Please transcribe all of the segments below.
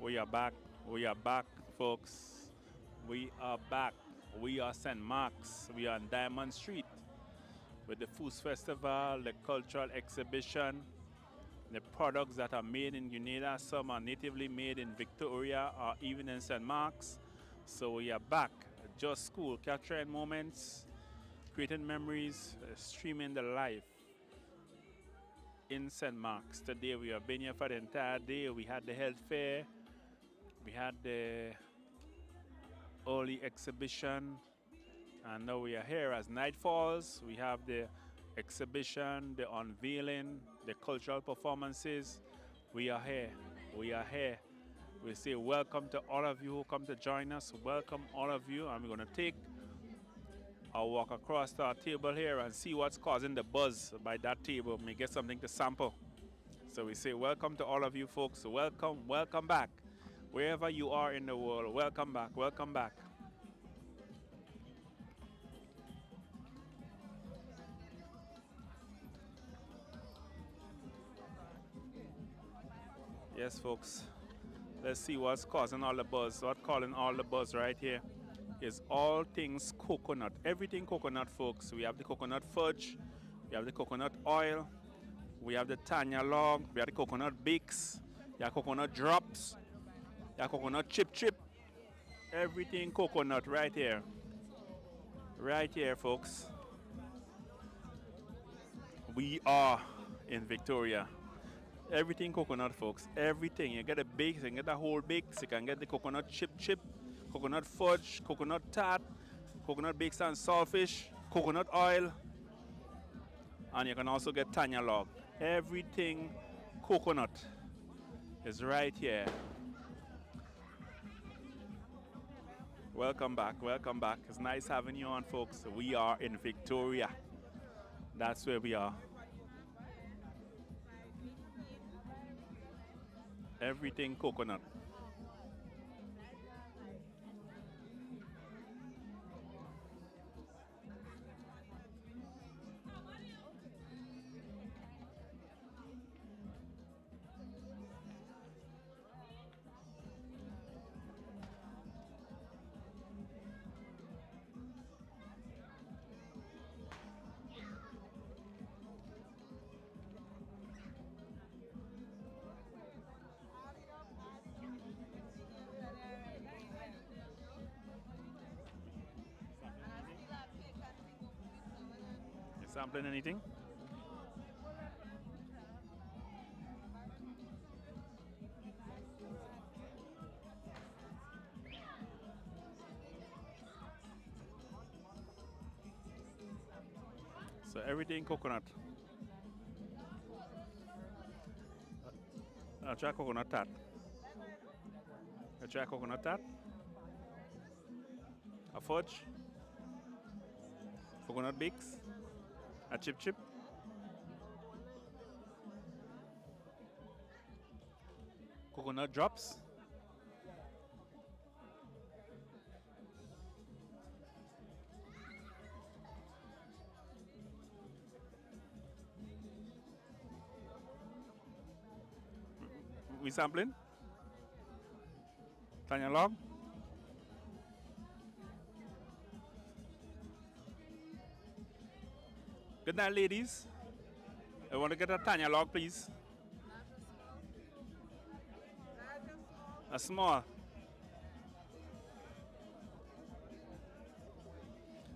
We are back. We are back, folks. We are back. We are St. Mark's. We are on Diamond Street with the Food Festival, the cultural exhibition, the products that are made in Grenada. Some are natively made in Victoria or even in St. Mark's. So we are back. Just Cool, capturing moments, creating memories, streaming the life in St. Mark's. Today we have been here for the entire day. We had the health fair. We had the early exhibition, and now we are here as night falls. We have the exhibition, the unveiling, the cultural performances. We are here. We are here. We say welcome to all of you who come to join us. Welcome all of you, and we're going to take a walk across to our table here and see what's causing the buzz by that table. May get something to sample. So we say welcome to all of you folks. Welcome, welcome back. Wherever you are in the world, welcome back, welcome back. Yes, folks. Let's see what's causing all the buzz. What's calling all the buzz right here is all things coconut. Everything coconut, folks. We have the coconut fudge. We have the coconut oil. We have the Tanya log. We have the coconut bakes. We have coconut drops. We have coconut chip. Everything coconut right here. Right here, folks. We are in Victoria. Everything coconut, folks. Everything. You get the bakes, you can get the whole bakes, you can get the coconut chip, coconut fudge, coconut tart, coconut bakes and saltfish, coconut oil, and you can also get Tanya log. Everything coconut is right here. Welcome back, welcome back. It's nice having you on, folks. We are in Victoria. That's where we are. Everything coconut. You sampling anything? So everything coconut. I'll try coconut tart. I'll try coconut tart. A fudge. Coconut bakes. A chip. Coconut drops. We sampling? Tanya log? Good night, ladies. I want to get a Tanya log, please. A small.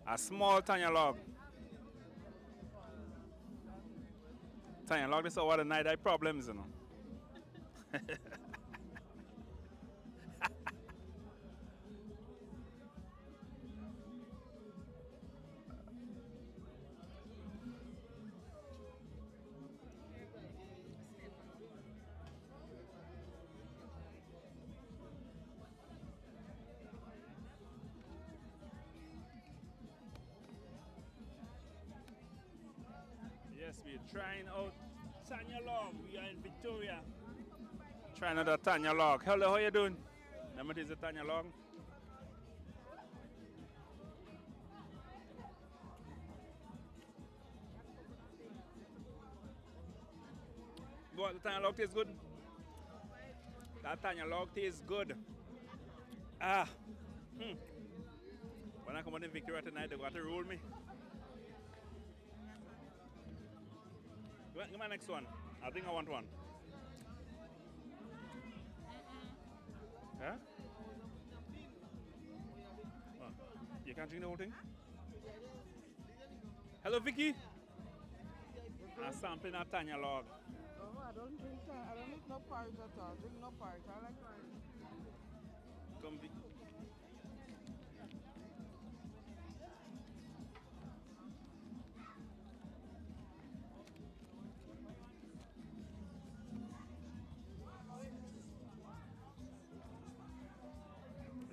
A small Tanya log. Tanya log, this is all the night eye problems, you know. Yes, we're trying out Tanya log. We are in Victoria. Trying out the Tanya log. Hello, how you doing? Remember this is the Tanya log? What, the Tanya log tastes good? That Tanya log tastes good. Ah. Hmm. When I come on in Victoria tonight, they got to roll me. Give me my next one. I think I want one. Huh? Oh, you can't drink the whole thing? Hello, Vicky. I'm sampling a Tanya log. Oh, I don't drink I don't drink no Parish at all. Drink no Parish. I like Parish. Come, Vicky.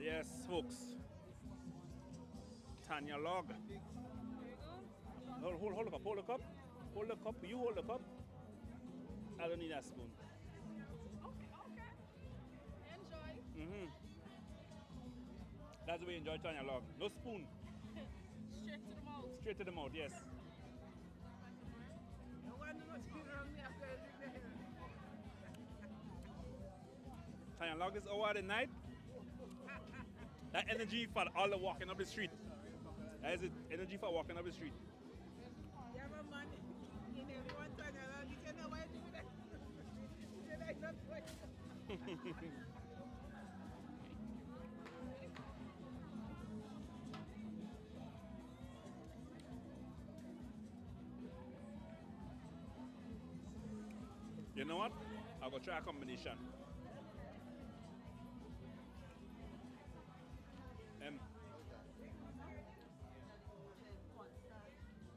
Yes, folks. Tanya log. Hold the cup, hold the cup. Hold the cup, you hold the cup. I don't need that spoon. Okay. Enjoy. That's the way you enjoy Tanya log. No spoon. Straight to the mouth. Straight to the mouth, yes. I want to know what's around me after I drink the Tanya log is over the night. That energy for all the walking up the street. That is the energy for walking up the street. You have a man in everyone time around. You say, no, why do that? You say, like, not right. You know what? I'll go try a combination.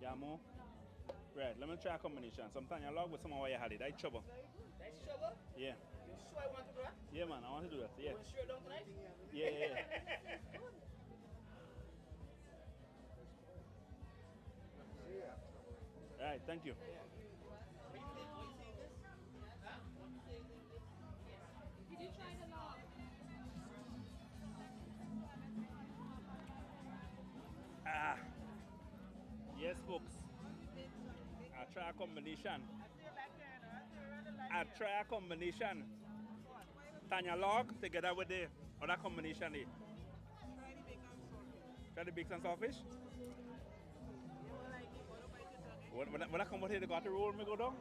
Yeah, more. Right, let me try a combination. Some Tanya log with some of what you had it. That's trouble. That's sugar? Yeah. You sure I want to do that? Yeah, man, I want to do that. Yeah. You want to sure down tonight? Yeah. All right, thank you. Did you try the log? Ah. Yes, folks. I try a combination. I try a combination. Tanya log together with the other combination. Try the bacon and saltfish. When I come out here, they got to roll me go down.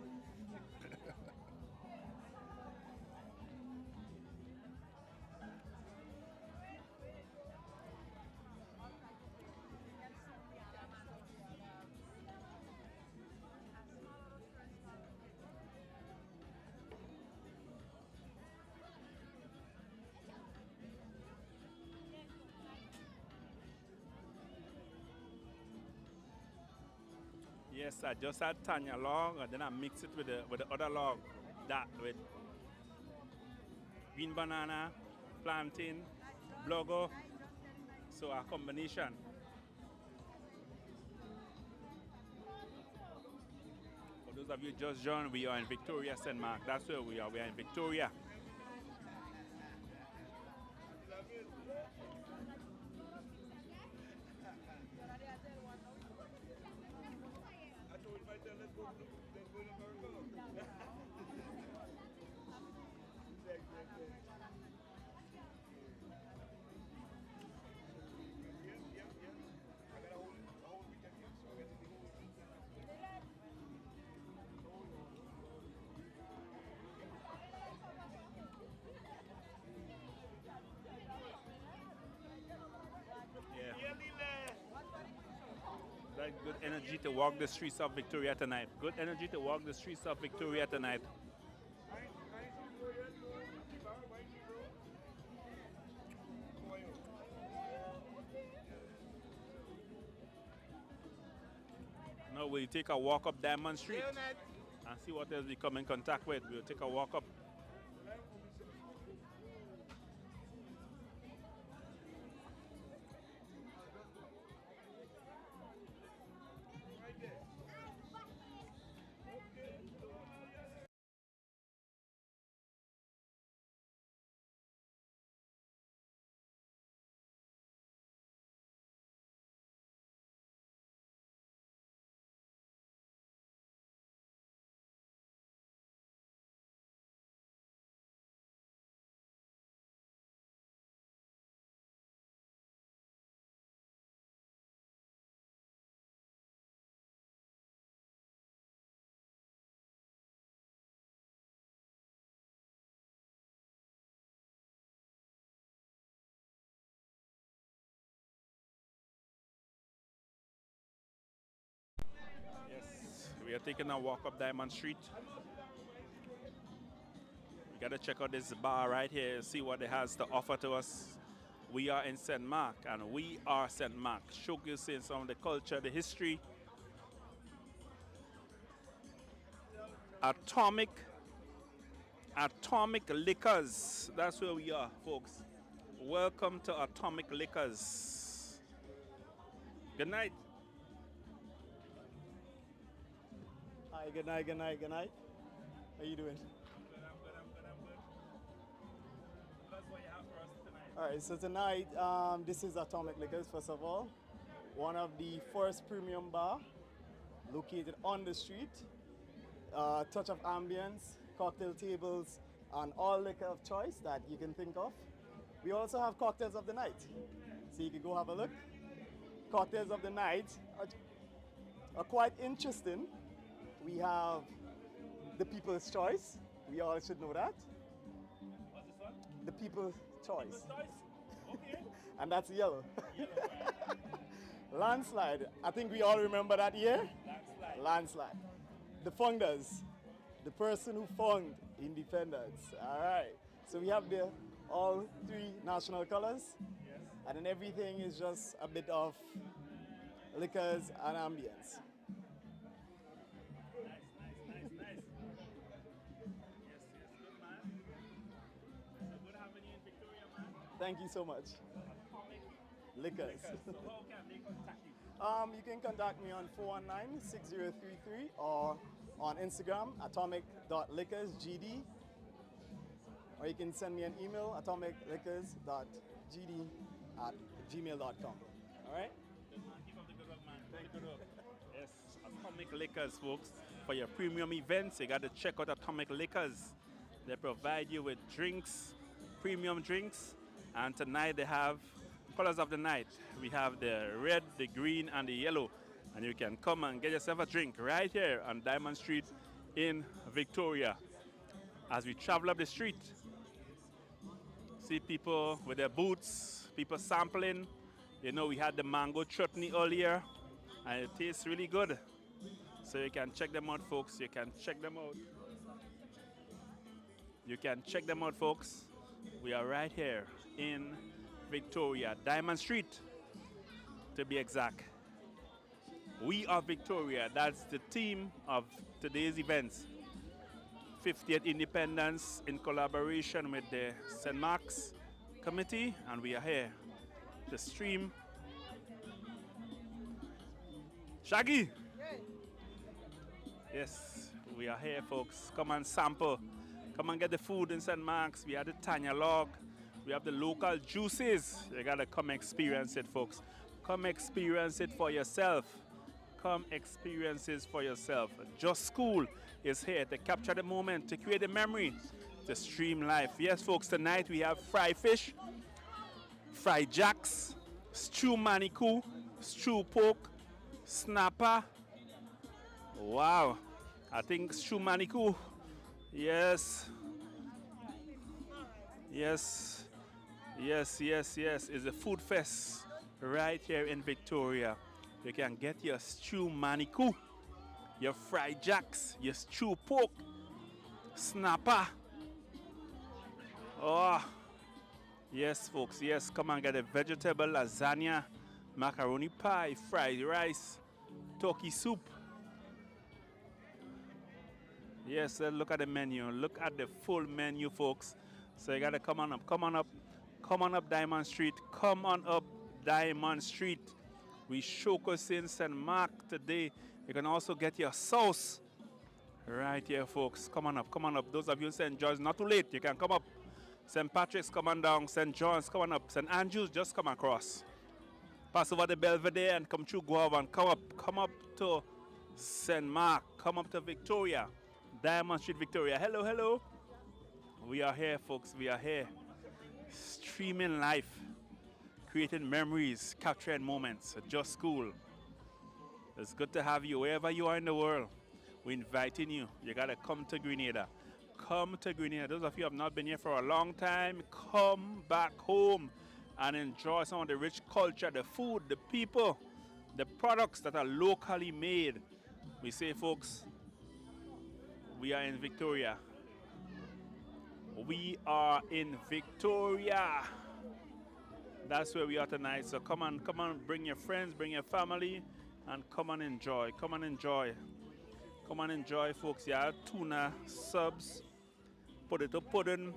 Yes, I just had Tanya log and then I mix it with the other log. That with green banana, plantain, blogo. So a combination. For those of you just joined, we are in Victoria, St. Mark. That's where we are. We are in Victoria. Yeah. That good energy to walk the streets of Victoria tonight. Good energy to walk the streets of Victoria tonight. Now we'll take a walk up Diamond Street and see what else we come in contact with. We'll take a walk up. We are taking a walk up Diamond Street. We gotta check out this bar right here, see what it has to offer to us. We are in St. Mark, and we are St. Mark, showcasing some of the culture, the history. Atomic Liquors. That's where we are, folks. Welcome to Atomic Liquors. Good night. Hi, good night, good night, good night. How you doing? I'm good. That's what you have for us tonight. All right, so tonight, this is Atomic Liquors, first of all. One of the first premium bar located on the street. Touch of ambience, cocktail tables, and all liquor of choice that you can think of. We also have cocktails of the night, so you can go have a look. Cocktails of the night are quite interesting. We have the People's Choice. We all should know that. What's this one? The People's Choice. Okay. And that's yellow. Yellow, right. Landslide. I think we all remember that year. Landslide. Landslide. The founders. The person who found independence. All right. So we have the all three national colors. Yes. And then everything is just a bit of liquors and ambience. Nice. Yes, good man. So good having you in Victoria, man. Thank you so much. Atomic Liquors. So how can they contact you? You can contact me on 419-6033 or on Instagram, atomic.liquorsgd. Or you can send me an email, atomicliquors.gd@gmail.com. All right? Good man. Keep up the good work, man. Thank you. Yes, Atomic Liquors, folks. For your premium events, you got to check out Atomic Liquors. They provide you with drinks, premium drinks, and tonight they have colors of the night. We have the red, the green, and the yellow. And you can come and get yourself a drink right here on Diamond Street in Victoria. As we travel up the street, see people with their boots, people sampling. You know, we had the mango chutney earlier, and it tastes really good. So you can check them out, folks. You can check them out. You can check them out, folks. We are right here in Victoria, Diamond Street, to be exact. We are Victoria. That's the theme of today's events. 50th Independence in collaboration with the St. Mark's Committee, and we are here to stream. Shaggy! Yes, we are here, folks. Come and sample. Come and get the food in St. Mark's. We have the Tanya log. We have the local juices. You gotta come experience it, folks. Come experience it for yourself. Come experience it for yourself. Just School is here to capture the moment, to create a memory, to stream life. Yes, folks, tonight we have fried fish, fried jacks, stew manikou, stew pork, snapper. Wow, I think stew manikou. Yes. It's a food fest right here in Victoria. You can get your stew manikou, your fried jacks, your stew pork, snapper. Oh, yes, folks, yes. Come and get a vegetable lasagna, macaroni pie, fried rice, turkey soup. Yes, look at the menu. Look at the full menu, folks. So you gotta come on up, Diamond Street. Come on up, Diamond Street. We showcasing St. Mark today. You can also get your sauce right here, folks. Come on up. Those of you in St. George, not too late. You can come up. St. Patrick's, come on down. St. John's, come on up. St. Andrews, just come across. Pass over the Belvedere and come through Guava and come up to St. Mark. Come up to Victoria. Diamond Street, Victoria. Hello. We are here, folks. We are here. Streaming life. Creating memories, capturing moments. Just School. It's good to have you wherever you are in the world. We're inviting you. You gotta come to Grenada. Come to Grenada. Those of you who have not been here for a long time, come back home and enjoy some of the rich culture, the food, the people, the products that are locally made. We say, folks, we are in Victoria. We are in Victoria. That's where we are tonight. So come on, bring your friends, bring your family, and come on, enjoy. Come on, enjoy. Come on, enjoy, folks. Yeah, tuna subs, potato pudding,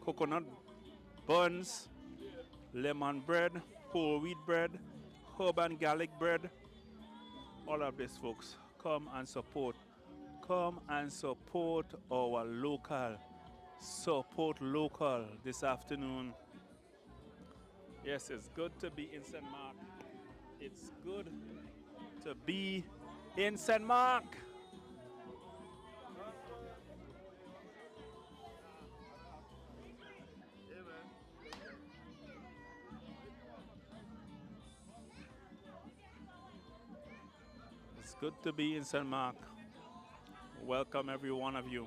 coconut buns, lemon bread, whole wheat bread, herb and garlic bread. All of this, folks. Come and support. Come and support our local. Support local this afternoon. Yes, it's good to be in St. Mark. It's good to be in St. Mark. It's good to be in St. Mark. Welcome, every one of you.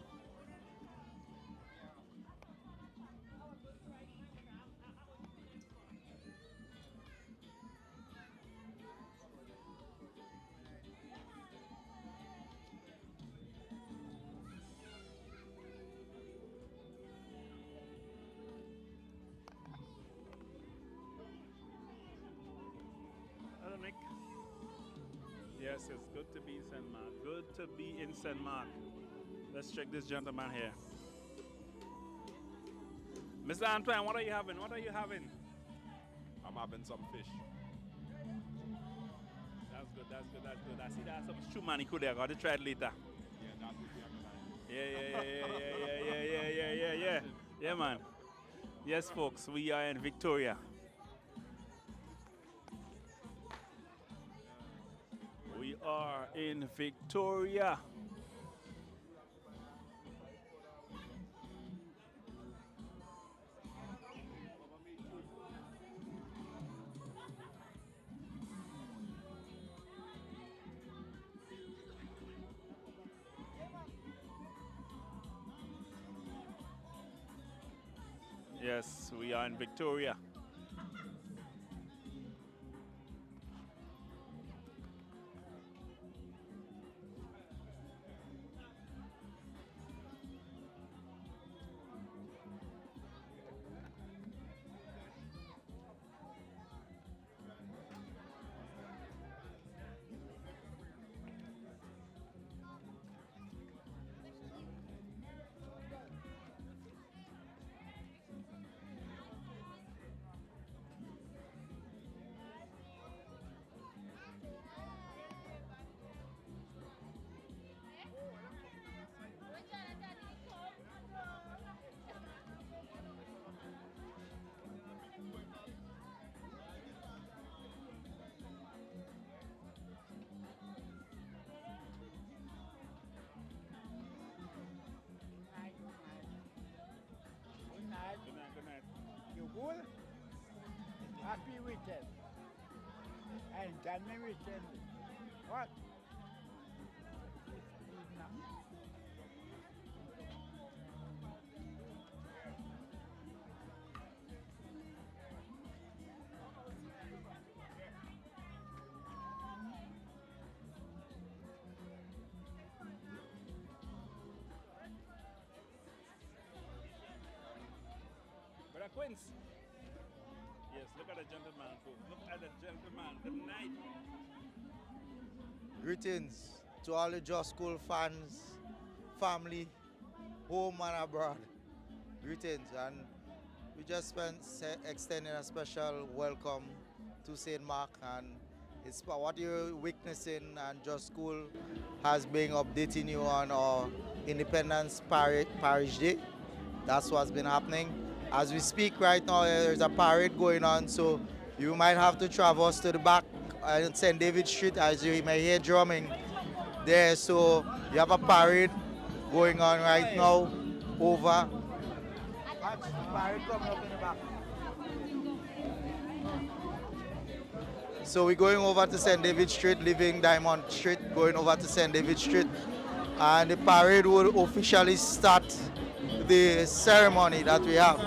Hello, Nick. Yes, it's good to be in St. Mark. Good to be in St. Mark. Let's check this gentleman here. Mr. Antoine, what are you having? What are you having? I'm having some fish. That's good, that's good, that's good. I see there's some shumani there. Got to try it later. Yeah, that would be a good Yeah, yeah, yeah, yeah, yeah, yeah, yeah, yeah, yeah. Yeah, man. Yes, folks, we are in Victoria. We are in Victoria. Yes, we are in Victoria. Good night. Good night, good night. You good? Happy weekend. And January weekend. What? Brother Quince. Yes, look at the gentleman, folks. Look at the gentleman. Good night. Greetings to all the Just School fans, family, home and abroad. Greetings, and we just extending a special welcome to St. Mark, and it's what you're witnessing, and Just School has been updating you on our Independence Parish Day. That's what's been happening. As we speak right now, there's a parade going on, so you might have to traverse to the back on St. David Street, as you may hear drumming there. So you have a parade going on right now over. Watch the parade coming up in the back. So we're going over to St. David Street, leaving Diamond Street, going over to St. David Street, and the parade will officially start the ceremony that we have.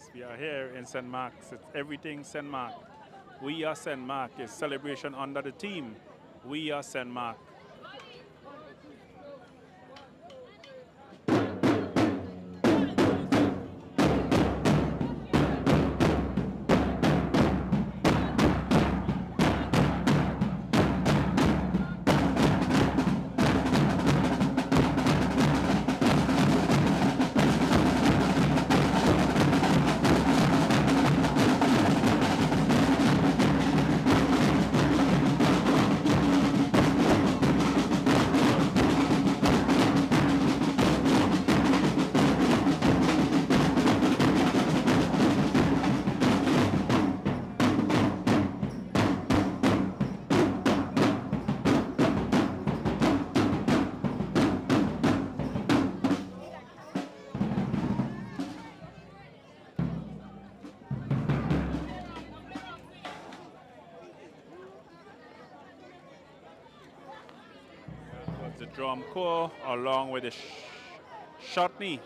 Yes, we are here in St. Mark's. It's everything St. Mark. We are St. Mark. It's celebration under the team. We are St. Mark. The drum corps along with the shotney.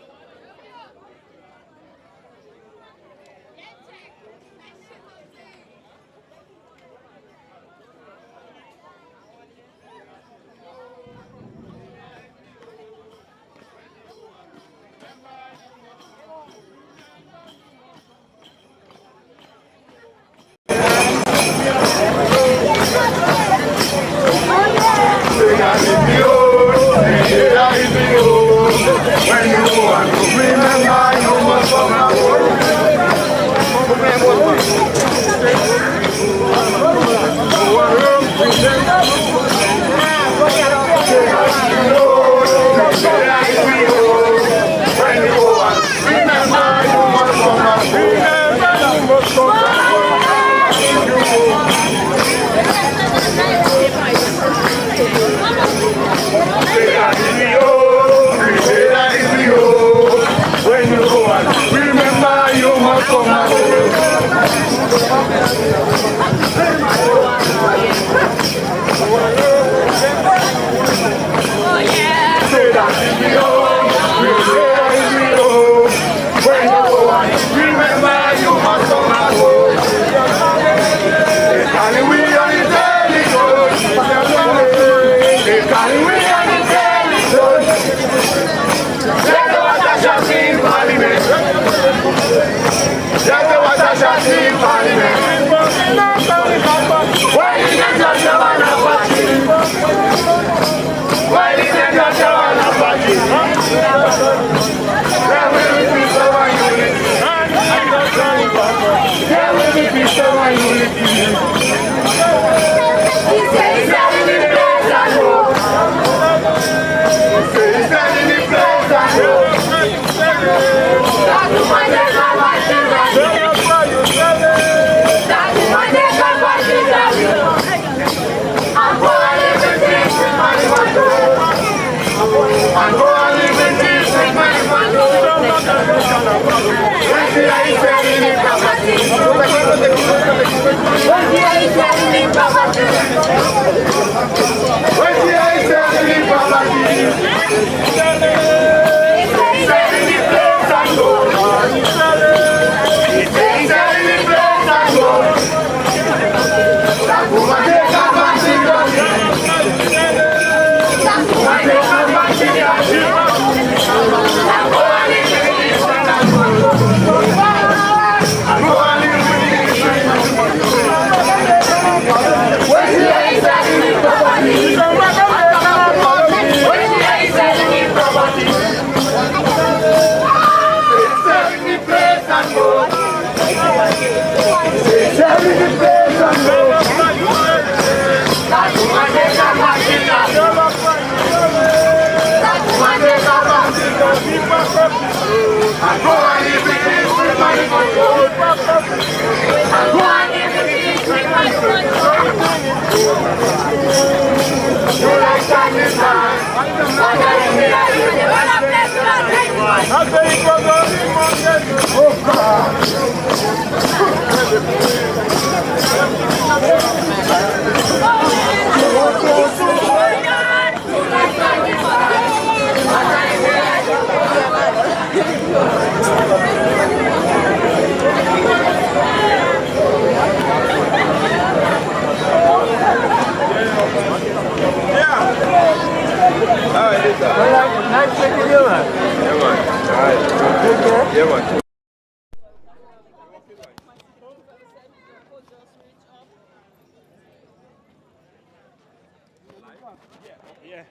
Yeah.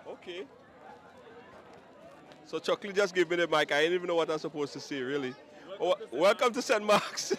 Okay. So Chuckley just gave me the mic. I didn't even know what I was supposed to say, really. Welcome to St. Mark's.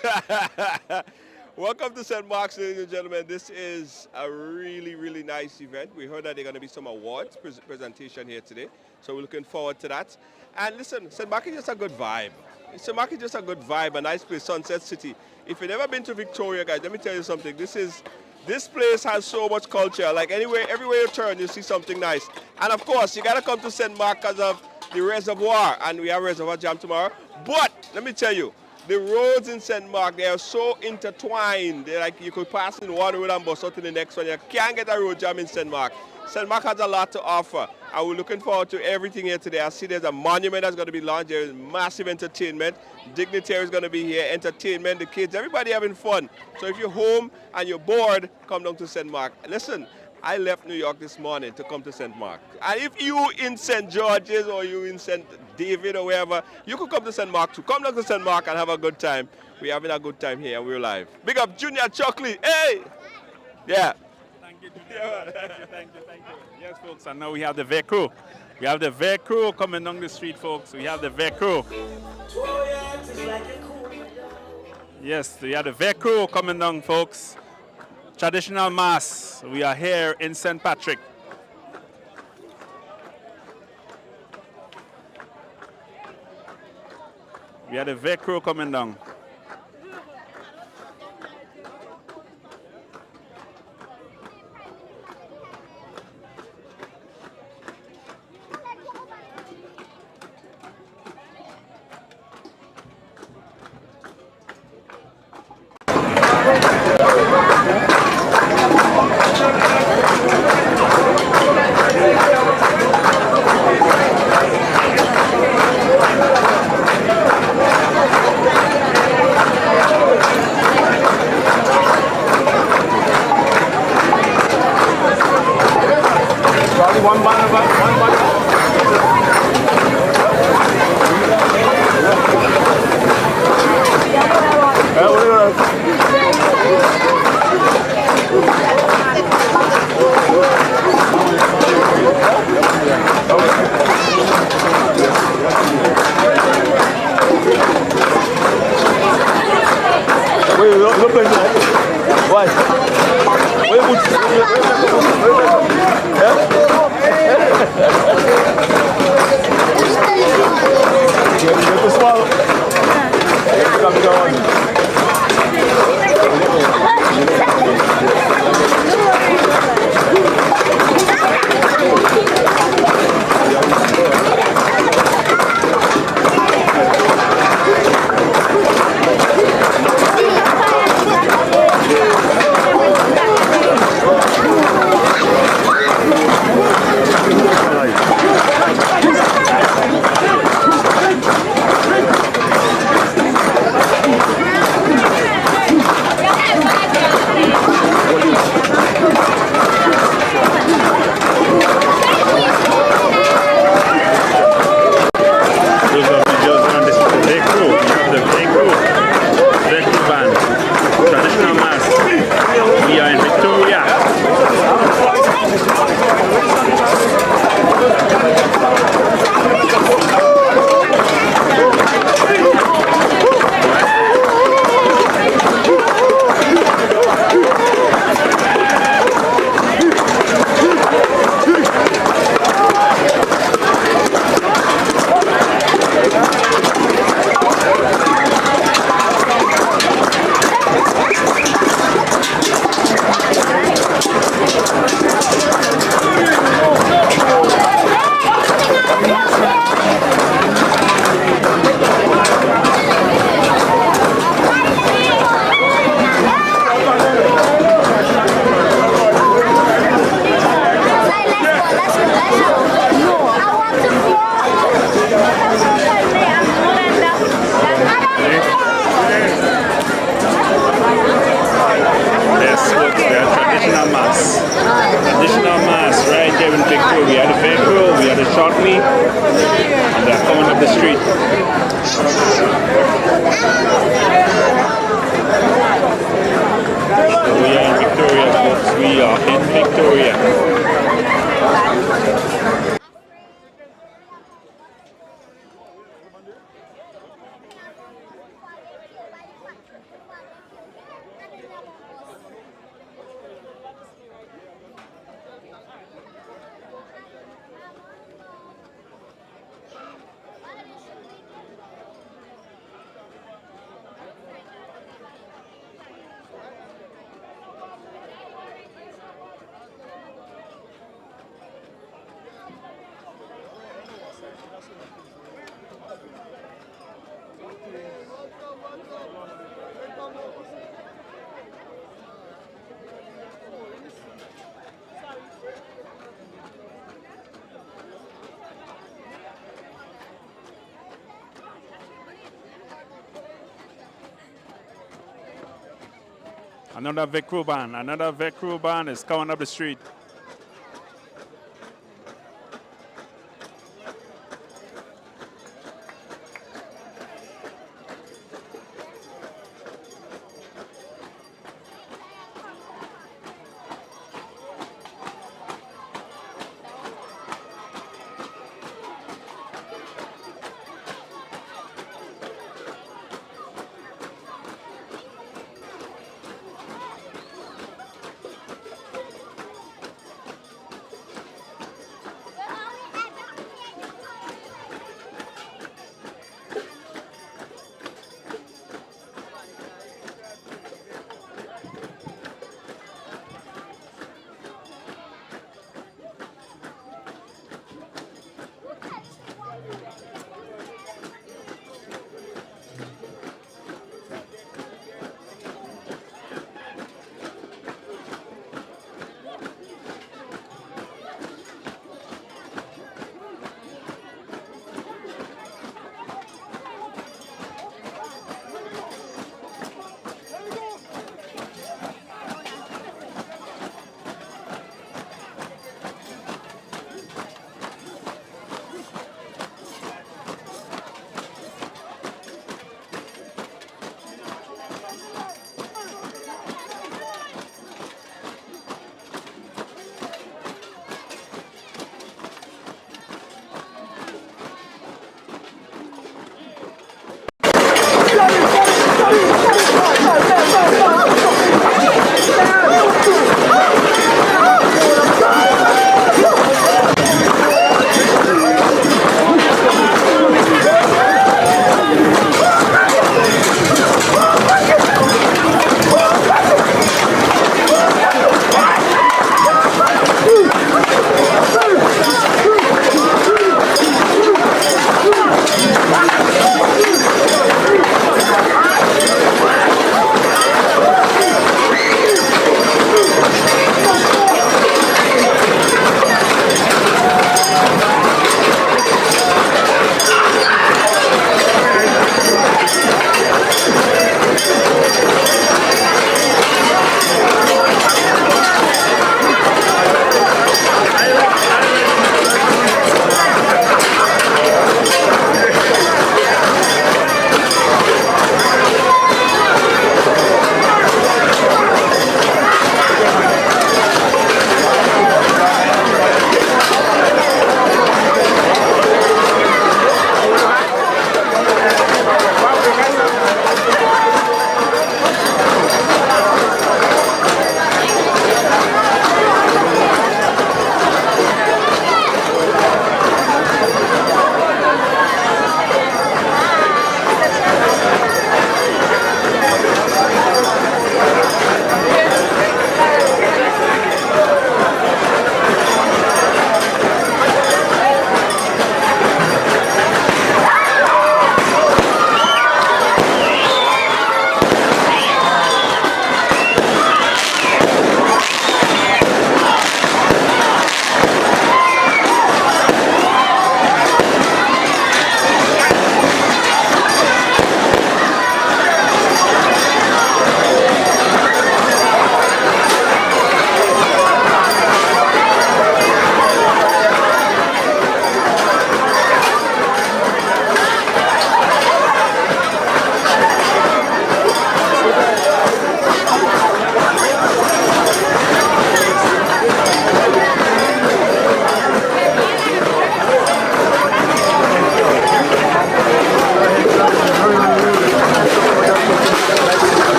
Welcome to St. Mark's, ladies and gentlemen. This is a really, really nice event. We heard that there are going to be some awards presentation here today, so we're looking forward to that. And listen, St. Mark's is just a good vibe. St. Mark's is just a good vibe, a nice place, Sunset City. If you've never been to Victoria, guys, let me tell you something. This place has so much culture. Like everywhere you turn, you see something nice. And of course, you got to come to St. Mark's because of the reservoir, and we have Reservoir Jam tomorrow. But let me tell you, the roads in St. Mark, they are so intertwined. They're like you could pass in one road and bust out to the next one. You can't get a road jam in St. Mark. St. Mark has a lot to offer, and we're looking forward to everything here today. I see there's a monument that's going to be launched. There is massive entertainment. Dignitaries going to be here, entertainment, the kids, everybody having fun. So if you're home and you're bored, come down to St. Mark. Listen, I left New York this morning to come to St. Mark. And if you in St. George's or you in St. David or wherever, you could come to St. Mark too. Come down to St. Mark and have a good time. We're having a good time here and we're live. Big up Junior Chocolate. Hey! Yeah. Thank you, Junior. Thank you. Yes, folks, and now we have the VEC crew. We have the VEC crew coming down the street, folks. We have the VEC crew. Yes, we have the VEC crew coming down, folks. Traditional Mass. We are here in St. Patrick. We have the VEC crew coming down. shortly, and they're coming up the street. We are in Victoria, folks. We are in Victoria. Another Vecru band is coming up the street.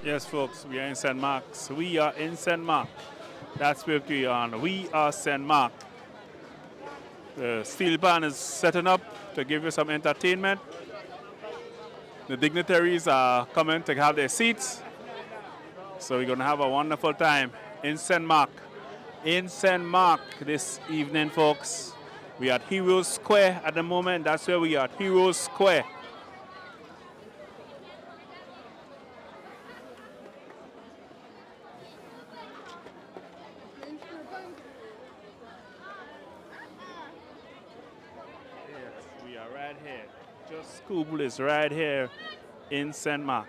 Yes, folks, we are in St. Mark's. We are in St. Mark. That's where we are on. We are St. Mark. The steel band is setting up to give you some entertainment. The dignitaries are coming to have their seats. So we're going to have a wonderful time in St. Mark. In St. Mark this evening, folks. We are at Heroes Square at the moment. That's where we are at Heroes Square. Yes, we are right here. Just School is right here in St. Mark.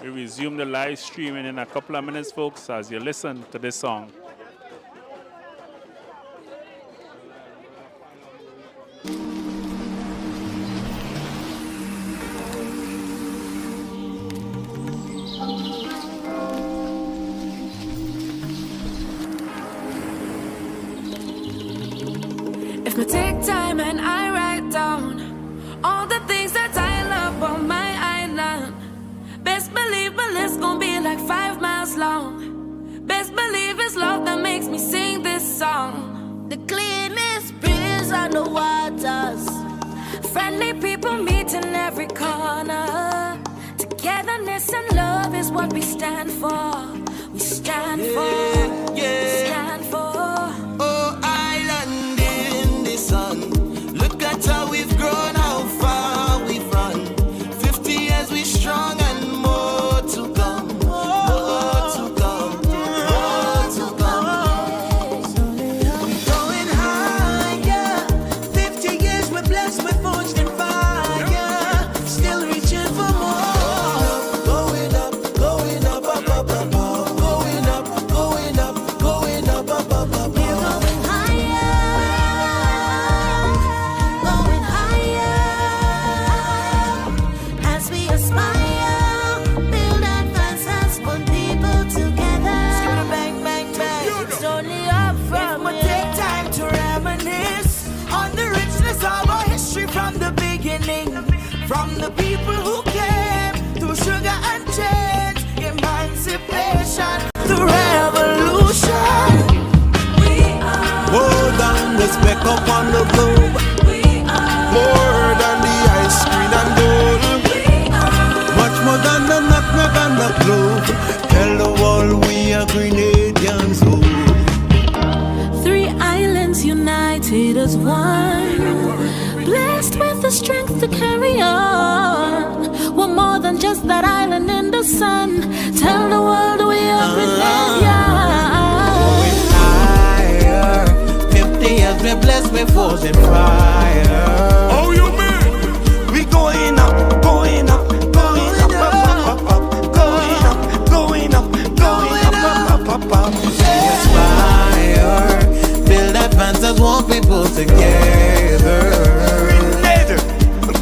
We resume the live streaming in a couple of minutes, folks, as you listen to this song. If I take time and I write down all the things that I love on my island, best believe my list gon' be like 5 miles long. Best believe it's love that makes me sing this song. The cleanest breeze on the waters, Friendly people meet in every corner. Togetherness and love is what we stand for. We stand for. We stand for. Oh, island in the sun. Look at how we've grown, how far we've run. 50 years we strong and more to come. More to come. More to come. We're going higher. 50 years we're blessed, we're forged in fire. Still reaching for more. Going up, going up, up, up, up, up. Going up, going up, going up, up, up, up. we're going higher, as we aspire. Build advances, put people together. Bang, bang, bang. It's only up from We take time to reminisce on the richness of our history from the beginning. From the people who came through sugar and change, emancipation, the revolution. More than the speck up on the globe, more than the ice cream and gold, much more than the nutmeg and the clove. Tell the world we are Grenadians. Oh. 3 islands united as one, blessed with the strength to carry on. We're more than just that island in the sun. Tell the world we are Grenadians. Higher, 50 years we blessed, we forged in fire. Oh, you mean? We going up, going up, going up, up, up, up, up, going up, going up, going up, up, up, up, up. We aspire, build advances, want people together.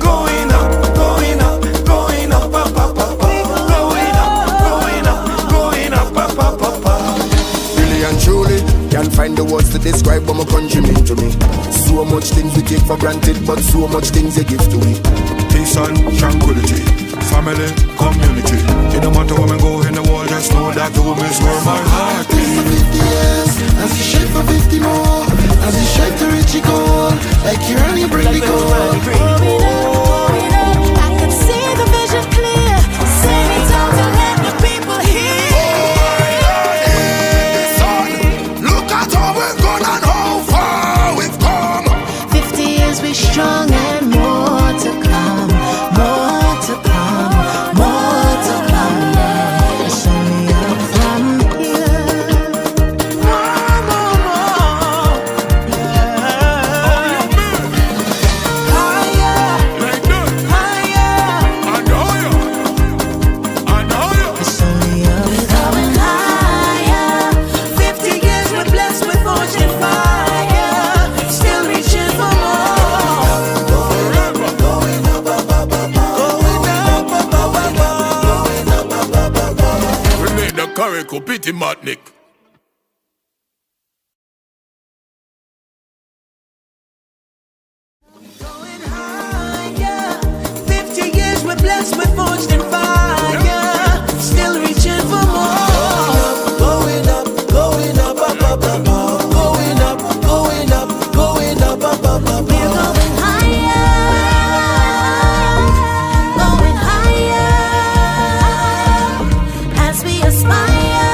Going up, going up, going up, up, up, up, up, going up, find the words to describe what my country mean to me. So much things we take for granted, but so much things they give to me. Peace and tranquility, family, community. It no matter where we go in the world, just know that the woman's where my heart is. For 50 years, as he shake for 50 more, as he shake to reach the goal, like Irani bring the goal. I can see the vision clear. Sing it out to let the people hear. Look at how we've gone and how far we've come. 50 years we strong and more to come. More to come. More to come. It's only up from here. More, more, more. Higher. Like that. Higher. I know you. I know you. It's only up. We're going higher. 50 years we're blessed with fortune fire. Still reaching for more. Going up, up, up, up, up. We made the curry pity matnik. Going higher. 50 years we're blessed with fortune fire. Still reaching for more. Going up, going up, up, up, up, up. Going up, going up, going up, up, up, up, up. We're going higher. Going higher. As we aspire,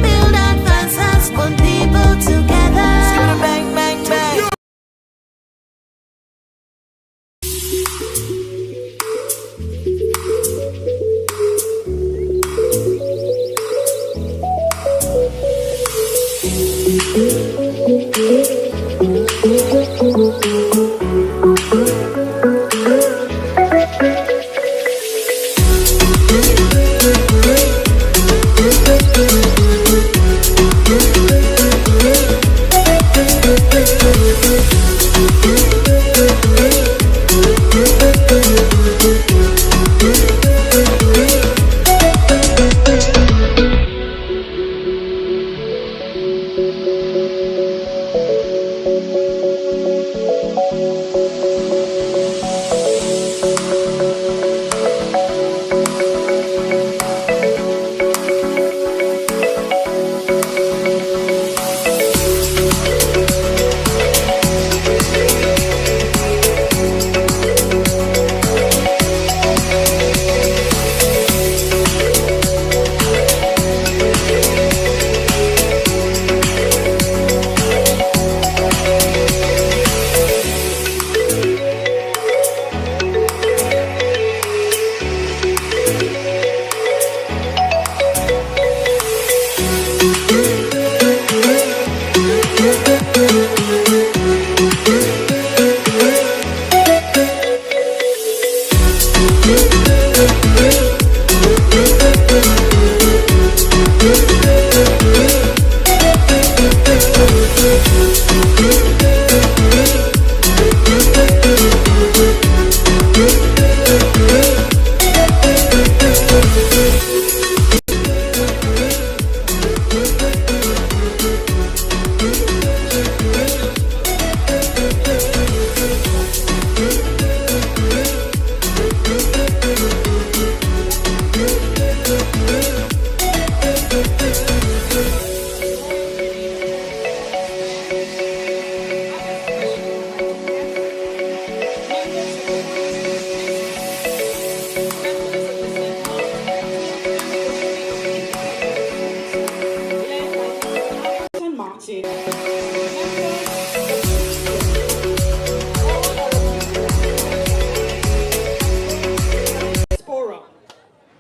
build advances, put people together. Bang, bang, bang.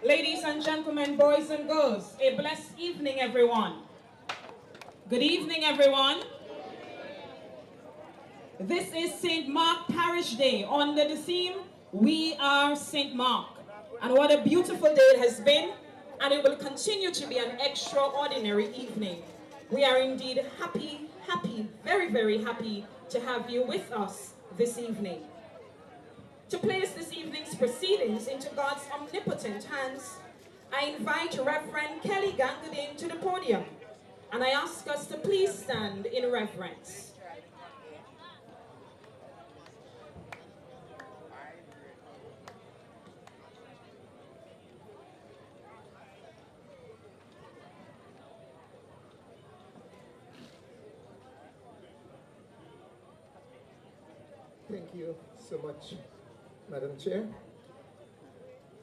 Ladies and gentlemen, boys and girls, a blessed evening, everyone. Good evening, everyone. This is St. Mark Parish Day. Under the theme, We Are St. Mark. And what a beautiful day it has been, and it will continue to be an extraordinary evening. We are indeed happy, very, very happy to have you with us this evening. To place this evening's proceedings into God's omnipotent hands, I invite Reverend Kelly Gangadin to the podium. And I ask us to please stand in reverence. Thank you so much, Madam Chair.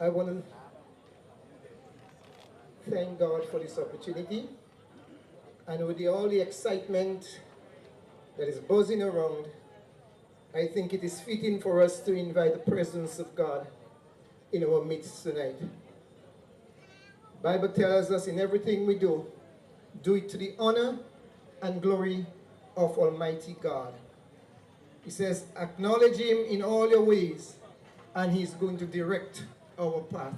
I want to thank God for this opportunity, and with all the excitement that is buzzing around, I think it is fitting for us to invite the presence of God in our midst tonight. Bible tells us in everything we do it to the honor and glory of Almighty God. He says, acknowledge him in all your ways, and he's going to direct our path.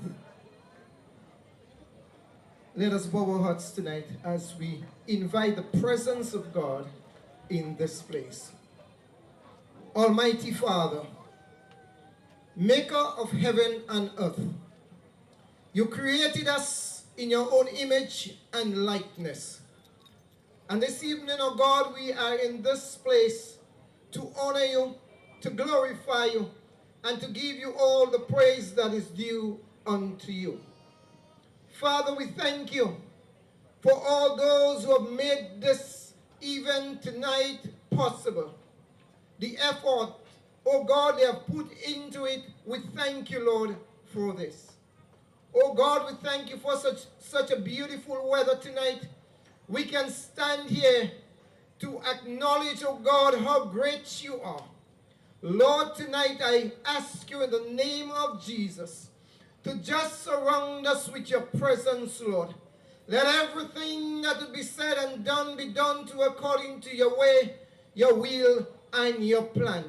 Let us bow our hearts tonight as we invite the presence of God in this place. Almighty Father, maker of heaven and earth, you created us in your own image and likeness. And this evening, oh God, we are in this place to honor you, to glorify you, and to give you all the praise that is due unto you. Father, we thank you for all those who have made this event tonight possible. The effort, oh God, they have put into it, we thank you, Lord, for this. Oh God, we thank you for such a beautiful weather tonight. We can stand here to acknowledge, oh God, how great you are. Lord, tonight I ask you in the name of Jesus to just surround us with your presence, Lord. Let everything that will be said and done be done to according to your way, your will, and your plan.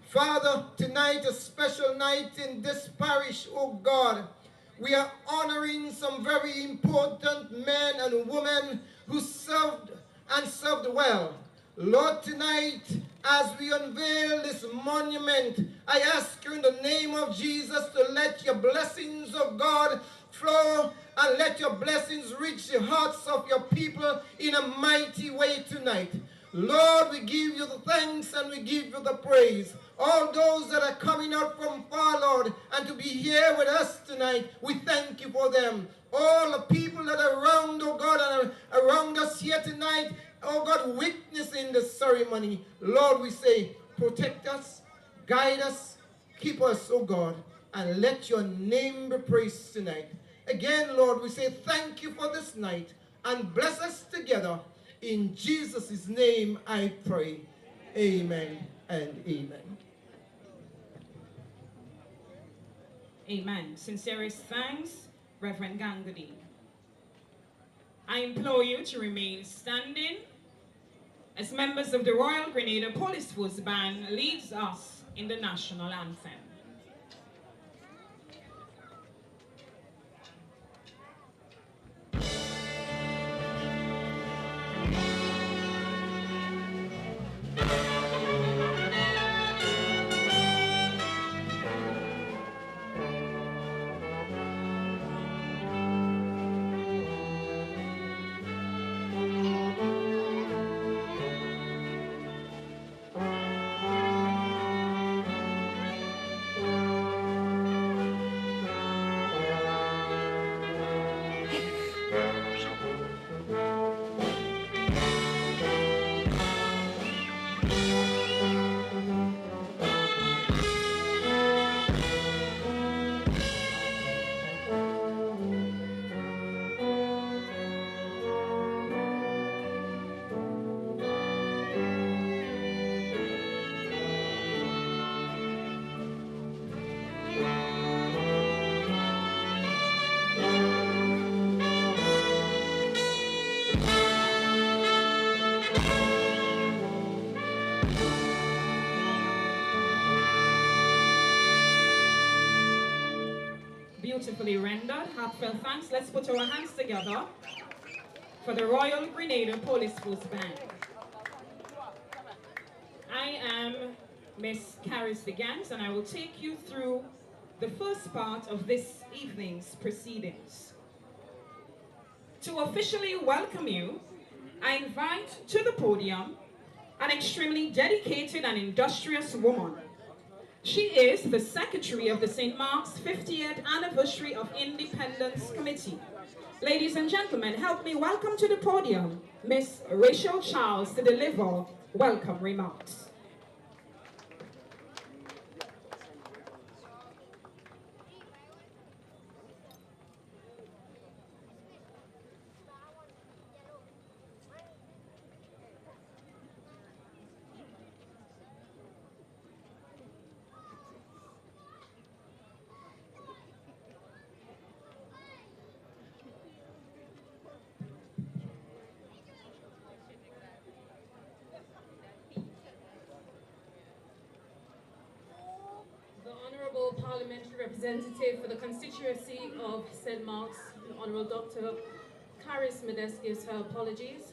Father, tonight a special night in this parish, oh God. We are honoring some very important men and women who served and served well. Lord, tonight, as we unveil this monument, I ask you in the name of Jesus to let your blessings of God flow and let your blessings reach the hearts of your people in a mighty way tonight. Lord, we give you the thanks and we give you the praise. All those that are coming out from far, Lord, and to be here with us tonight, we thank you for them. All the people that are around, oh God, and are around us here tonight, oh God, witnessing the ceremony. Lord, we say, protect us, guide us, keep us, oh God, and let your name be praised tonight. Again, Lord, we say thank you for this night, and bless us together. In Jesus' name I pray. Amen and amen. Amen. Sincerest thanks, Reverend Gangadi. I implore you to remain standing as members of the Royal Grenada Police Force Band leads us in the national anthem. Beautifully rendered. Heartfelt thanks. Let's put our hands together for the Royal Grenada Police Force Band. I am Miss Caris Vigans, and I will take you through the first part of this evening's proceedings. To officially welcome you, I invite to the podium an extremely dedicated and industrious woman. She is the secretary of the St. Mark's 50th Anniversary of Independence Committee. Ladies and gentlemen, help me welcome to the podium Miss Rachel Charles to deliver welcome remarks. Parliamentary representative for the constituency of St. Mark's, the Honourable Dr. Parish gives her apologies.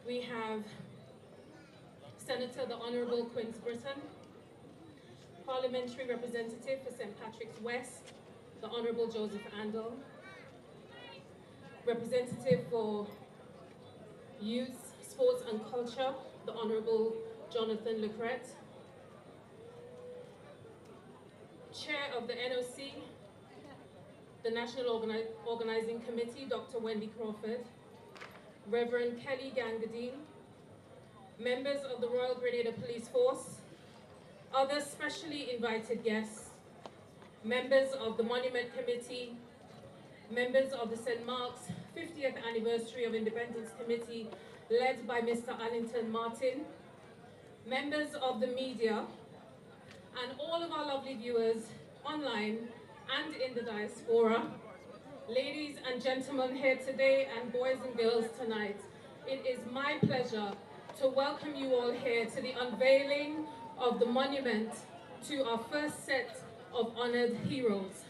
We have Senator the Honourable Quince Britton, Parliamentary representative for St. Patrick's West, the Honourable Joseph Andel, representative for Youth, Sports and Culture, the Honourable Jonathan Lecret, Chair of the NOC, the National Organizing Committee, Dr. Wendy Crawford, Reverend Kelly Gangadine, members of the Royal Grenada Police Force, other specially invited guests, members of the Monument Committee, members of the St. Mark's 50th Anniversary of Independence Committee, led by Mr. Allington Martin, members of the media, and all of our lovely viewers online and in the diaspora, ladies and gentlemen here today and boys and girls tonight, it is my pleasure to welcome you all here to the unveiling of the monument to our first set of honored heroes.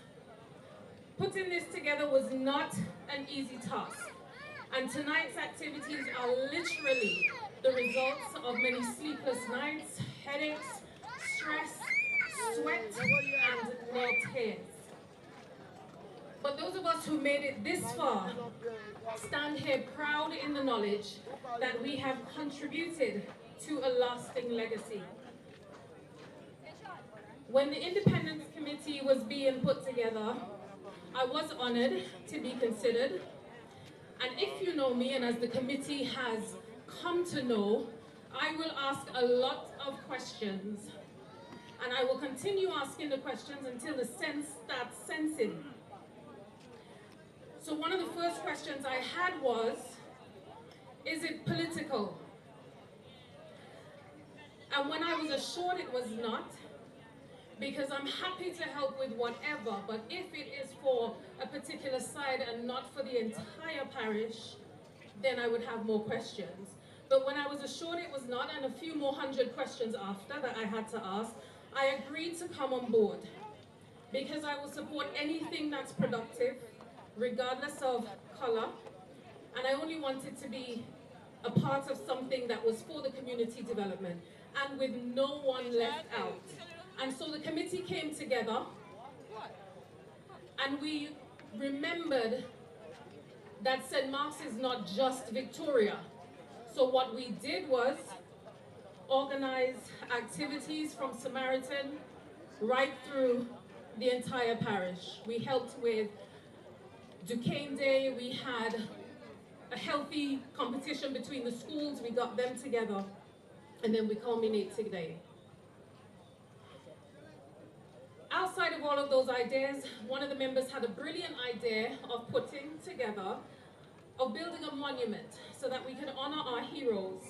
Putting this together was not an easy task, and tonight's activities are literally the results of many sleepless nights, headaches, stress, sweat, and nail tears. But those of us who made it this far stand here proud in the knowledge that we have contributed to a lasting legacy. When the Independence Committee was being put together, I was honored to be considered. And if you know me, and as the committee has come to know, I will ask a lot of questions. And I will continue asking the questions until the sense starts sensing. So one of the first questions I had was, is it political? And when I was assured it was not, because I'm happy to help with whatever, but if it is for a particular side and not for the entire parish, then I would have more questions. But when I was assured it was not, and a few more hundred questions after that I had to ask, I agreed to come on board because I will support anything that's productive, regardless of color, and I only wanted to be a part of something that was for the community development and with no one left out. And so the committee came together and we remembered that St. Mark's is not just Victoria. So what we did was organize activities from Samaritan right through the entire parish. We helped with Duquesne Day, we had a healthy competition between the schools, we got them together, and then we culminate today. Outside of all of those ideas, one of the members had a brilliant idea of putting together, of building a monument so that we could honor our heroes.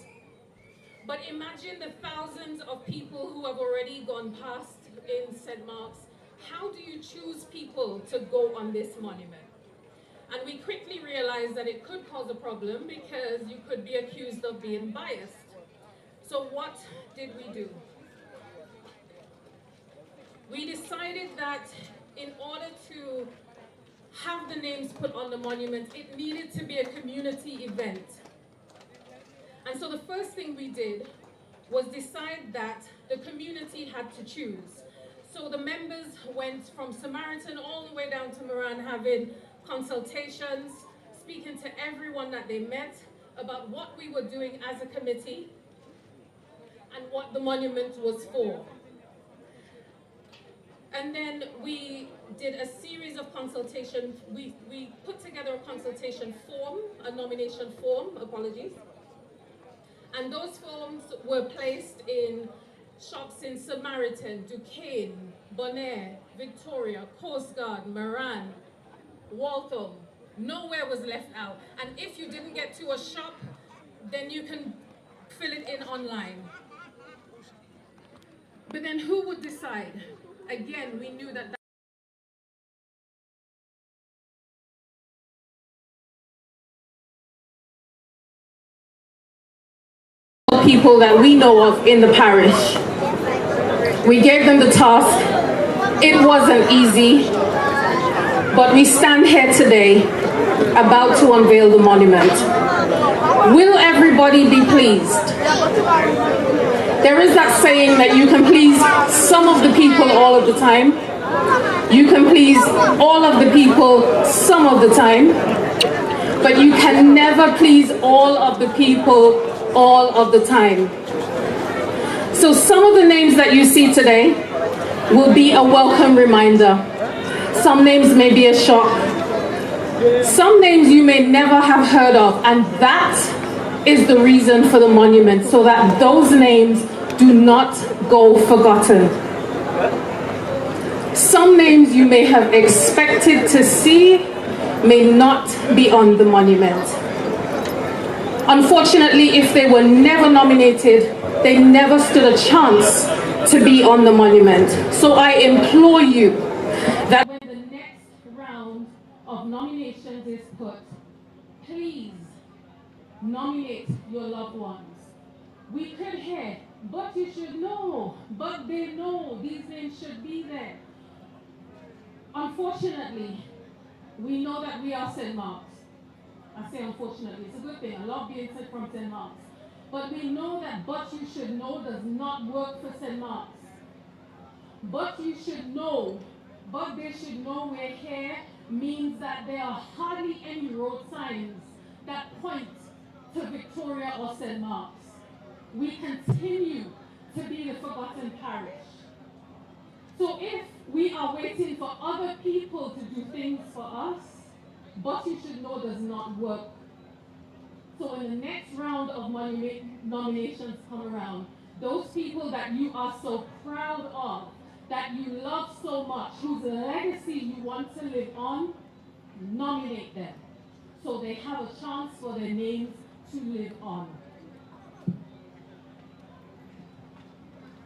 But imagine the thousands of people who have already gone past in St. Mark's. How do you choose people to go on this monument? And we quickly realized that it could cause a problem because you could be accused of being biased. So what did we do? We decided that in order to have the names put on the monument, it needed to be a community event. And so the first thing we did was decide that the community had to choose. So the members went from Samaritan all the way down to Moran, having consultations, speaking to everyone that they met about what we were doing as a committee and what the monument was for. And then we did a series of consultations. We put together a consultation form, a nomination form, apologies. And those forms were placed in shops in Samaritan, Duquesne, Bonaire, Victoria, Coast Guard, Moran, Waltham. Nowhere was left out. And if you didn't get to a shop, then you can fill it in online. But then who would decide? Again, we knew that people that we know of in the parish. We gave them the task. It wasn't easy, but we stand here today about to unveil the monument. Will everybody be pleased? There is that saying that you can please some of the people all of the time. You can please all of the people some of the time, but you can never please all of the people all of the time. So some of the names that you see today will be a welcome reminder. Some names may be a shock. Some names you may never have heard of, and that is the reason for the monument, so that those names do not go forgotten. Some names you may have expected to see may not be on the monument. Unfortunately, if they were never nominated, they never stood a chance to be on the monument. So I implore you that when the next round of nominations is put, please nominate your loved ones. We could hear, but you should know, but they know these names should be there. Unfortunately, we know that we are St. Mark's. I say unfortunately, it's a good thing. I love being sent from St. Mark's. But we know that but you should know does not work for St. Mark's. But you should know, but they should know we're here means that there are hardly any road signs that point to Victoria or St. Mark's. We continue to be the forgotten parish. So if we are waiting for other people to do things for us, but you should know does not work. So when the next round of nominations come around, those people that you are so proud of, that you love so much, whose legacy you want to live on, nominate them so they have a chance for their names to live on.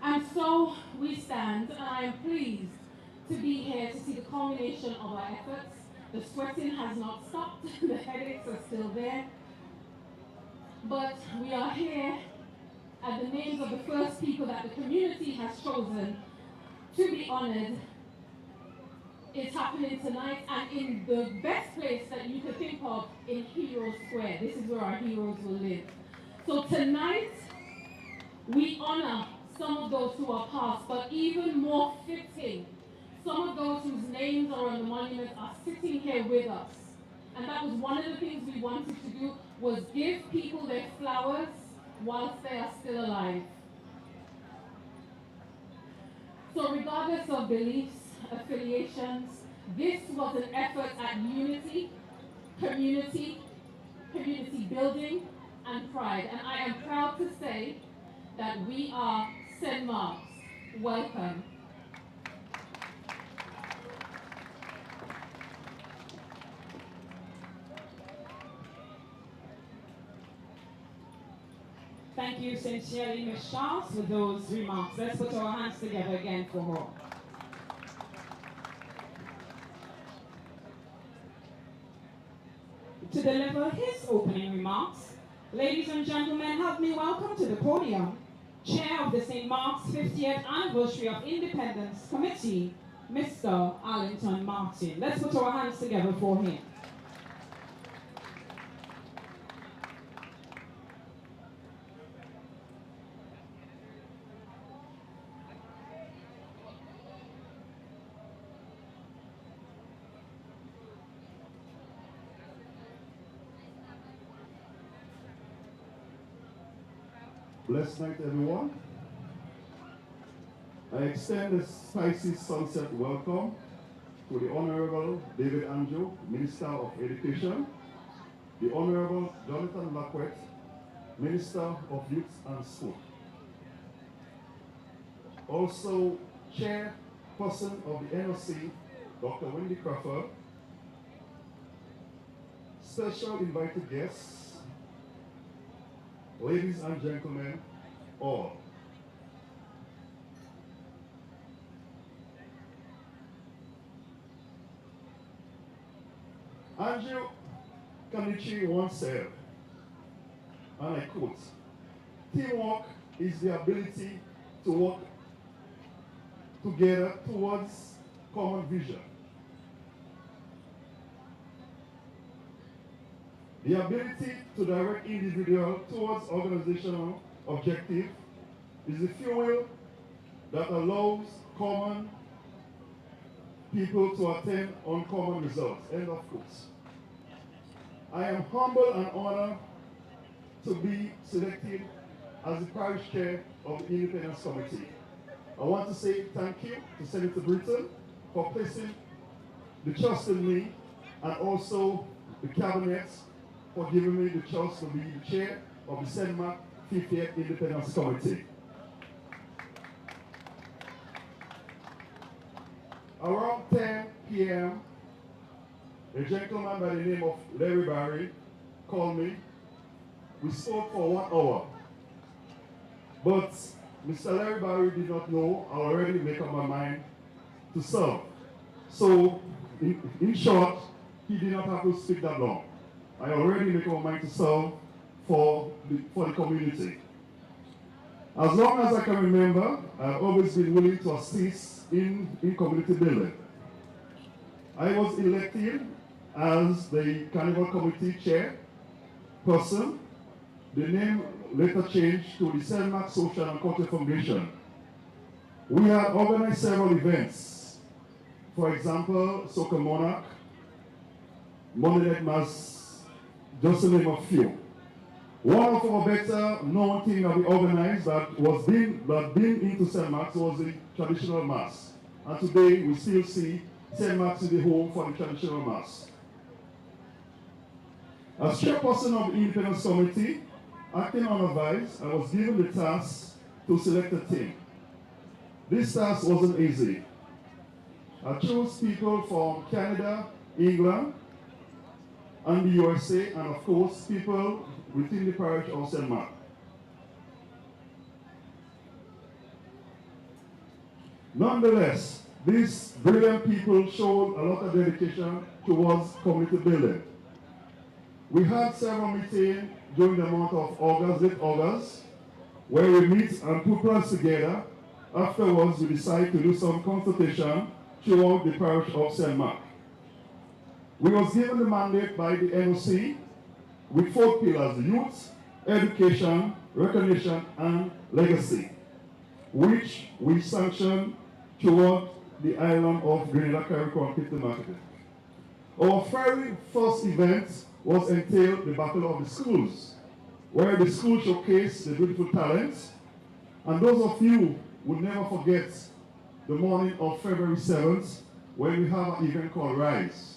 And so we stand, and I am pleased to be here to see the culmination of our efforts. The sweating has not stopped, the headaches are still there. But we are here at the names of the first people that the community has chosen to be honored. It's happening tonight, and in the best place that you could think of, in Hero Square. This is where our heroes will live. So tonight, we honor some of those who are past, but even more fitting, some of those whose names are on the monument are sitting here with us. And that was one of the things we wanted to do, was give people their flowers whilst they are still alive. So regardless of beliefs, affiliations, this was an effort at unity, community building, and pride. And I am proud to say that we are St. Mark's. Welcome. Thank you sincerely, Ms. Charles, for those remarks. Let's put our hands together again for her. To deliver his opening remarks, ladies and gentlemen, help me welcome to the podium Chair of the St. Mark's 50th Anniversary of Independence Committee, Mr. Arlington Martin. Let's put our hands together for him. Blessed night, everyone. I extend a spicy sunset welcome to the Honorable David Andrew, Minister of Education, the Honorable Jonathan Lacquette, Minister of Youth and Sport. Also, Chairperson of the NOC, Dr. Wendy Crawford, special invited guests, ladies and gentlemen, all. Andrew Kanichi once said, and I quote, "Teamwork is the ability to work together towards common vision. The ability to direct individual towards organizational objective is the fuel that allows common people to attain uncommon results." End of quotes. I am humble and honored to be selected as the parish chair of the Independence Committee. I want to say thank you to Senator Britton for placing the trust in me, and also the cabinet for giving me the trust to be the chair of the St. Mark 50th Independence Committee. Around 10 p.m., a gentleman by the name of Larry Barry called me. We spoke for 1 hour. But Mr. Larry Barry did not know I already made up my mind to serve. So, in short, he did not have to speak that long. I already made up my mind to serve for the community. As long as I can remember, I've always been willing to assist in community building. I was elected as the Carnival Committee chairperson. The name later changed to the St. Mark Social and Cultural Foundation. We have organized several events. For example, Soccer Monarch, Monday Night Mass, just to name a few. One of our better known things that we organized that been into St. Mark's was the traditional mass. And today we still see St. Mark's is the home for the traditional mass. As chairperson of the Independence Committee, acting on advice, I was given the task to select a team. This task wasn't easy. I chose people from Canada, England, and the USA, and of course, people within the parish of St. Mark. Nonetheless, these brilliant people showed a lot of dedication towards community building. We had several meetings during the month of August, late August, where we meet and put plans together. Afterwards, we decide to do some consultation throughout the parish of St. Mark. We was given the mandate by the NOC with 4 pillars: youth, education, recognition, and legacy, which we sanctioned throughout the island of Grenada, Carriacou, and Market. Our very first event was entailed the Battle of the Schools, where the school showcased the beautiful talents. And those of you will never forget the morning of February 7th, when we have an event called Rise.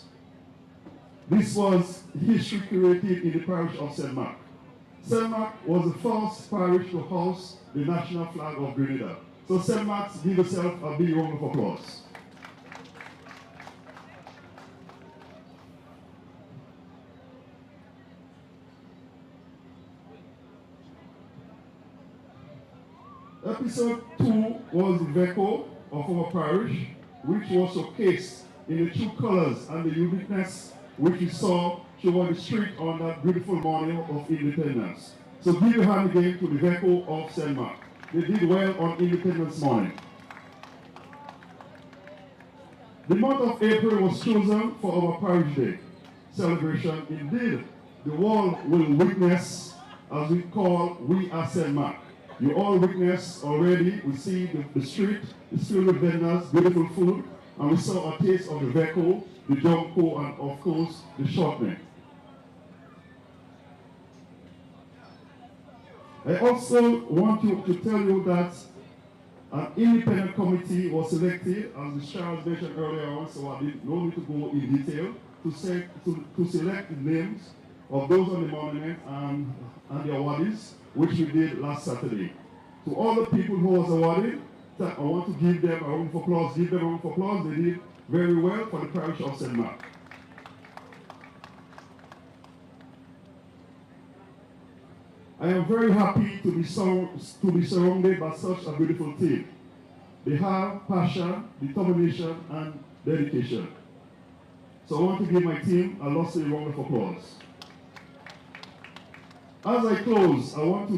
This was history created in the parish of St. Mark. St. Mark was the first parish to house the national flag of Grenada. So St. Mark, give yourself a big round of applause. Episode 2 was the VECO of our parish, which was showcased in the true colors and the uniqueness which we saw throughout the street on that beautiful morning of independence. So give your hand again to the VECO of St. Mark. They did well on Independence morning. The month of April was chosen for our Parish Day celebration. Indeed, the world will witness, as we call, we are St. Mark. You all witness already, we see the street is filled with vendors, beautiful food, and we saw a taste of the VECO, the Jonko, and of course, the shortening. I also want to tell you that an independent committee was selected, as Charles mentioned earlier on, so I didn't no need to go in detail, to select the names of those on the monument and the awardees, which we did last Saturday. To all the people who was awarded, I want to give them a round of applause. Give them a round of applause. They did very well for the parish of St. Mark. I am very happy to be surrounded by such a beautiful team. They have passion, determination, and dedication. So I want to give my team a lusty round of applause. As I close, I want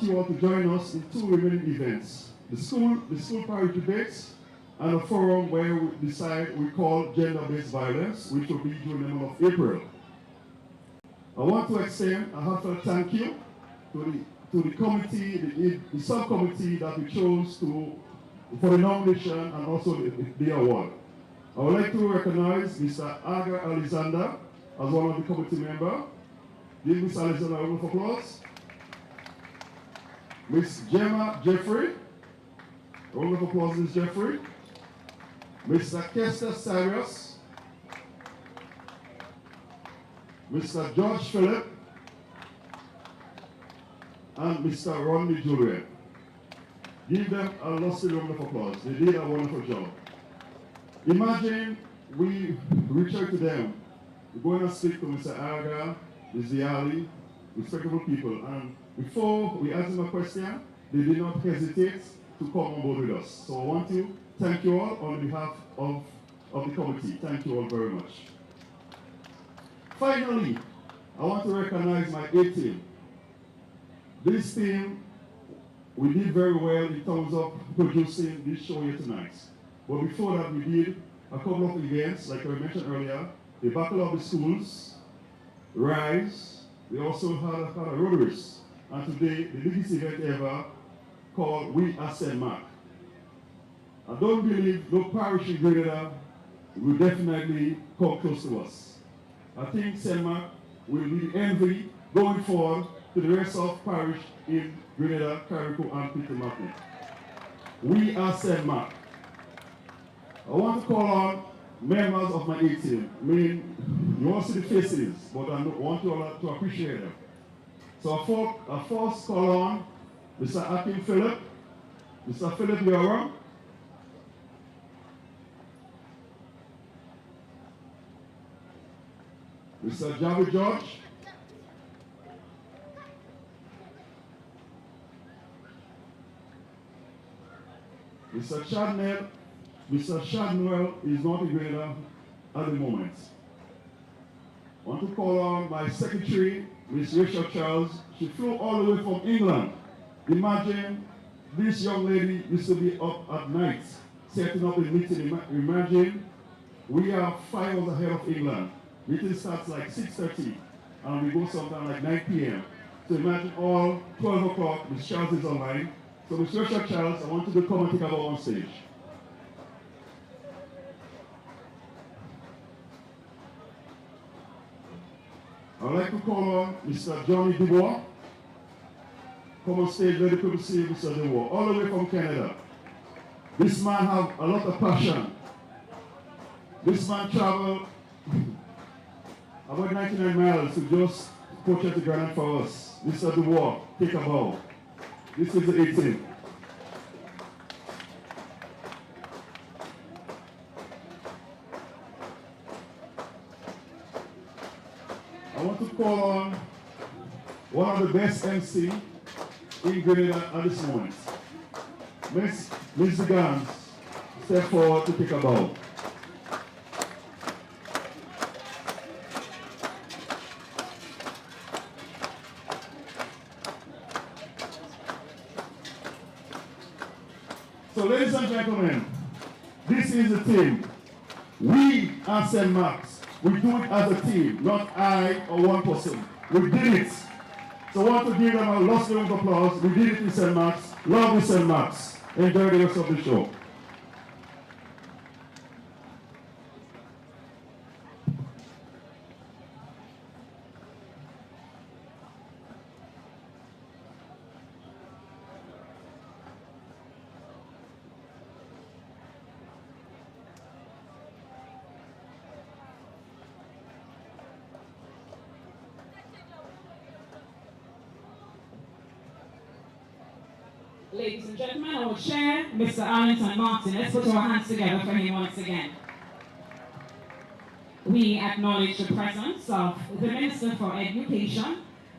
you all to join us in two remaining events: the school parish debates, and a forum where we call gender-based violence, which will be during the month of April. I want to extend a heartfelt thank you to the committee, the subcommittee that we chose for the nomination and also the award. I would like to recognize Mr. Aga Alexander as one of the committee members. Give Mr. Alexander a round of applause. Ms. Gemma Jeffrey, a round of applause, Ms. Jeffrey. Mr. Kester Cyrus. Mr. George Phillip, and Mr. Rodney Julian. Give them a lusty round of applause. They did a wonderful job. Imagine we reach out to them. We go and speak to Mr. Aga, Ms. Diali, respectable people, and before we ask them a question, they did not hesitate to come on board with us. So I want to thank you all on behalf of the committee. Thank you all very much. Finally, I want to recognize my A team. This team, we did very well in terms of producing this show here tonight. But before that, we did a couple of events, like I mentioned earlier, the Battle of the Schools, Rise. We also had a road race. And today, the biggest event ever, called We Are St. Mark. I don't believe no parish in Grenada will definitely come close to us. I think St. Mark will be the envy going forward to the rest of parish in Grenada, Carriacou, and Peter Martin. We are St. Mark. I want to call on members of my A team. I mean, you all see the faces, but I want you all to appreciate them. So I first call on Mr. Akim Philip. Mr. Philip, you are on. Mr. Javi George. Mr. Chadnell. Mr. Shadnell is not in Grenada at the moment. I want to call on my secretary, Ms. Rachel Charles. She flew all the way from England. Imagine this young lady used to be up at night setting up a meeting. Imagine we are 5 hours ahead of England. Meeting starts like 6:30 and we go sometime like 9 p.m. So imagine all 12 o'clock, Ms. Charles is online. So Ms. Rachel Charles, I want you to come and take about on stage. I'd like to call on Mr. Johnny Dubois. Come on stage, very good to see Mr. Dubois, all the way from Canada. This man has a lot of passion. This man traveled about 99 miles to just purchase the granite for us. Mr. Dubois, take a bow. This is the 18th. I want to call on one of the best MC in Grenada at this moment. Ms. Gans, step forward to take a bow. So ladies and gentlemen, this is a team. We are St. Mark's. We do it as a team, not I or one person. We did it. So I want to give them a last round of applause. We did it in St. Mark's. Love you, St. Mark's. Enjoy the rest of the show. Ladies and gentlemen, our chair, Mr. Arlington Martin. Let's put our hands together for him once again. We acknowledge the presence of the Minister for Education,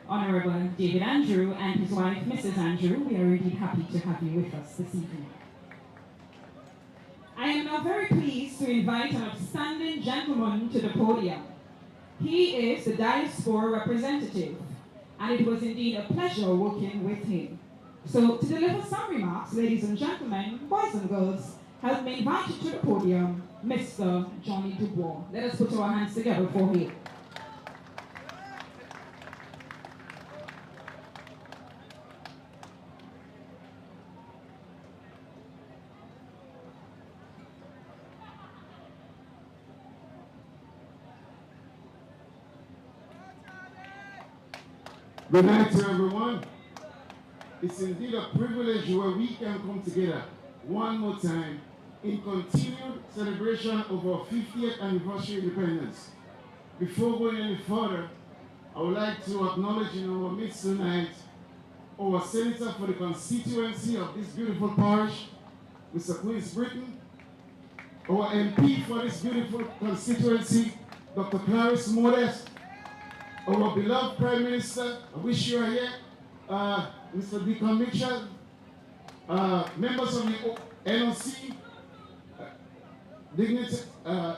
Honorable David Andrew, and his wife, Mrs. Andrew. We are indeed happy to have you with us this evening. I am now very pleased to invite an outstanding gentleman to the podium. He is the diaspora representative, and it was indeed a pleasure working with him. So to deliver some remarks, ladies and gentlemen, boys and girls, help me invite you to the podium, Mr. Johnny Dubois. Let us put our hands together for him. Good night to everyone. It's indeed a privilege where we can come together one more time in continued celebration of our 50th anniversary independence. Before going any further, I would like to acknowledge in our midst tonight our Senator for the constituency of this beautiful parish, Mr. Queen's Britton, our MP for this beautiful constituency, Dr. Clarice Modest, our beloved Prime Minister, I wish you are here, Mr. Deacon Mitchell, members of the NOC,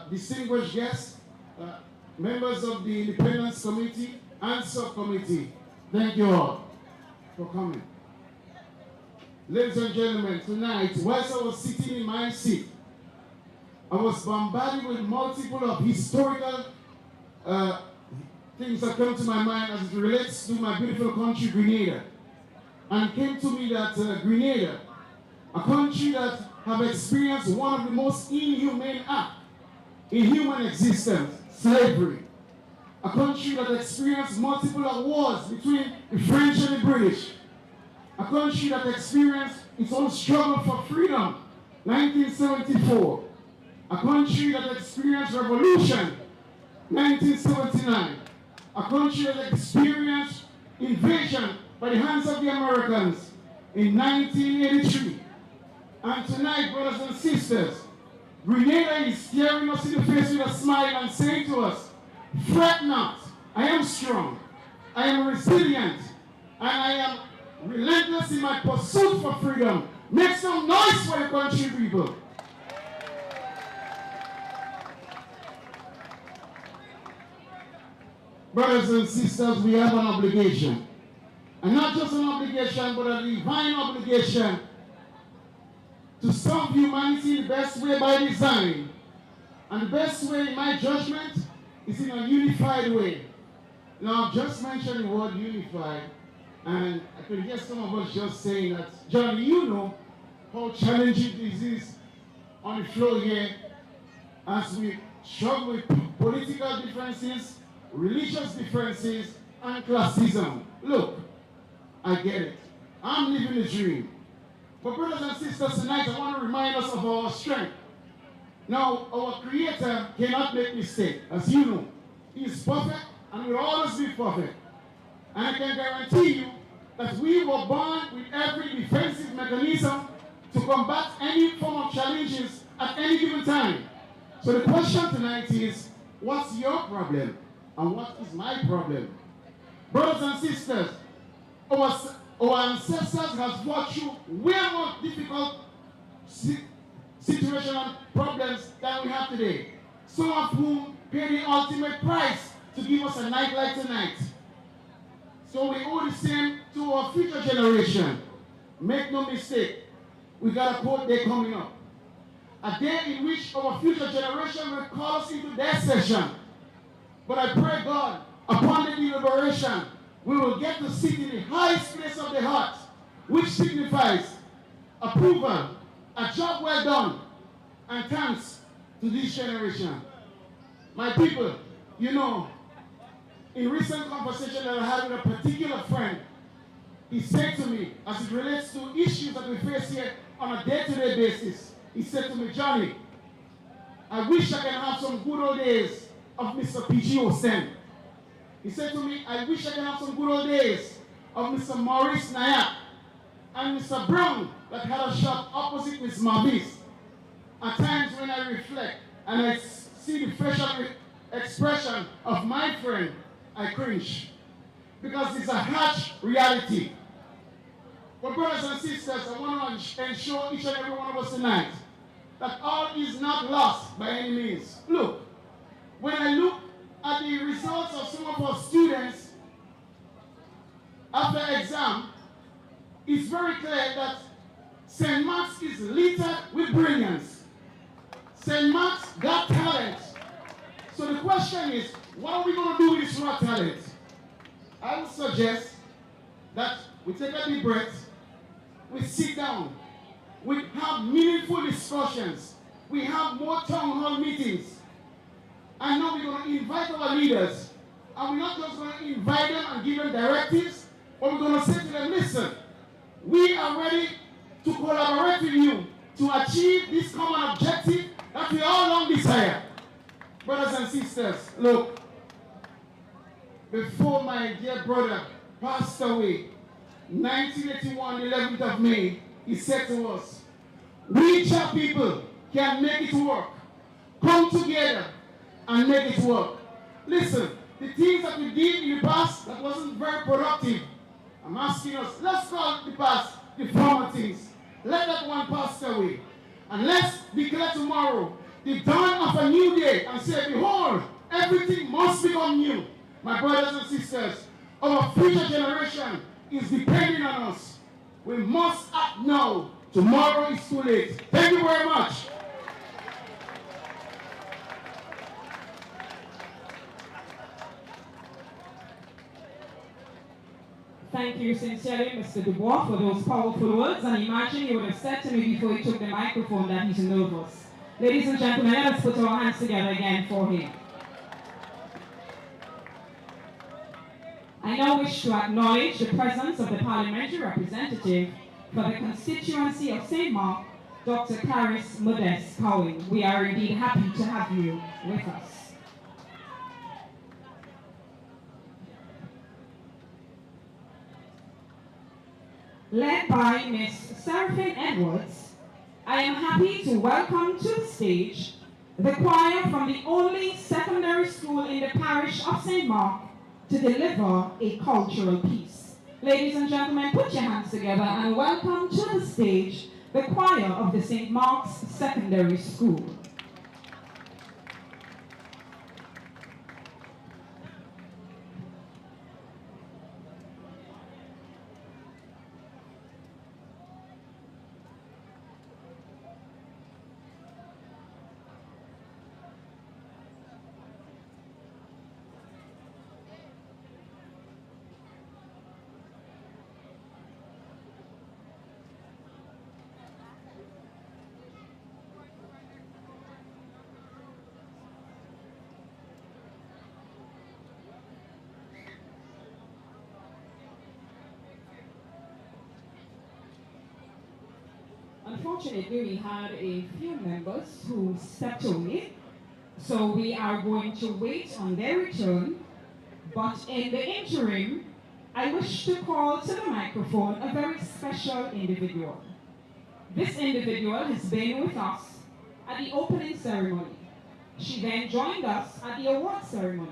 distinguished guests, members of the Independence Committee and Subcommittee, thank you all for coming. Ladies and gentlemen, tonight, whilst I was sitting in my seat, I was bombarded with multiple of historical things that come to my mind as it relates to my beautiful country, Grenada. And it came to me that Grenada, a country that have experienced one of the most inhumane acts in human existence, slavery. A country that experienced multiple wars between the French and the British. A country that experienced its own struggle for freedom, 1974. A country that experienced revolution, 1979. A country that experienced invasion by the hands of the Americans in 1983. And tonight, brothers and sisters, Grenada is staring us in the face with a smile and saying to us, fret not, I am strong, I am resilient, and I am relentless in my pursuit for freedom. Make some noise for the country, people. Brothers and sisters, we have an obligation. And not just an obligation, but a divine obligation to serve humanity in the best way by design. And the best way, in my judgment, is in a unified way. Now, I've just mentioned the word unified, and I could hear some of us just saying that, Johnny, you know how challenging this is on the floor here as we struggle with political differences, religious differences, and classism. Look, I get it. I'm living the dream. But brothers and sisters, tonight I want to remind us of our strength. Now, our Creator cannot make mistake, as you know. He is perfect and will always be perfect. And I can guarantee you that we were born with every defensive mechanism to combat any form of challenges at any given time. So the question tonight is, what's your problem? And what is my problem? Brothers and sisters, our ancestors have fought through way more difficult situations and problems than we have today. Some of whom paid the ultimate price to give us a night like tonight. So we owe the same to our future generation. Make no mistake, we got a court day coming up. A day in which our future generation will call us into their session. But I pray God, upon the deliberation, we will get to sit in the highest place of the heart, which signifies approval, a job well done, and thanks to this generation. My people, you know, in recent conversation that I had with a particular friend, he said to me, as it relates to issues that we face here on a day-to-day basis, he said to me, Johnny, I wish I can have some good old days of Mr. P.G. Osen. He said to me, I wish I can have some good old days of Mr. Maurice Nayak. and Mr. Brown that had a shop opposite Miss Mavis. At times when I reflect and I see the facial expression of my friend, I cringe. Because it's a harsh reality. But brothers and sisters, I want to ensure each and every one of us tonight that all is not lost by any means. Look, when I look at the results of some of our students after exam, it's very clear that St. Mark's is littered with brilliance. St. Mark's got talent. So the question is, what are we going to do with this raw talent? I would suggest that we take a deep breath, we sit down, we have meaningful discussions, we have more town hall meetings. And now we're going to invite our leaders, and we're not just going to invite them and give them directives, but we're going to say to them, listen, we are ready to collaborate with you to achieve this common objective that we all long desire. Brothers and sisters, look, before my dear brother passed away, 1981, 11th of May, he said to us, we Cha people can make it work. Come together and make it work. Listen, the things that we did in the past that wasn't very productive, I'm asking us, let's call the past the former things. Let that one pass away. And let's declare tomorrow the dawn of a new day and say, behold, everything must become new. My brothers and sisters, our future generation is depending on us. We must act now. Tomorrow is too late. Thank you very much. Thank you sincerely, Mr. Dubois, for those powerful words. And imagine you would have said to me before he took the microphone that he's nervous. Ladies and gentlemen, let us put our hands together again for him. I now wish to acknowledge the presence of the parliamentary representative for the constituency of St. Mark, Dr. Parish Modest Cowing. We are indeed happy to have you with us. Led by Miss Seraphine Edwards, I am happy to welcome to the stage the choir from the only secondary school in the parish of St. Mark to deliver a cultural piece. Ladies and gentlemen, put your hands together and welcome to the stage the choir of the St. Mark's Secondary School. Unfortunately, we had a few members who stepped away, so we are going to wait on their return. But in the interim, I wish to call to the microphone a very special individual. This individual has been with us at the opening ceremony. She then joined us at the award ceremony,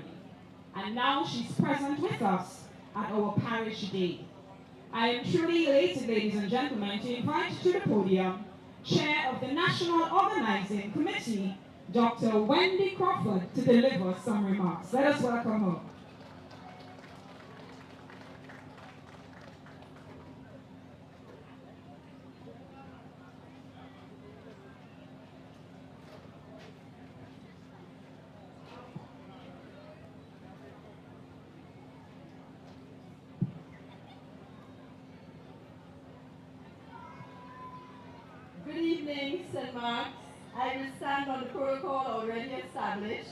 and now she's present with us at our parish day. I am truly elated, ladies and gentlemen, to invite to the podium Chair of the National Organizing Committee, Dr. Wendy Crawford, to deliver some remarks. Let us welcome her. Good evening, St. Mark's. I will stand on the protocol already established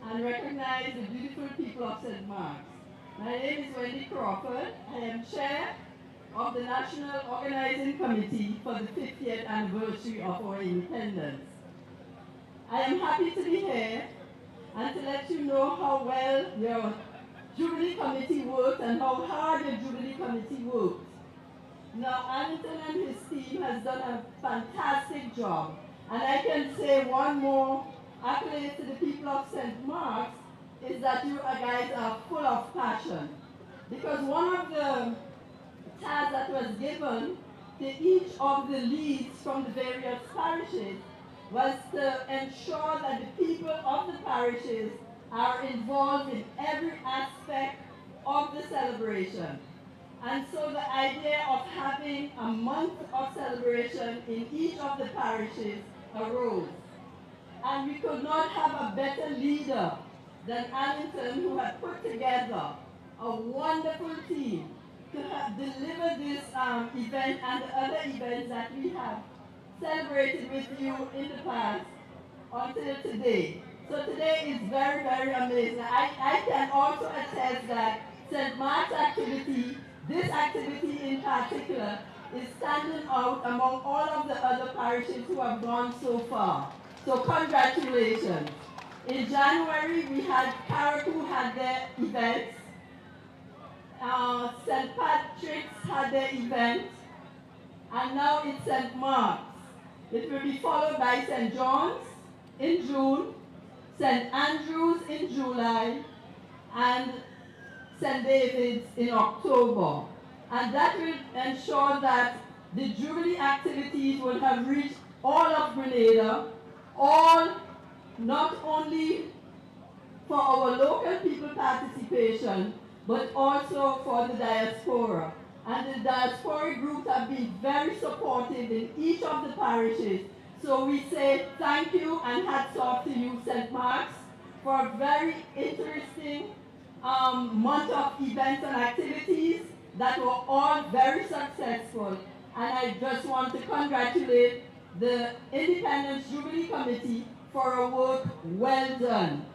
and recognize the beautiful people of St. Mark's. My name is Wendy Crawford. I am Chair of the National Organizing Committee for the 50th anniversary of our independence. I am happy to be here and to let you know how well your Jubilee Committee worked and how hard your Jubilee Committee worked. Now, Anton and his team has done a fantastic job. And I can say one more accolade to the people of St. Mark's is that you guys are full of passion. Because one of the tasks that was given to each of the leads from the various parishes was to ensure that the people of the parishes are involved in every aspect of the celebration. And so the idea of having a month of celebration in each of the parishes arose. And we could not have a better leader than Allington, who had put together a wonderful team to have delivered this event and the other events that we have celebrated with you in the past until today. So today is very, very amazing. I can also attest that St. Mark's activity, this activity in particular, is standing out among all of the other parishes who have gone so far. So congratulations. In January, we had Carrick who had their events. St. Patrick's had their event. And now it's St. Mark's. It will be followed by St. John's in June, St. Andrew's in July, and St. David's in October. And that will ensure that the Jubilee activities will have reached all of Grenada, all not only for our local people participation, but also for the diaspora. And the diaspora groups have been very supportive in each of the parishes. So we say thank you and hats off to you, St. Mark's, for a very interesting month of events and activities that were all very successful. And I just want to congratulate the Independence Jubilee Committee for a work well done.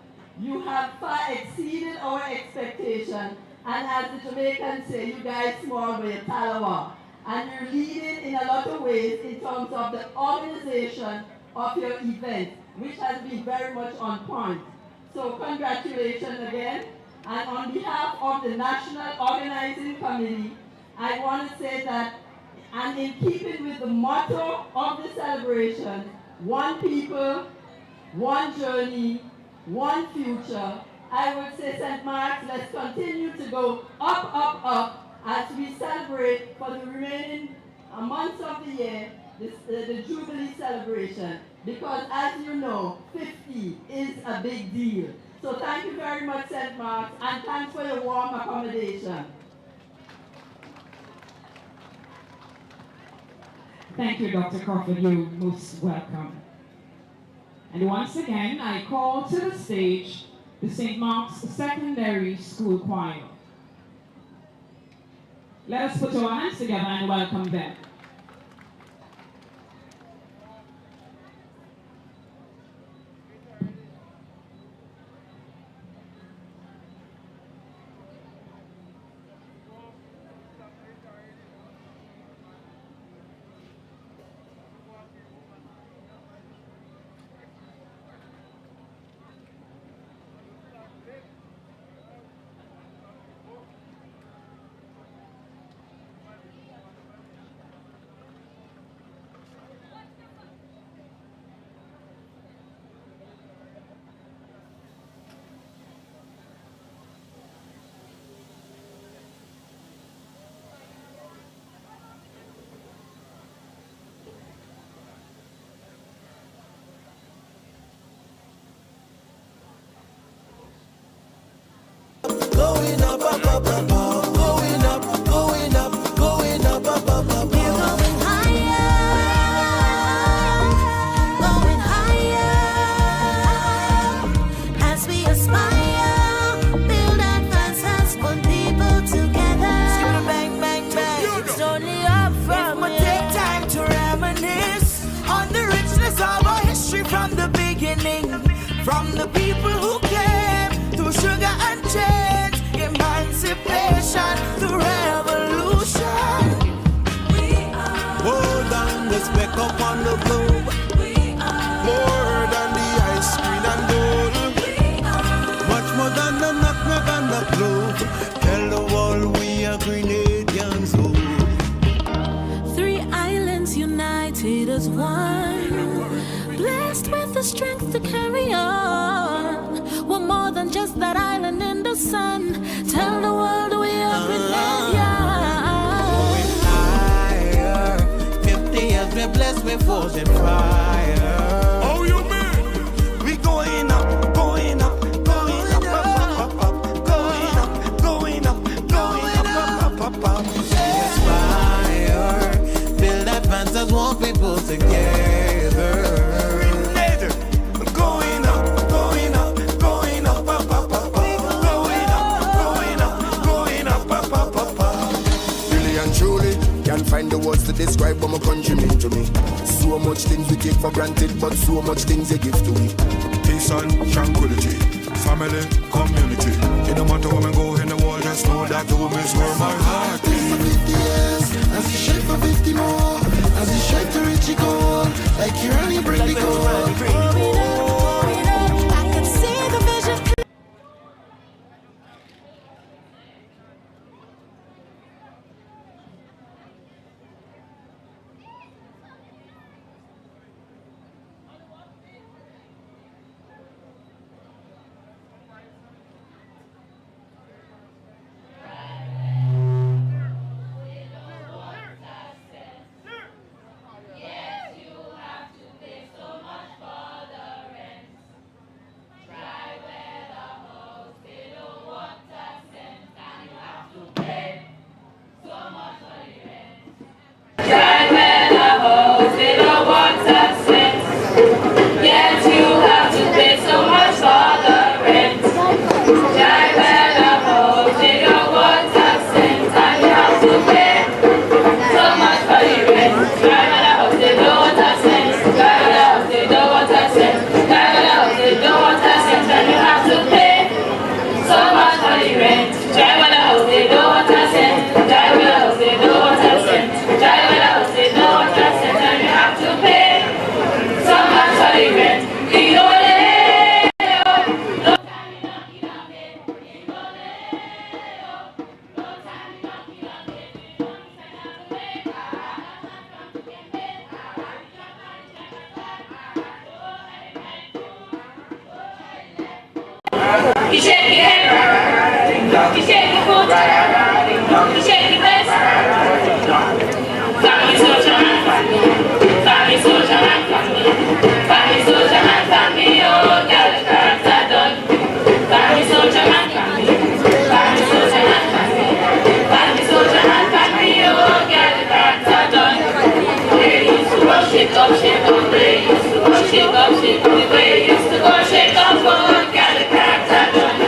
You have far exceeded our expectation, and as the Jamaicans say, you guys small but you're talawa. And you're leading in a lot of ways in terms of the organization of your event, which has been very much on point. So congratulations again. And on behalf of the National Organizing Committee, I want to say that, and in keeping with the motto of the celebration, one people, one journey, one future, I would say, St. Mark's, let's continue to go up, up, up as we celebrate for the remaining months of the year the Jubilee celebration. Because as you know, 50 is a big deal. So thank you very much, St. Mark's, and thanks for your warm accommodation. Thank you, Dr. Crawford. You're most welcome. And once again, I call to the stage the St. Mark's Secondary School Choir. Let us put our hands together and welcome them. house in fire. Oh, you mean? We going up, going up, going up, up, up, up, going up, going up, going up, up, up, up. Aspire, build advances, want people together. Going up, going up, going up, up, up, up, going up, going up, going up, up, up, up, up. Really and truly, can't find the words to describe what my country mean to me. So much things we take for granted, but so much things they give to me. Peace and tranquility, family, community. It no matter where I go in the world, just know that home is where my heart is. For 50 years, as you shape for 50 more, as you shape to reach your goal, like you only bring the goal. I can see the vision. You shake your head, you shake your foot, you shake your waist. Family social and family, family social and family, family social and family. Oh, girl, the character done. Family social and family, family social and family, family social and family. Oh, girl, the character done. They used to go shake up, shake up. They used to go shake up, shake up. The way they used to go shake up, oh, girl, the character done.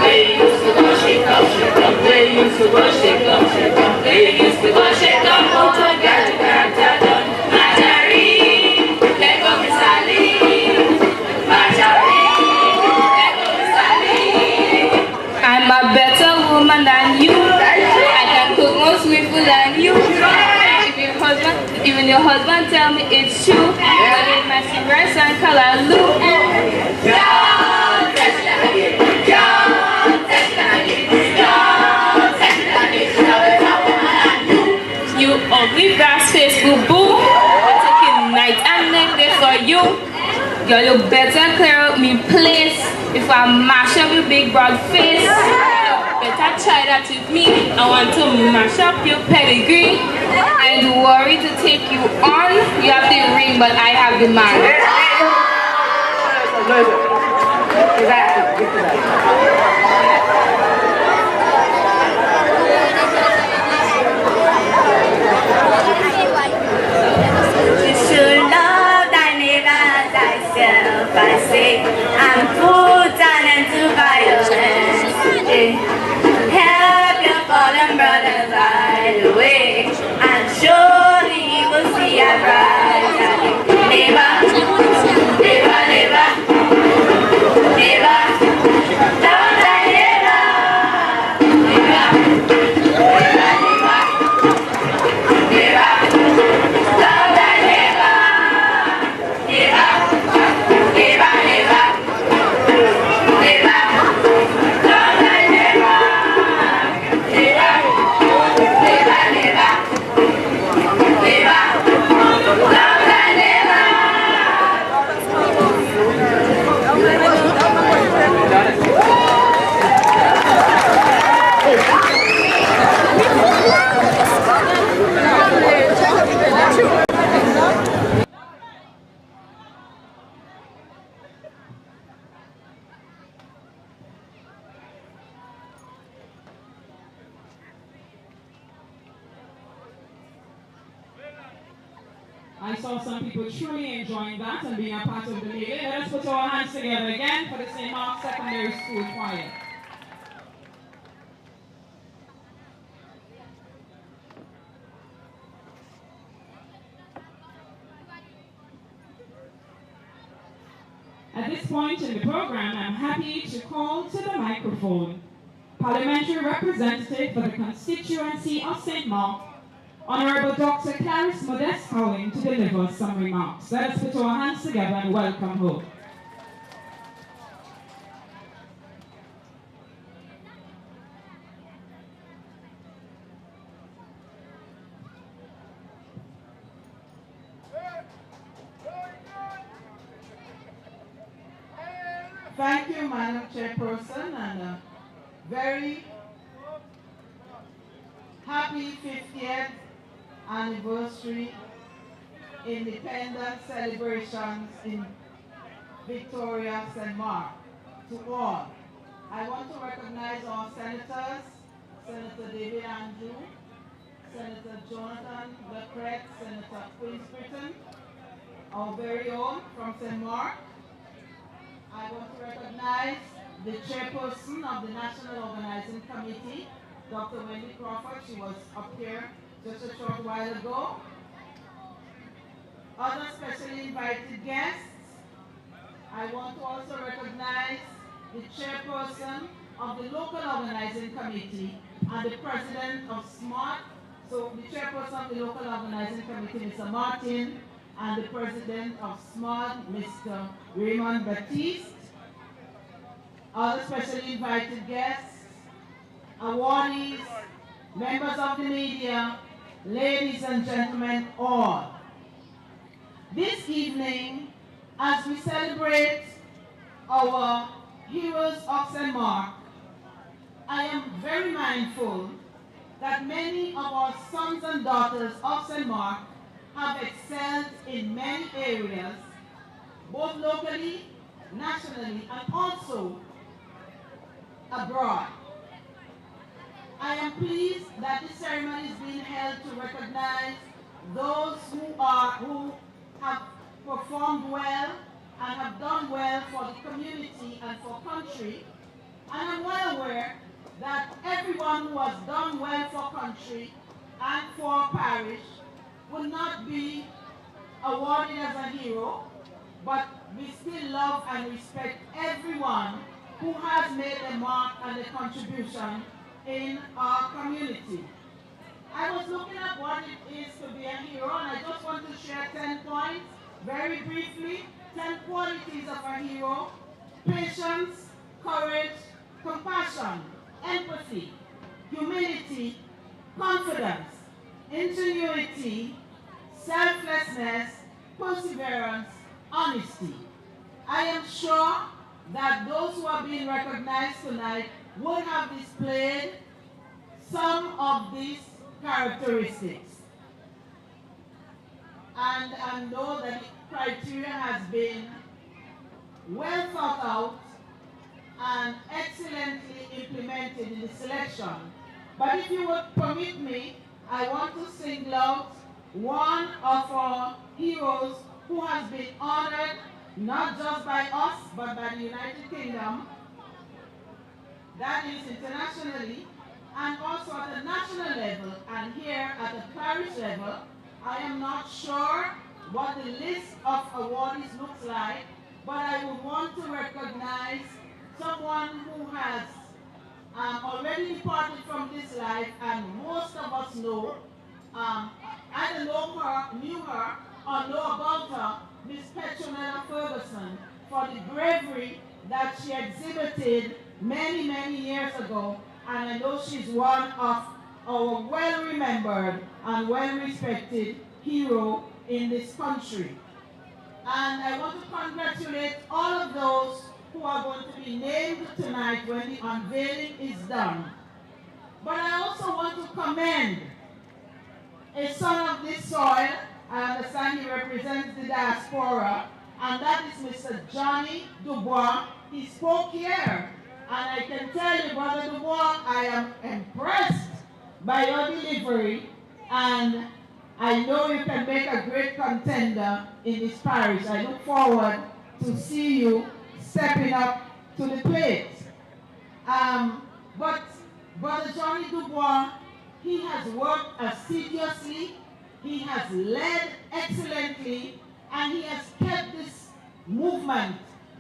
They used to go shake up, shake up. They used to go shake up, shake up. They used to go shake up, oh, girl, the character done. Marjorie, let go Miss Ali. Marjorie, let go Miss Ali. I'm a better woman than you. I can cook more sweet food than you. Even your husband tell me it's true. But in my cigarettes and color look. You ugly brass face boo boo. I'm taking night and neck for you. Girl, you better clear up me place. If I mash up your big broad face, you better try that with me. I want to mash up your pedigree. I'm worried to take you on. You have the ring, but I have the man. You should love thy neighbor as thyself. I say, I'm put an end to violence. Help your fallen brothers right away, and surely he will see a bright neighbor, neighbor, neighbor, neighbor, love thy neighbor, neighbor, neighbor, neighbor, love thy neighbor, neighbor, neighbor, neighbor, neighbor, love thy neighbor. Neighbor, neighbor, neighbor, neighbor, I saw some people truly enjoying that and being a part of the meeting. Let us put our hands together again for the St. Mark's Secondary School Choir. At this point in the program, I'm happy to call to the microphone Parliamentary Representative for the constituency of St. Mark, Honorable Dr. Parish Modest Howling, to deliver some remarks. Let us put our hands together and welcome her. Thank you, Madam Chairperson, and a very happy 50th anniversary independence celebrations in Victoria, St. Mark, to all. I want to recognize our senators, Senator David Andrew, Senator Jonathan Leclerc, Senator Queens Britton, our very own from St. Mark. I want to recognize the chairperson of the National Organizing Committee, Dr. Wendy Crawford. She was up here just a short while ago. Other specially invited guests. I want to also recognize the chairperson of the local organizing committee and the president of SMART. So the chairperson of the local organizing committee, Mr. Martin, and the president of SMART, Mr. Raymond Baptiste. Other specially invited guests, awardees, members of the media, ladies and gentlemen, all. This evening, as we celebrate our heroes of St. Mark, I am very mindful that many of our sons and daughters of St. Mark have excelled in many areas, both locally, nationally, and also abroad. I am pleased that this ceremony is being held to recognize those who have performed well and have done well for the community and for country. And I'm well aware that everyone who has done well for country and for parish will not be awarded as a hero, but we still love and respect everyone who has made a mark and a contribution in our community. I was looking at what it is to be a hero, and I just want to share 10 points, very briefly, 10 qualities of a hero: patience, courage, compassion, empathy, humility, confidence, ingenuity, selflessness, perseverance, honesty. I am sure that those who are being recognized tonight would have displayed some of these characteristics. And I know that the criteria has been well thought out and excellently implemented in the selection. But if you would permit me, I want to single out one of our heroes who has been honored not just by us, but by the United Kingdom, that is internationally, and also at the national level, and here at the parish level. I am not sure what the list of awardees looks like, but I would want to recognize someone who has already departed from this life, and most of us know, either knew her, or know about her, Miss Petronella Ferguson, for the bravery that she exhibited many, many years ago. And I know she's one of our well-remembered and well-respected hero in this country. And I want to congratulate all of those who are going to be named tonight when the unveiling is done. But I also want to commend a son of this soil. I understand he represents the diaspora, and that is Mr. Johnny Dubois. He spoke here, and I can tell you, Brother Dubois, I am impressed by your delivery, and I know you can make a great contender in this parish. I look forward to see you stepping up to the plate. But Brother Johnny Dubois, he has worked assiduously, he has led excellently, and he has kept this movement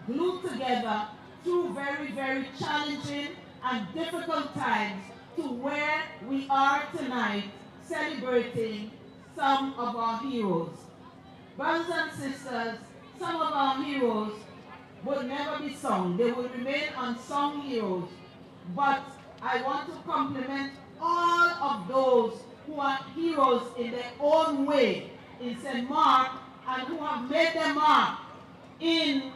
glued together through very, very challenging and difficult times to where we are tonight celebrating some of our heroes. Brothers and sisters, some of our heroes will never be sung. They will remain unsung heroes. But I want to compliment all of those who are heroes in their own way in St. Mark and who have made their mark in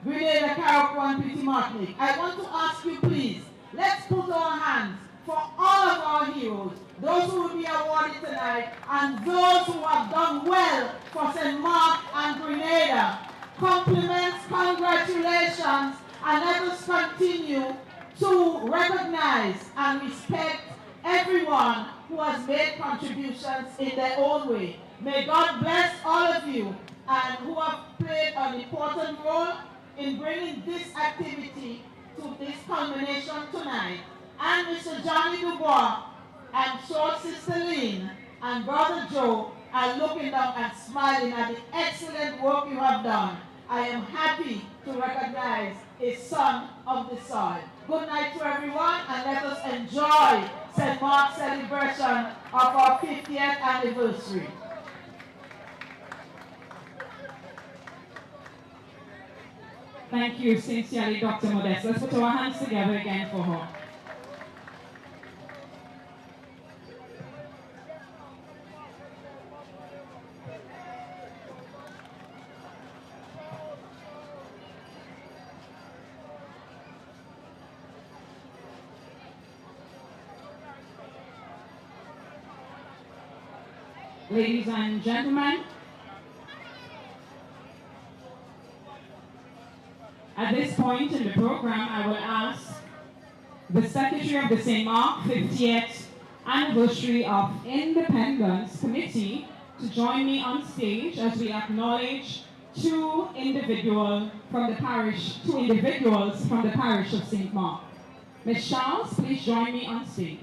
Grenada, Carriacou, and Petit Martinique. I want to ask you, please, let's put our hands for all of our heroes, those who will be awarded tonight, and those who have done well for St. Mark and Grenada. Compliments, congratulations, and let us continue to recognize and respect everyone who has made contributions in their own way. May God bless all of you and who have played an important role in bringing this activity to this culmination tonight. And Mr. Johnny Dubois, I'm sure Sister Lynn and Brother Joe are looking down and smiling at the excellent work you have done. I am happy to recognize a son of the soil. Good night to everyone, and let us enjoy St. Mark's celebration of our 50th anniversary. Thank you sincerely, Dr. Modest. Let's put our hands together again for her. Ladies and gentlemen, at this point in the program, I will ask the Secretary of the St. Mark 50th Anniversary of Independence Committee to join me on stage as we acknowledge two individuals from the parish of St. Mark. Ms. Charles, please join me on stage.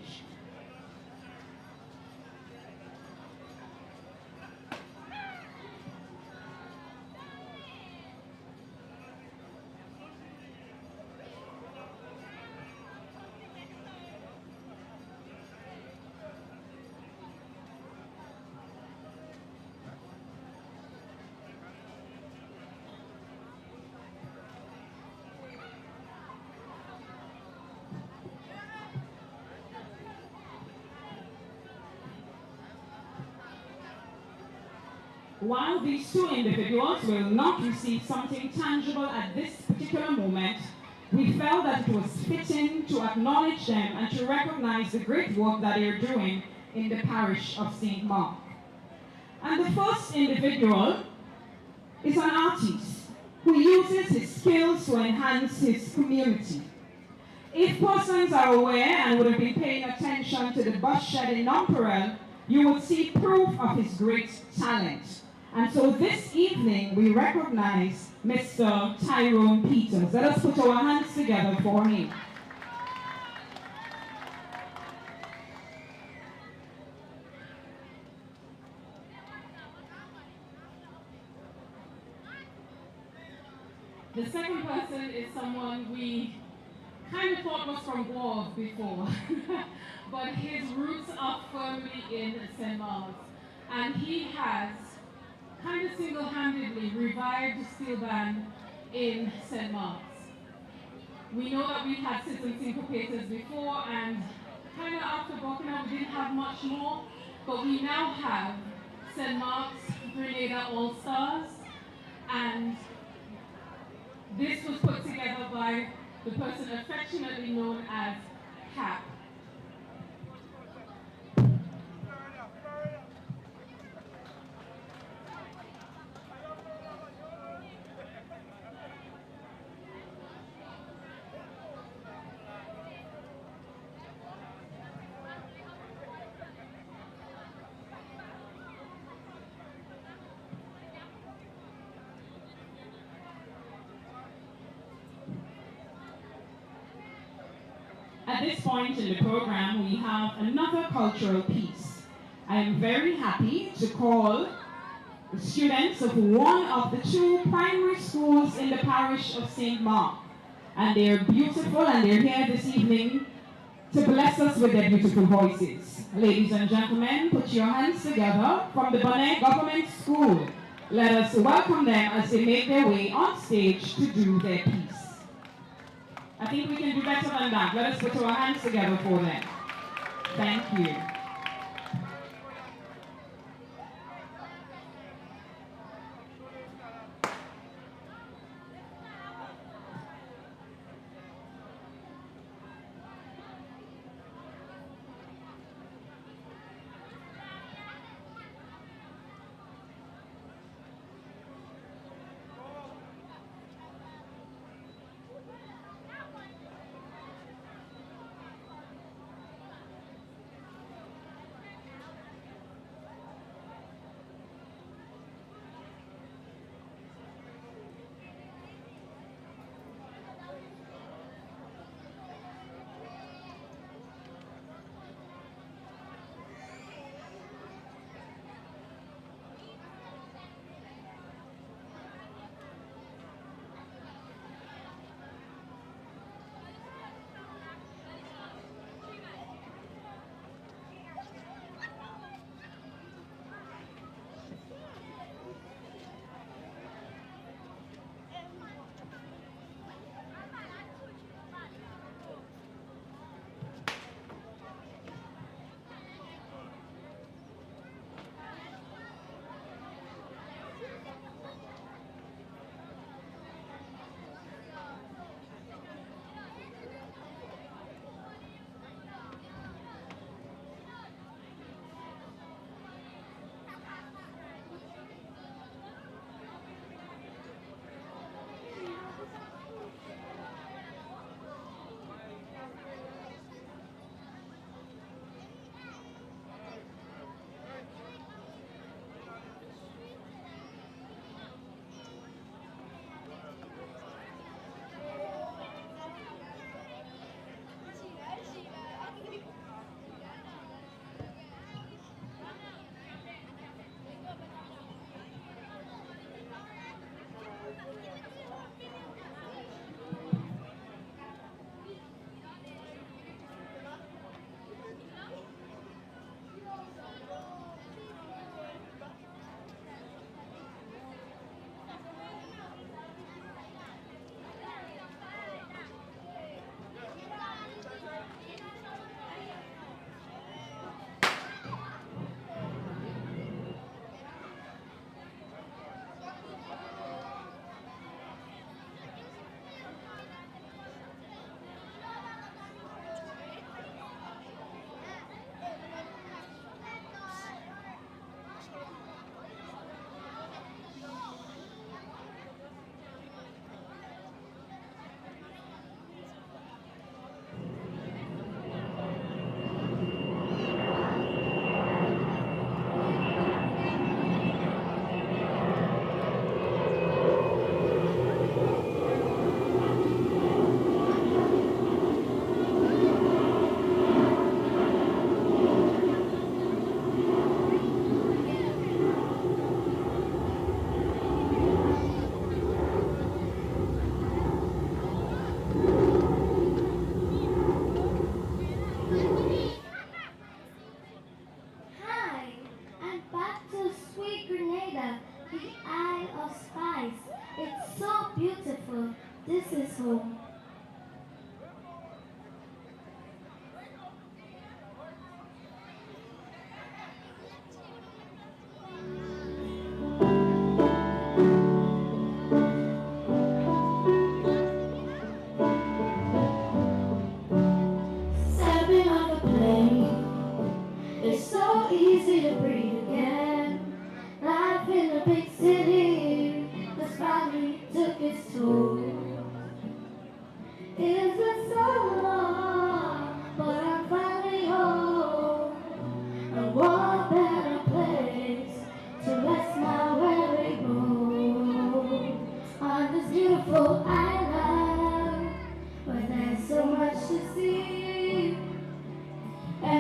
While these two individuals will not receive something tangible at this particular moment, we felt that it was fitting to acknowledge them and to recognize the great work that they are doing in the parish of St. Mark. And the first individual is an artist who uses his skills to enhance his community. If persons are aware and would have been paying attention to the bus shed in Nonpareil, you would see proof of his great talent. And so this evening, we recognize Mr. Tyrone Peters. Let us put our hands together for him. The second person is someone we kind of thought was from Guelph before, but his roots are firmly in St. Mark's, and he has kind of single-handedly revived the steel band in St. Mark's. We know that we had citizen syncopators before, and kind of after Burkina we didn't have much more, but we now have St. Mark's Grenada All-Stars, and this was put together by the person affectionately known as Cap. At this point in the program, we have another cultural piece. I am very happy to call the students of one of the two primary schools in the parish of St. Mark. And they're beautiful and they're here this evening to bless us with their beautiful voices. Ladies and gentlemen, put your hands together from the Bonnet Government School. Let us welcome them as they make their way on stage to do their piece. I think we can do better than that. Let us put our hands together for them. Thank you.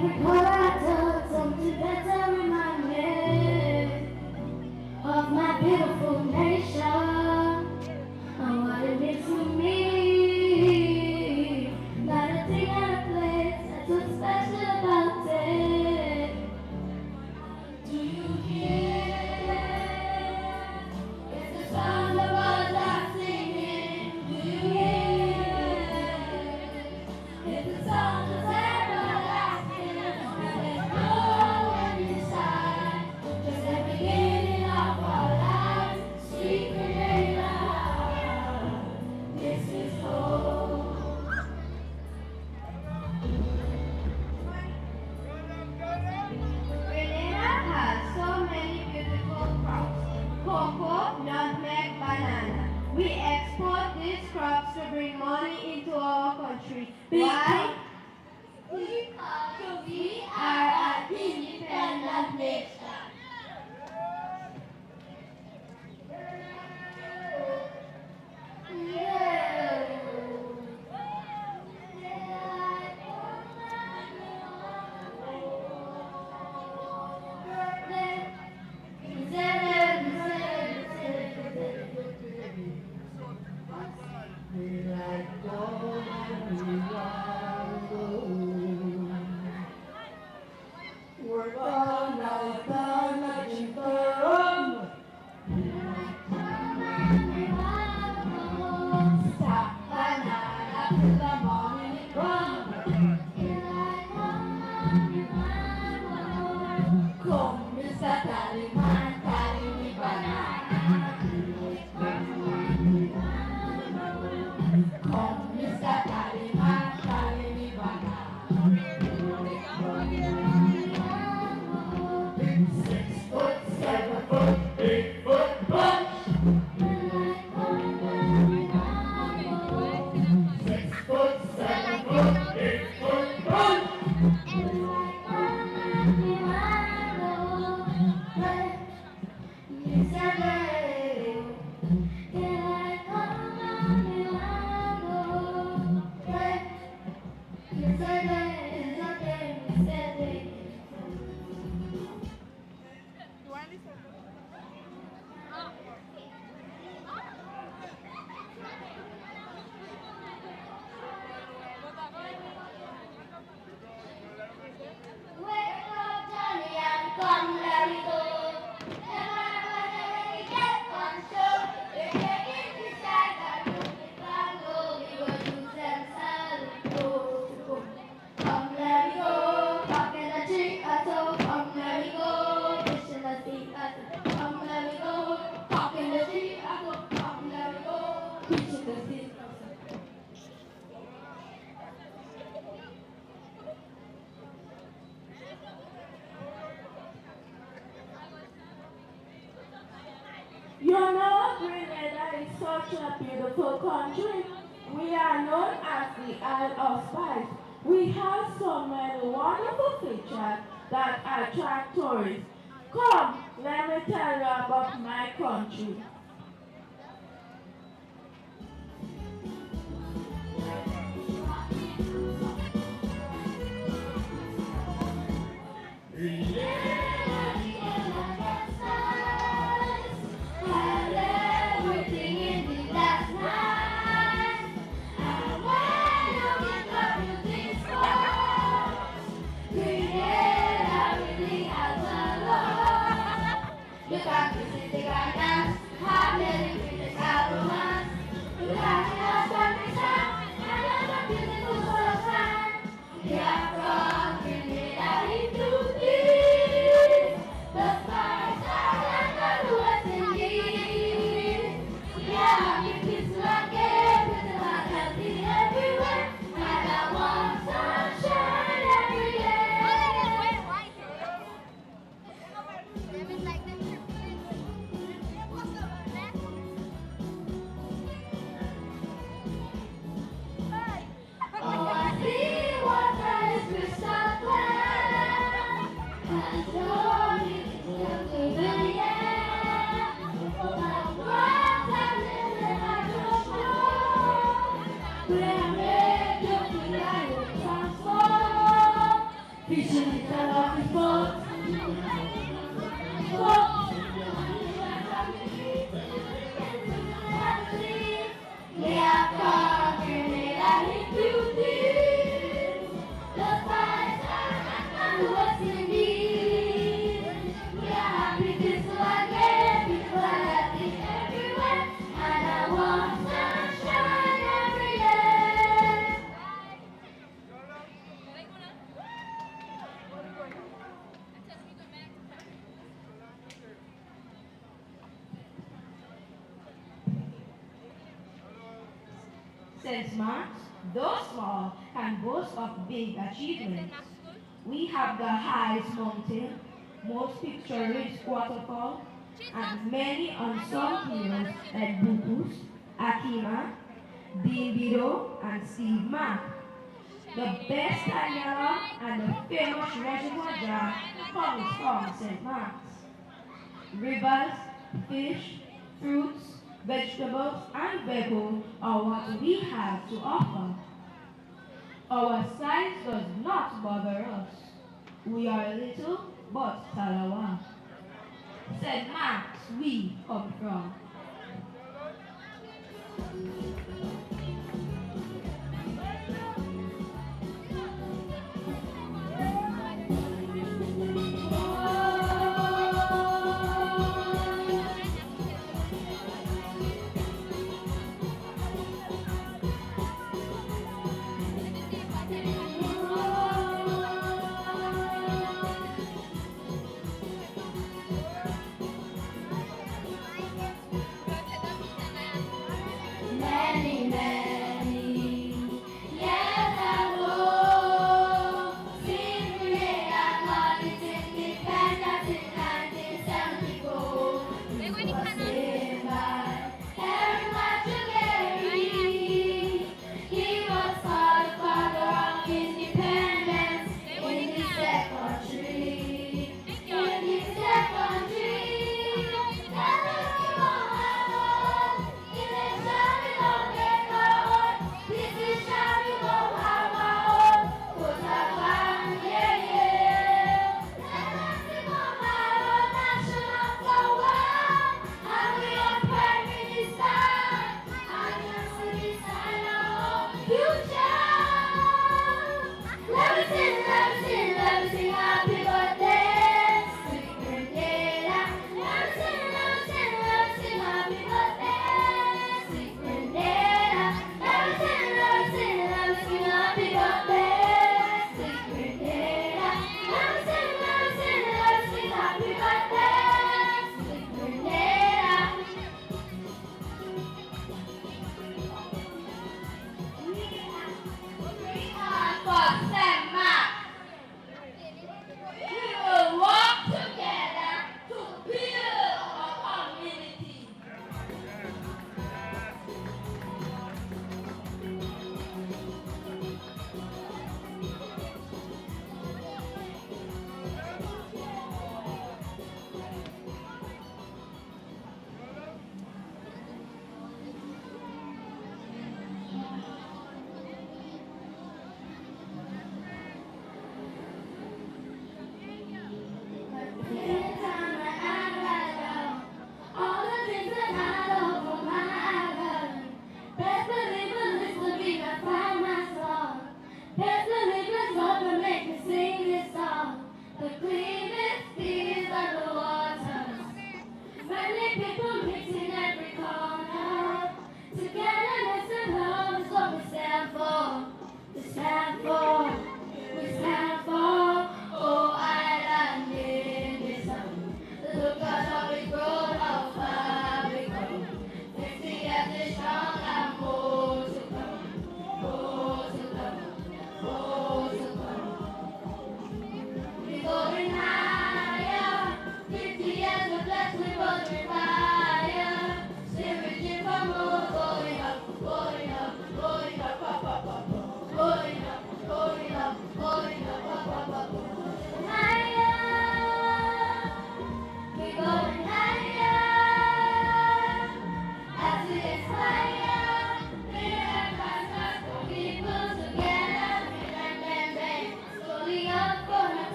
Every call I took, something better remind me of my beautiful nation and what it means to me. Not a thing and a place that's what's special about it. Do you hear? It's the sound of birds are singing. Do you hear? It's the sound of everlasting. And there's no one inside. Just the beginning of our lives. Sweet Grenada. This is home. Grenada has so many beautiful crops. Cocoa, nutmeg, banana. We export these crops to bring money into our country. Why? Because we are an independent nation. We're gonna drink the rum. Stop banana till the morning come. Come, Mr. Tallyman, tally me banana. Come, Mr. Tallyman, tally me banana. 6 foot, 7 foot, 8 foot bunch. 6 foot, 7 foot, 8 foot bunch. Come, let me go. Come, let me go. Walk in the tree, I told. Come, let me go. Fish in the sea, I told. Come, let me go. Walk in the tree, I told. Come, let me go. Fish in the sea. You know, Grenada is such a beautiful country. We are known as the Isle of Spice. We have so many wonderful features that attract tourists. Come, let me tell you about my country. You got to see the guy dance. St. Mark's, though small, can boast of big achievements. We have the highest mountain, most picturesque waterfall, and many unsung heroes like Bukus, Akima, Dean Bido, and Steve Mack. The best Tanyala and the famous reservoir jar comes from St. Mark's. Rivers, fish, fruits, vegetables, and vegetables are what we have to offer. Our size does not bother us. We are little but Talawa. St. Mark's we come from. Many, many years ago, since Grenada got its independence in 1974, it was saved by Henry Machugheri. He was called the father of independence in this country. In this country, happy birthday, sweet Grenada. Let me sing happy birthday, sweet Grenada. Let me sing happy birthday, sweet Grenada. Let me sing happy birthday, sweet Grenada. We are for St. Mark. We will work together to build a community. All the things that I love for my island. Best believe this will be the final song. Best believe it's gonna make me sing this song. The cleanest seas of the waters. Friendly people mixing every corner. Togetherness and love is what we stand for. We stand for. We stand for. Oh, island in the sun. Look at how we grow, how far we come. 50 years is strong and more to come. More to come. More to come. We going higher. 50 years of blessed, we will revive.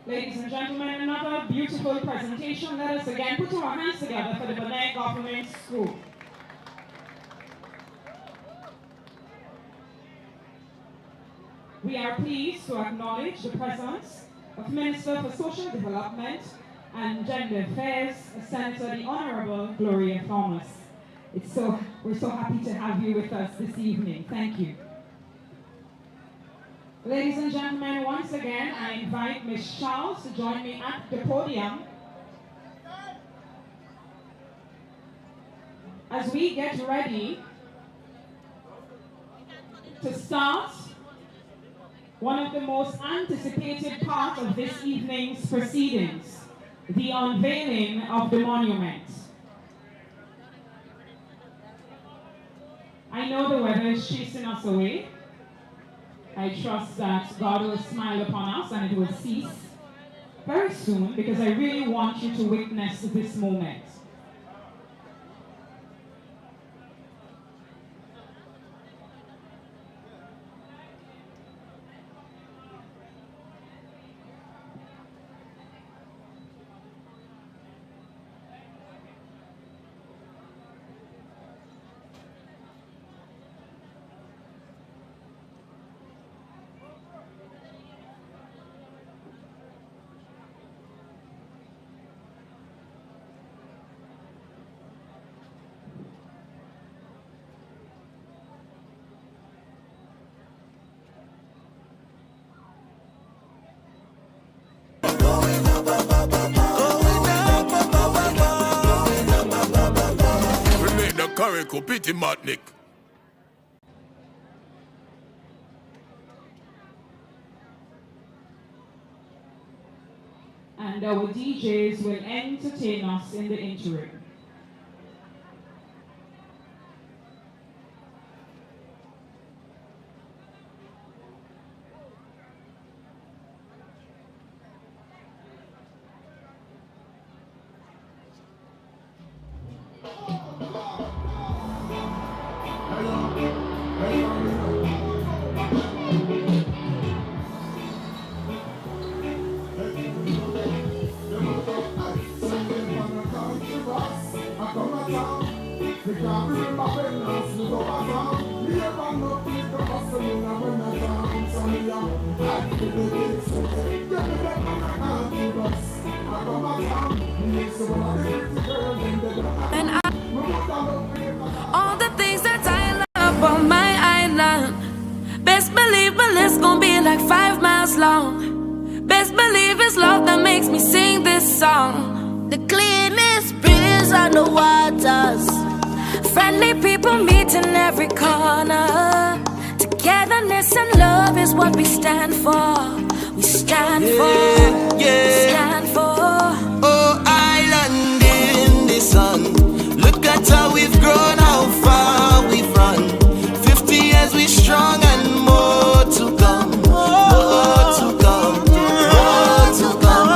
Ladies and gentlemen, another beautiful presentation. Let us again put our hands together for the Benin Government School. We are pleased to acknowledge the presence of Minister for Social Development and Gender Affairs, Senator the Honorable Gloria Thomas. We're so happy to have you with us this evening. Thank you. Ladies and gentlemen, once again, I invite Ms. Charles to join me at the podium as we get ready to start one of the most anticipated parts of this evening's proceedings, the unveiling of the monument. I know the weather is chasing us away. I trust that God will smile upon us and it will cease very soon, because I really want you to witness this moment. Pity Matnik. And our DJs will entertain us in the interim. And all the things that I love on my island, best believe my list gon' be like 5 miles long. Best believe it's love that makes me sing this song. The cleanest breeze on the waters, friendly people meet in every corner. Togetherness and love is what we stand for. We stand for. We stand for. Oh, island in the sun, look at how we've grown, how far we've run. 50 years we strong and more to come. More to come. More to come.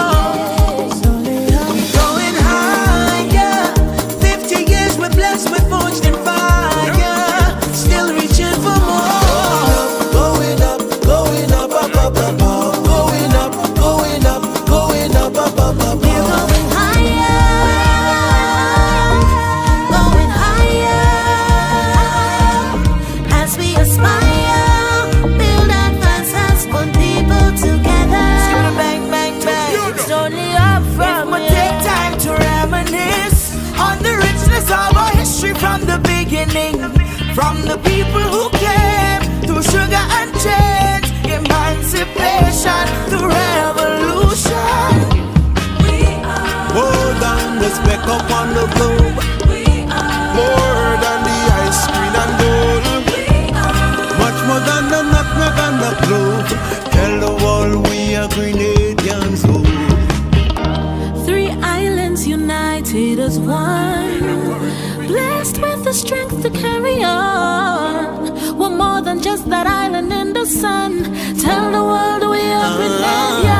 We're going higher. 50 years we're blessed, we're forged in fire. Still reaching for more. Going up, going up, up, up, up, up. Going up, going up, going up, up, up, up. we're going higher, going higher, as we aspire, build and fast, put people together. Bang, bang, bang. It's only up from It take time to reminisce on the richness of our history from the beginning. From the people who came through sugar and change, emancipation to revolution. More than the speck up on the globe, more than the ice cream and gold, much more than the nutmeg and the clove. Tell the world we are Grenadians. Oh. 3 islands united as one, blessed with the strength to carry on. We're more than just that island in the sun. Tell the world we are Grenadians.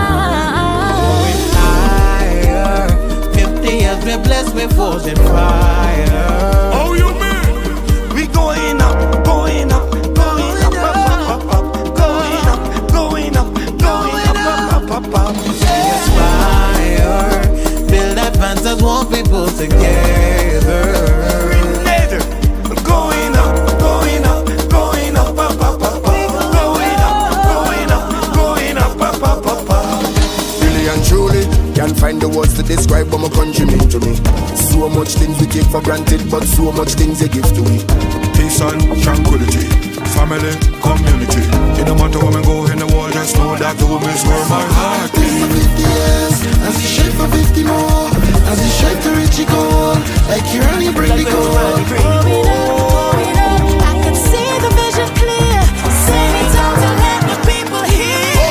Higher, 50 years we're blessed, we're forged in fire. Oh, you mean? We going up, going up, going up, up, up, up, up, going up, going up, going up, up, up, up, up. take for granted, but so much things they give to me. Peace and tranquility, family, community. It no matter where we go in the world, just know that home is where my heart is. For 50 years, as he shape for 50 more, as he shape to reach the goal, like you only bring the goal. Growing up, I can see the vision clear. Sing it out and let the people hear.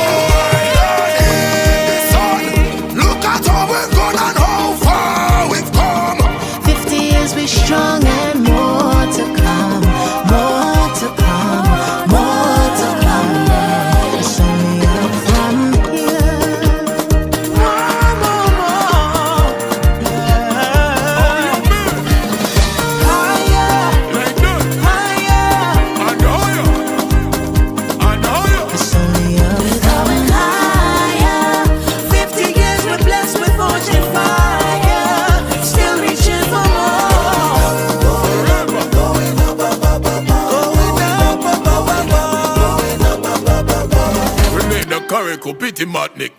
Look at how we've gone and how far we've come. 50 years we strong and more to come. More to come, more to come. Yeah. It's only up from here. More, more, more. Yeah. Higher, higher. It's only up. We're going higher. 50 years we're blessed with fortune fire. Still reaching for more. Going up, We make the curry pity matnik.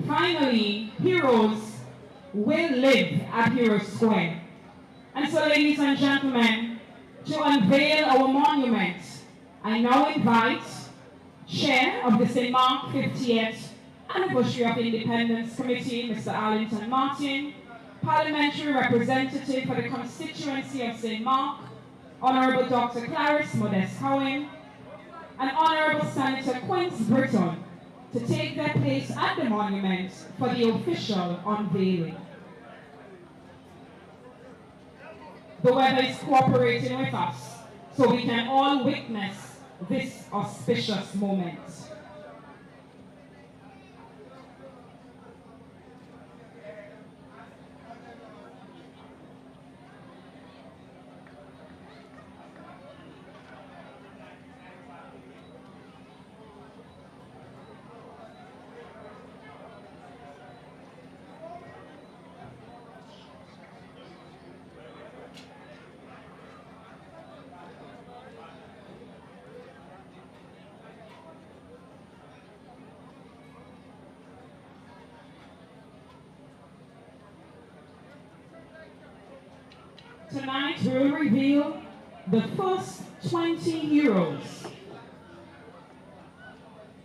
Finally, heroes will live at Hero Square. And so, ladies and gentlemen, to unveil our monument, I now invite Chair of the St. Mark 50th Anniversary of Independence Committee, Mr. Arlington Martin, Parliamentary Representative for the constituency of St. Mark, Honorable Dr. Clarice Modest Cohen, and Honorable Senator Quince Britton, to take their place at the monument for the official unveiling. The weather is cooperating with us, so we can all witness this auspicious moment. Tonight we will reveal the first 20 heroes.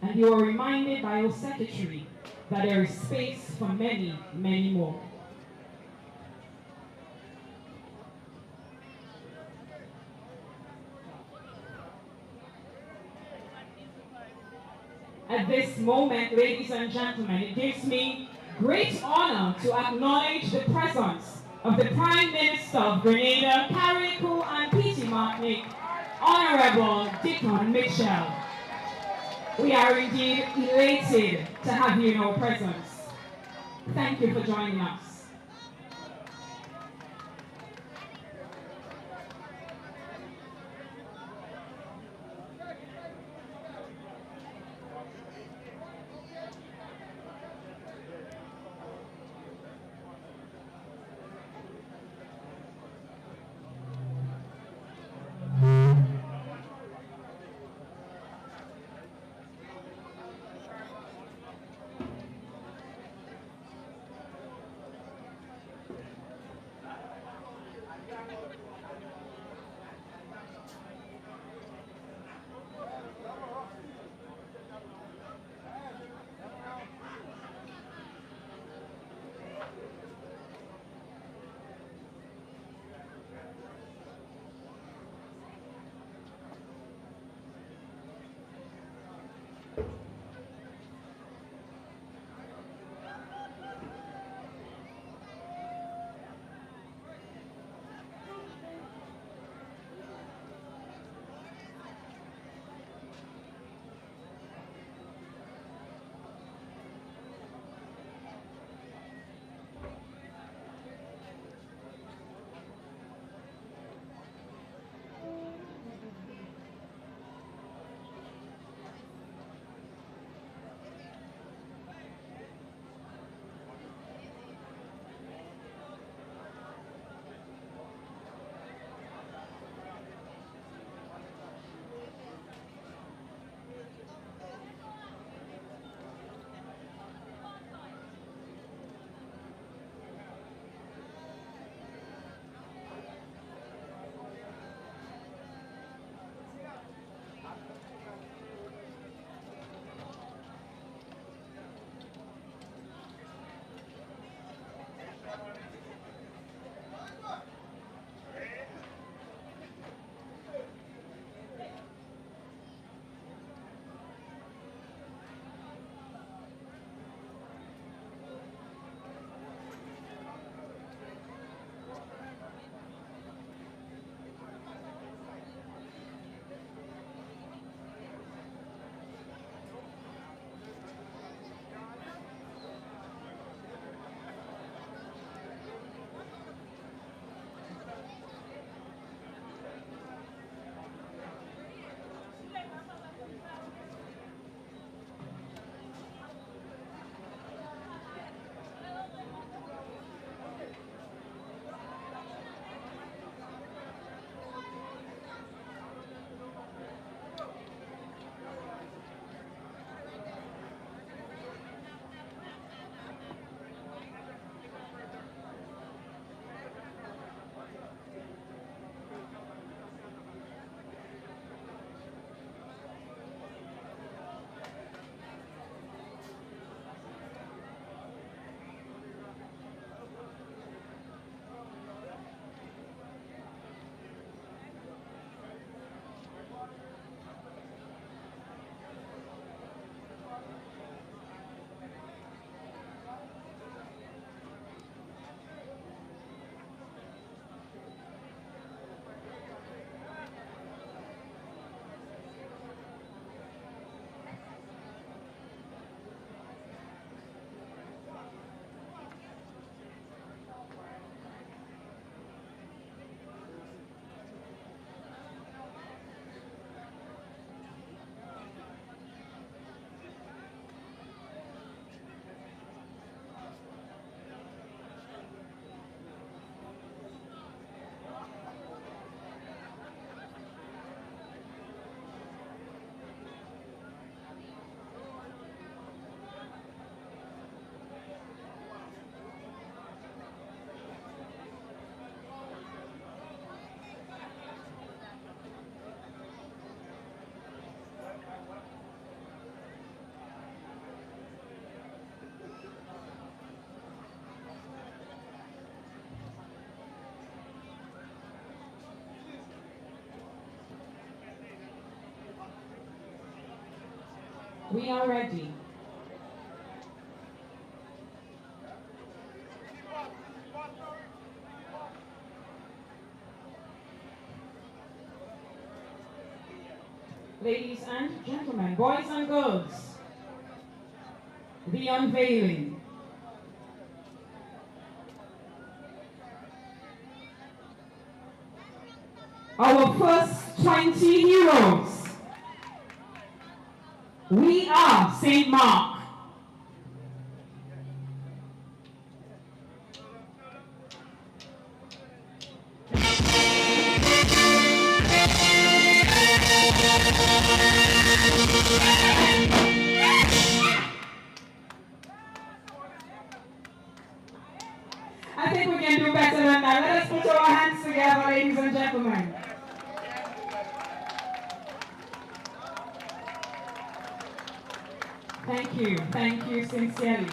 And you are reminded by your secretary that there is space for many, many more. At this moment, ladies and gentlemen, it gives me great honor to acknowledge the presence of the Prime Minister of Grenada, Parish and P.T. Martinique, Honorable Dickon Mitchell. We are indeed elated to have you in our presence. Thank you for joining us. We are ready. Ladies and gentlemen, boys and girls, the unveiling. Our first 20 heroes. We are St. Mark. I think we can do better than that. Let us put our hands together, ladies and gentlemen. Thank you sincerely.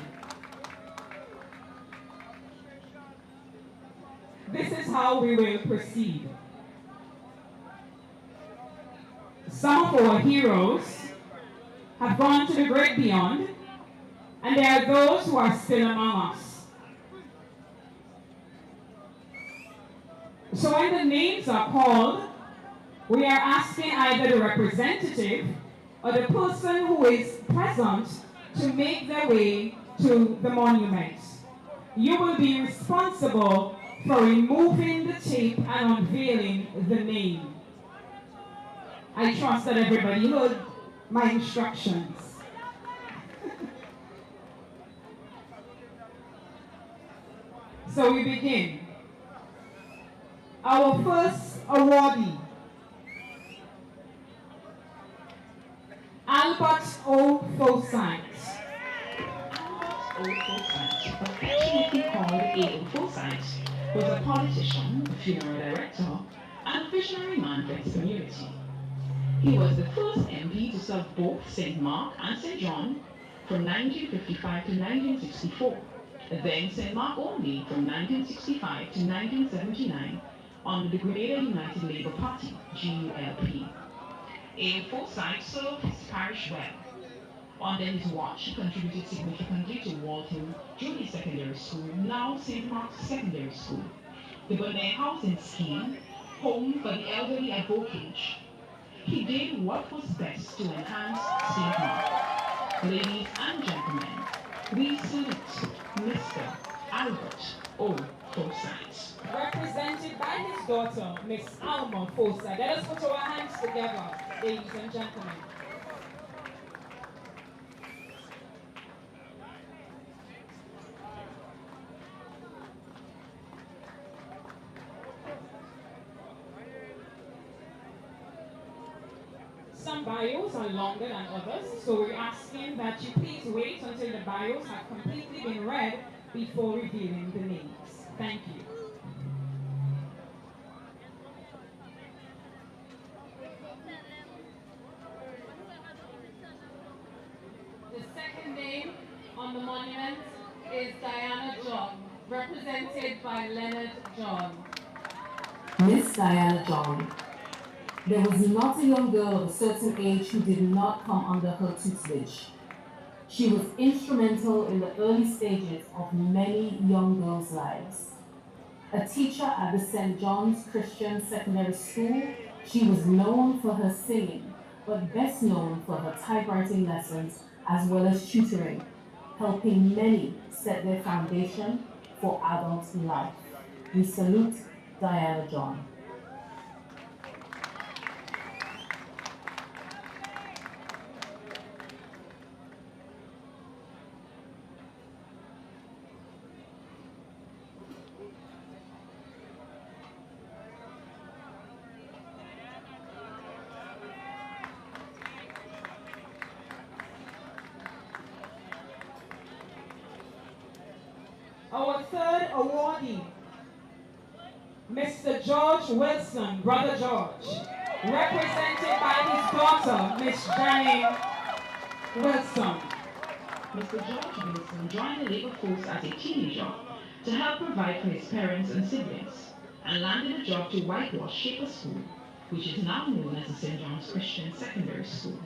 This is how we will proceed. Some of our heroes have gone to the great beyond, and there are those who are still among us. So when the names are called, we are asking either the representative or the person who is present to make their way to the monument. You will be responsible for removing the tape and unveiling the name. I trust that everybody heard my instructions. So we begin. Our first awardee, Albert O. Forsyth. O. Forsyth, affectionately called A.O. Forsyth, was a politician, a funeral director, and a visionary man for his community. He was the first MP to serve both St. Mark and St. John from 1955 to 1964, then St. Mark only from 1965 to 1979 under the Grenada United Labour Party, GULP. A. Forsyth served his parish well. Under his watch, he contributed significantly to Walton Junior Secondary School, now St. Mark's Secondary School, the Burnett Housing Scheme, home for the elderly at Bocage. He did what was best to enhance St. Mark. Ladies and gentlemen, we salute Mr. Albert O. Forsyth. Represented by his daughter, Miss Alma Forsyth. Let us put our hands together, ladies and gentlemen. Some bios are longer than others, so we're asking that you please wait until the bios have completely been read before revealing the names. Thank you. The second name on the monument is Diana John, represented by Leonard John. Miss Diana John. There was not a young girl of a certain age who did not come under her tutelage. She was instrumental in the early stages of many young girls' lives. A teacher at the St. John's Christian Secondary School, she was known for her singing, but best known for her typewriting lessons as well as tutoring, helping many set their foundation for adult life. We salute Diana John. Our third awardee, Mr. George Wilson, Brother George, represented by his daughter, Miss Jane Wilson. Mr. George Wilson joined the labor force as a teenager to help provide for his parents and siblings, and landed a job to whitewash Shaper School, which is now known as the St. John's Christian Secondary School.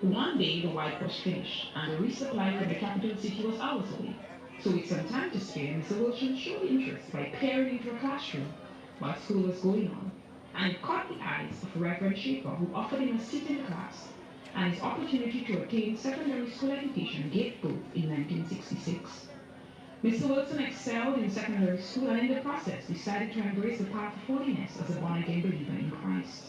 One day, the whitewash finished, and the resupply from the capital city was hours away. So with some time to spare, Mr. Wilson showed interest by peering into a classroom while school was going on, and it caught the eyes of Reverend Shaper, who offered him a seat in the class, and his opportunity to attain secondary school education gave birth in 1966. Mr. Wilson excelled in secondary school and in the process decided to embrace the path of holiness as a born-again believer in Christ.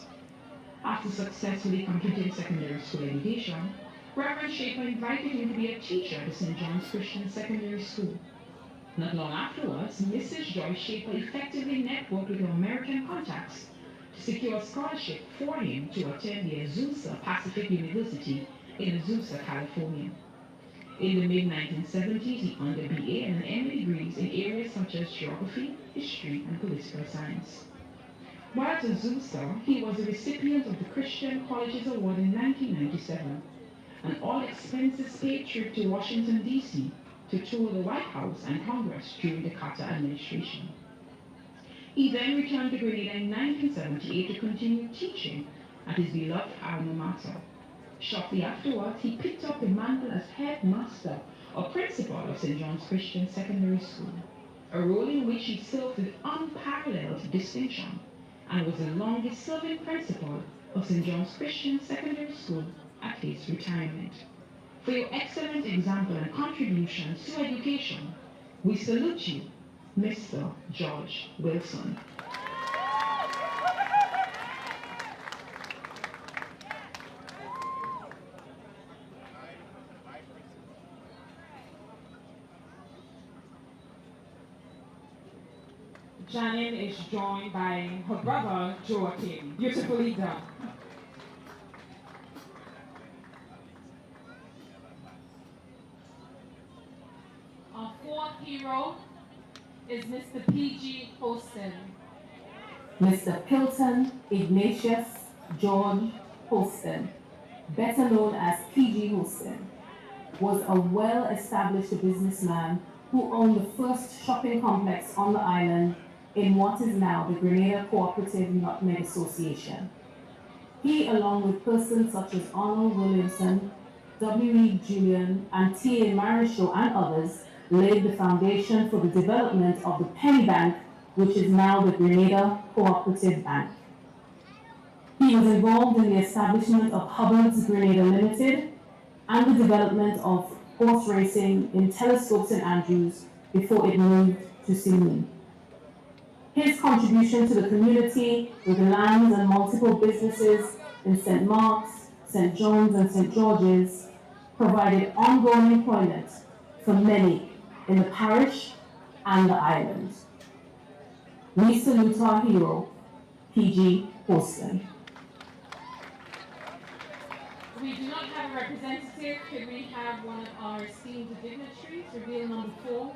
After successfully completing secondary school education, Reverend Shaper invited him to be a teacher at the St. John's Christian Secondary School. Not long afterwards, Mrs. Joyce Shaper effectively networked with her American contacts to secure a scholarship for him to attend the Azusa Pacific University in Azusa, California. In the mid-1970s, he earned a BA and an MA degrees in areas such as geography, history, and political science. While at Azusa, he was a recipient of the Christian Colleges Award in 1997, an all-expenses paid trip to Washington, D.C. to tour the White House and Congress during the Carter administration. He then returned to Grenada in 1978 to continue teaching at his beloved alma mater. Shortly afterwards, he picked up the mantle as headmaster or principal of St. John's Christian Secondary School, a role in which he served with unparalleled distinction and was the longest-serving principal of St. John's Christian Secondary School at his retirement. For your excellent example and contributions to education, we salute you, Mr. George Wilson. Janine is joined by her brother, Joaquin. Beautifully done. Our fourth hero is Mr. P.G. Holston. Mr. Pilton Ignatius George Holston, better known as P.G. Holston, was a well-established businessman who owned the first shopping complex on the island in what is now the Grenada Cooperative Nutmeg Association. He, along with persons such as Arnold Williamson, W.E. Julian, and T.A. Marichaud and others, laid the foundation for the development of the Penny Bank, which is now the Grenada Cooperative Bank. He was involved in the establishment of Hubbard's Grenada Limited and the development of horse racing in Telescope St. Andrews before it moved to Sydney. His contribution to the community with lands and multiple businesses in St. Mark's, St. John's, and St. George's provided ongoing employment for many in the parish and the island. We salute our hero, P.G. Holston. We do not have a representative. Could we have one of our esteemed dignitaries reveal number 4,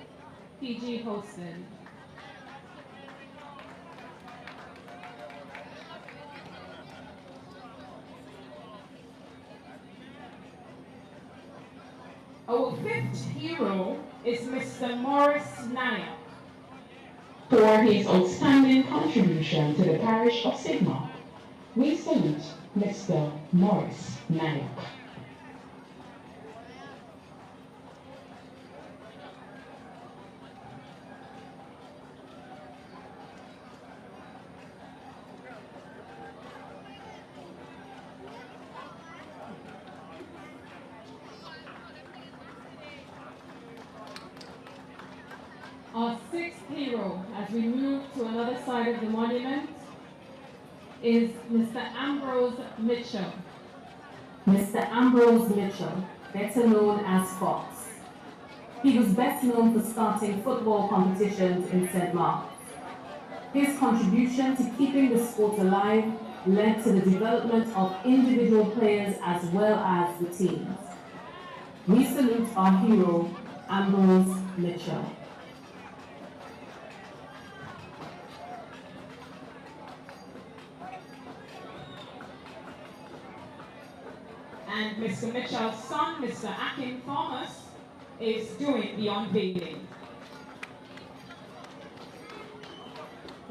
P.G. Holston? Our fifth hero is Mr. Morris Nayak. For his outstanding contribution to the parish of St. Mark, we salute Mr. Morris Nayak. Our sixth hero, as we move to another side of the monument, is Mr. Ambrose Mitchell. Mr. Ambrose Mitchell, better known as Fox. He was best known for starting football competitions in St. Mark's. His contribution to keeping the sport alive led to the development of individual players as well as the teams. We salute our hero, Ambrose Mitchell. And Mr. Mitchell's son, Mr. Akin Thomas, is doing the unveiling.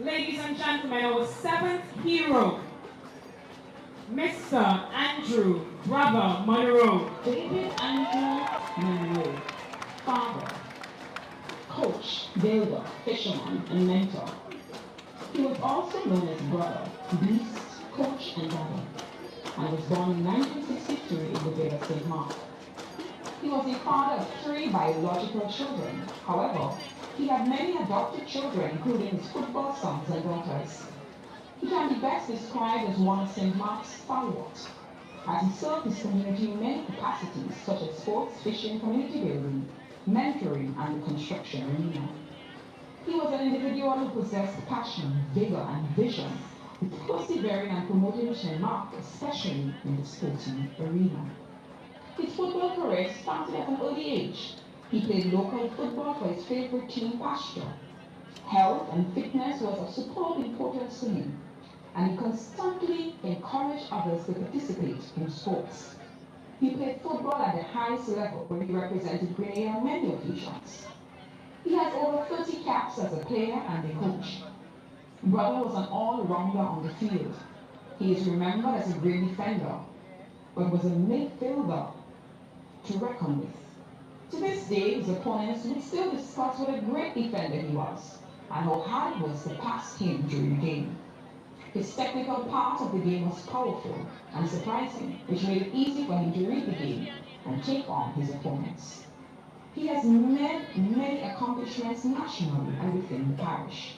Ladies and gentlemen, our seventh hero Mr. Andrew Brother Monroe. David Andrew Monroe, father, coach, builder, fisherman, and mentor. He was also known as brother, beast, coach, and daddy, and was born in 1963 in the village of St. Mark. He was the father of 3 biological children. However, he had many adopted children, including his football sons and daughters. He can be best described as one of St. Mark's stalwarts, as he served his community in many capacities, such as sports, fishing, community building, mentoring, and the construction arena. He was an individual who possessed passion, vigor, and vision, with persevering and promoting St. Mark, especially in the sporting arena. His football career started at an early age. He played local football for his favorite team, Pasture. Health and fitness was of superb importance to him, and he constantly encouraged others to participate in sports. He played football at the highest level, where he represented Grenada on many occasions. He has over 30 caps as a player and a coach. Brother was an all-rounder on the field. He is remembered as a great defender, but was a midfielder to reckon with. To this day, his opponents would still discuss what a great defender he was, and how hard it was to pass him during the game. His technical part of the game was powerful and surprising, which made it easy for him to read the game and take on his opponents. He has made many accomplishments nationally and within the parish.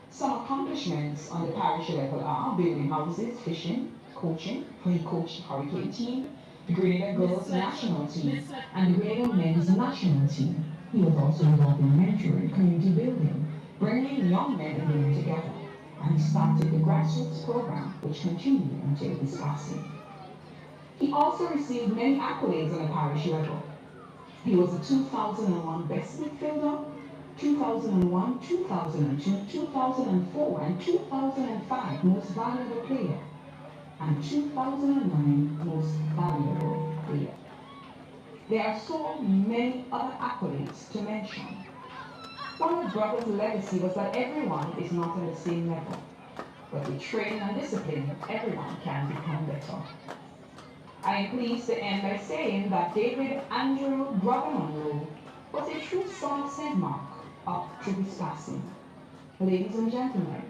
Some accomplishments on the parish level are building houses, fishing, coaching, for he coached the Hurricane team, the Grenada girls national team, and the Grenada men's national team. He was also involved in mentoring, community building, bringing young men and women together, and he started the grassroots program, which continued until his passing. He also received many accolades on the parish level. He was a 2001 Best Midfielder, 2001, 2002, 2004, and 2005 Most Valuable Player, and 2009 Most Valuable Player. There are so many other accolades to mention. One of Brother's legacy was that everyone is not on the same level, but with training and discipline, everyone can become better. I am pleased to end by saying that David Andrew Brother Monroe was a true son of St. Mark up to his passing. Ladies and gentlemen,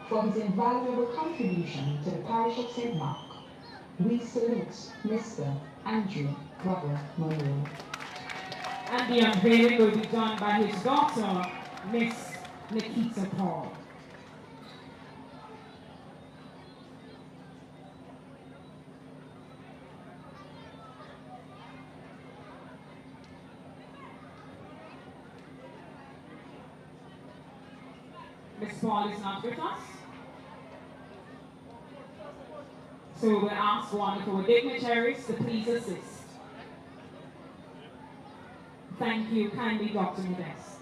for his invaluable contribution to the parish of St. Mark, we salute Mr. Andrew Brother Monroe. And the unveiling will be done by his daughter, Miss Nikita Paul. Miss Paul is not with us, so we will ask one of our dignitaries to please assist. Thank you kindly, Dr. Modest.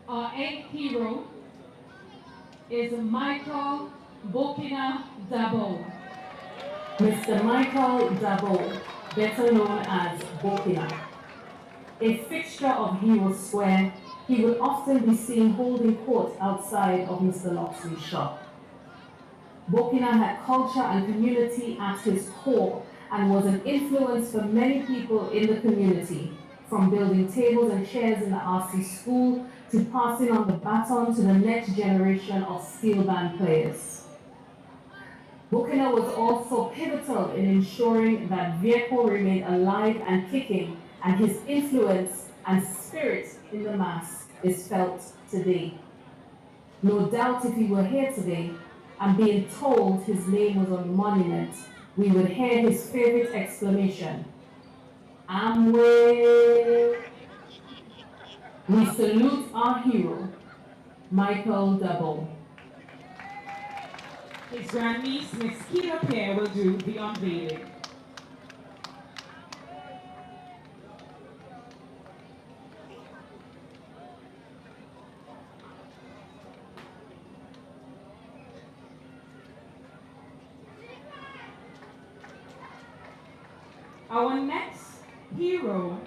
Our eighth hero is Michael Bokina Dabo. Mr. Michael Dabo, better known as Bokina. A fixture of Hero Square, he would often be seen holding court outside of Mr. Loxley's shop. Bokina had culture and community at his core and was an influence for many people in the community, from building tables and chairs in the RC school to passing on the baton to the next generation of steel band players. Bokina was also pivotal in ensuring that Vieco remained alive and kicking, and his influence and spirit in the mass is felt today. No doubt if he were here today and being told his name was on the monument, we would hear his favorite exclamation, Amway. We salute our hero, Michael Dabo. His grandniece, Miss Keita Pierre, will do the unveiling. Our next hero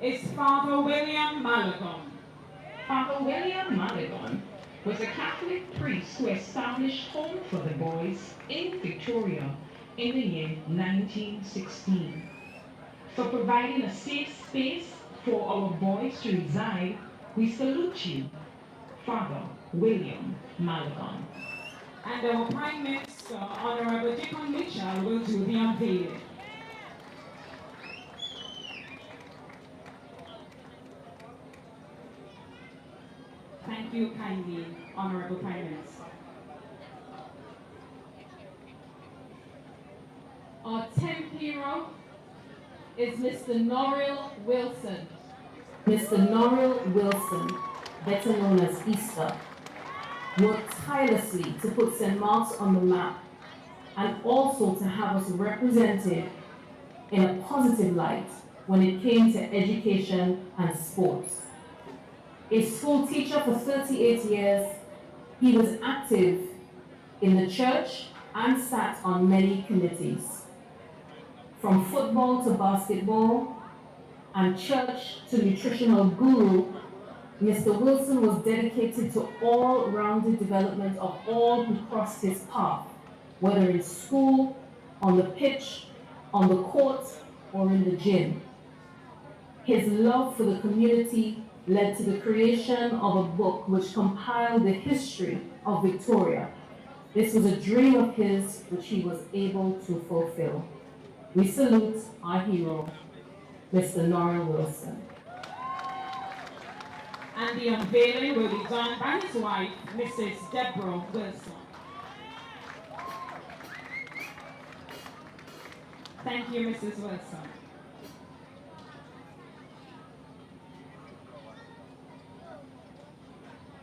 is Father William Malagon. Father William Malagon was a Catholic priest who established Home for the Boys in Victoria in the year 1916. For providing a safe space for our boys to reside, we salute you, Father William Malagon. And our Prime Minister, Honorable Deacon Mitchell, will do the unveiling. Thank you kindly, Honorable Prime Minister. Our 10th hero is Mr. Norrell Wilson. Mr. Norrell Wilson, better known as Easter, worked tirelessly to put St. Mark's on the map and also to have us represented in a positive light when it came to education and sports. A school teacher for 38 years, he was active in the church and sat on many committees. From football to basketball and church to nutritional guru, Mr. Wilson was dedicated to all-rounded development of all who crossed his path, whether in school, on the pitch, on the court, or in the gym. His love for the community led to the creation of a book which compiled the history of Victoria. This was a dream of his which he was able to fulfill. We salute our hero, Mr. Norrell Wilson. And the unveiling will be done by his wife, Mrs. Deborah Wilson. Thank you, Mrs. Wilson.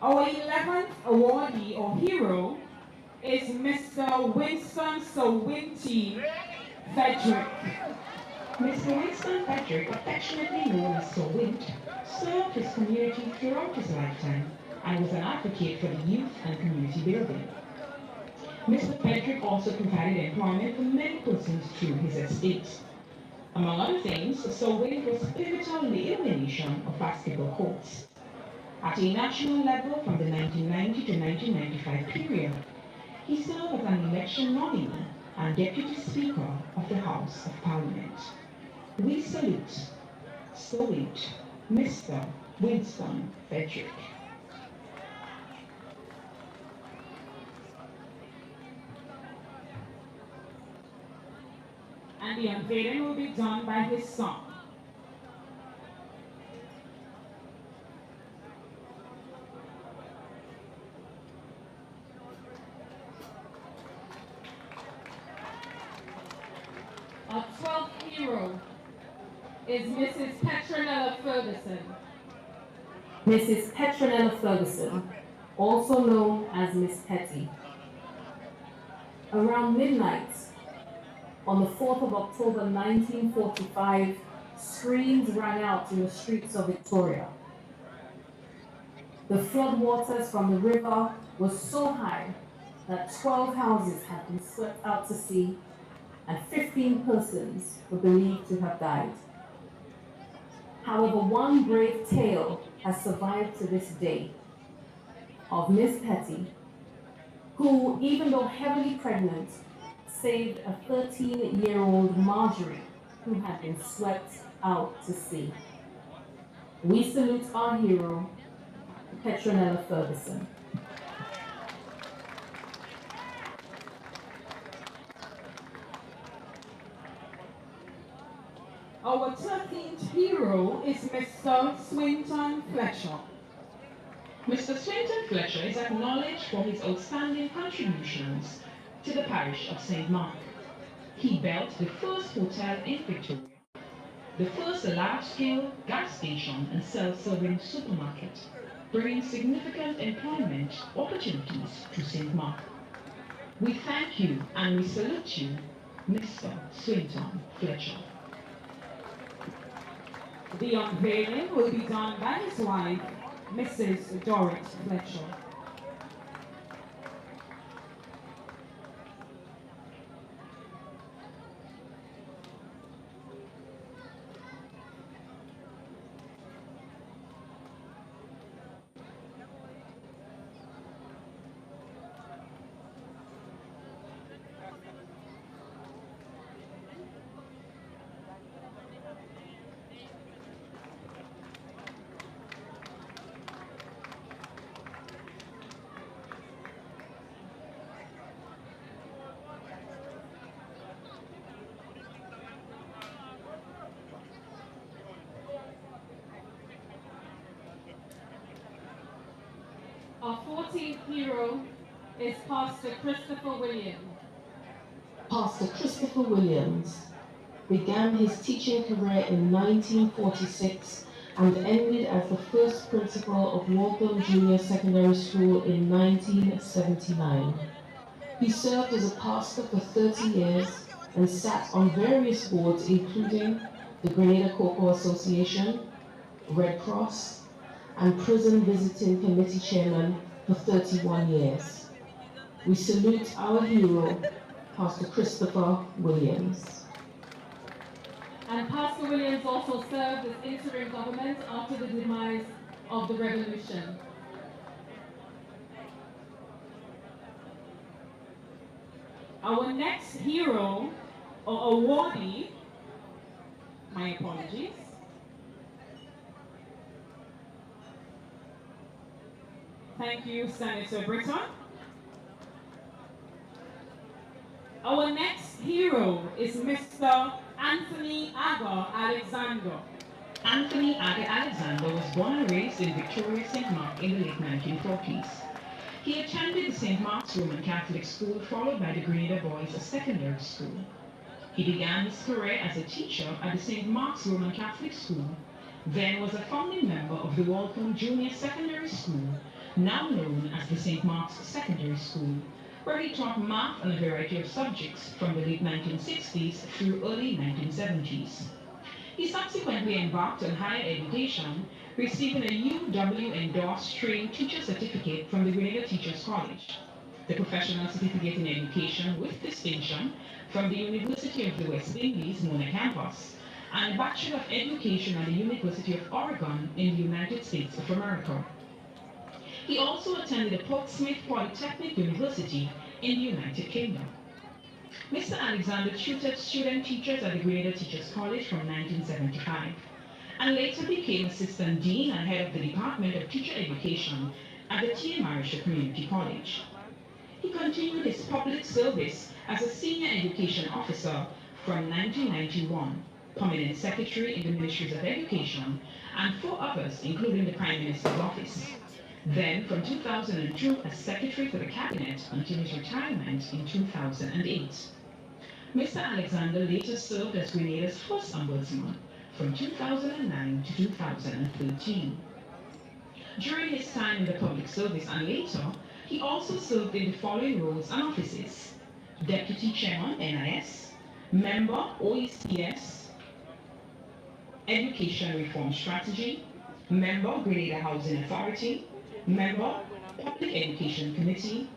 Our 11th awardee or hero is Mr. Winston Sowinty Frederick. Mr. Winston Frederick, affectionately known as Sir Wint, served his community throughout his lifetime and was an advocate for the youth and community building. Mr. Frederick also provided employment for many persons through his estate. Among other things, Sir Wint was pivotal in the elimination of basketball courts. At a national level from the 1990 to 1995 period, he served as an election nominee and Deputy Speaker of the House of Parliament. We salute Sir Wint, Mr. Winston Frederick. And the unveiling will be done by his son. Our 12th hero is Mrs. Petronella Ferguson. Mrs. Petronella Ferguson, also known as Miss Petty. Around midnight, on the 4th of October 1945, screams rang out in the streets of Victoria. The floodwaters from the river were so high that 12 houses had been swept out to sea and 15 persons were believed to have died. However, one brave tale has survived to this day of Miss Petty, who, even though heavily pregnant, saved a 13-year-old Marjorie who had been swept out to sea. We salute our hero, Petronella Ferguson. Our 13th hero is Mr. Swinton Fletcher. Mr. Swinton Fletcher is acknowledged for his outstanding contributions to the parish of St. Mark. He built the first hotel in Victoria, the first large-scale gas station and self-serving supermarket, bringing significant employment opportunities to St. Mark. We thank you and we salute you, Mr. Swinton Fletcher. The unveiling will be done by his wife, Mrs. Dorrit Fletcher. Our 14th hero is Pastor Christopher Williams. Pastor Christopher Williams began his teaching career in 1946 and ended as the first principal of Waltham Junior Secondary School in 1979. He served as a pastor for 30 years and sat on various boards including the Grenada Corporal Association, Red Cross, and Prison Visiting Committee Chairman for 31 years. We salute our hero, Pastor Christopher Williams. And Pastor Williams also served as interim government after the demise of the revolution. Our next hero or awardee, my apologies, thank you, Senator Britton. Our next hero is Mr. Anthony Aga Alexander. Anthony Aga Alexander was born and raised in Victoria, St. Mark in the late 1940s. He attended the St. Mark's Roman Catholic School, followed by the Grenada Boys Secondary School. He began his career as a teacher at the St. Mark's Roman Catholic School, then was a founding member of the Waltham Junior Secondary School, now known as the St. Mark's Secondary School, where he taught math and a variety of subjects from the late 1960s through early 1970s. He subsequently embarked on higher education, receiving a UW-endorsed trained teacher certificate from the Grenada Teachers College, the Professional Certificate in Education with Distinction from the University of the West Indies, Mona campus, and Bachelor of Education at the University of Oregon in the United States of America. He also attended the Portsmouth Polytechnic University in the United Kingdom. Mr. Alexander tutored student teachers at the Grenada Teachers College from 1975, and later became Assistant Dean and Head of the Department of Teacher Education at the T.A. Parish Community College. He continued his public service as a Senior Education Officer from 1991, Permanent Secretary in the Ministries of Education, and 4 others, including the Prime Minister's Office. Then, from 2002, as Secretary for the Cabinet until his retirement in 2008. Mr. Alexander later served as Grenada's first Ombudsman from 2009 to 2013. During his time in the public service and later, he also served in the following roles and offices: Deputy Chairman, NIS, Member, OECS, Education Reform Strategy, Member, Grenada Housing Authority, Member, Public Education Committee,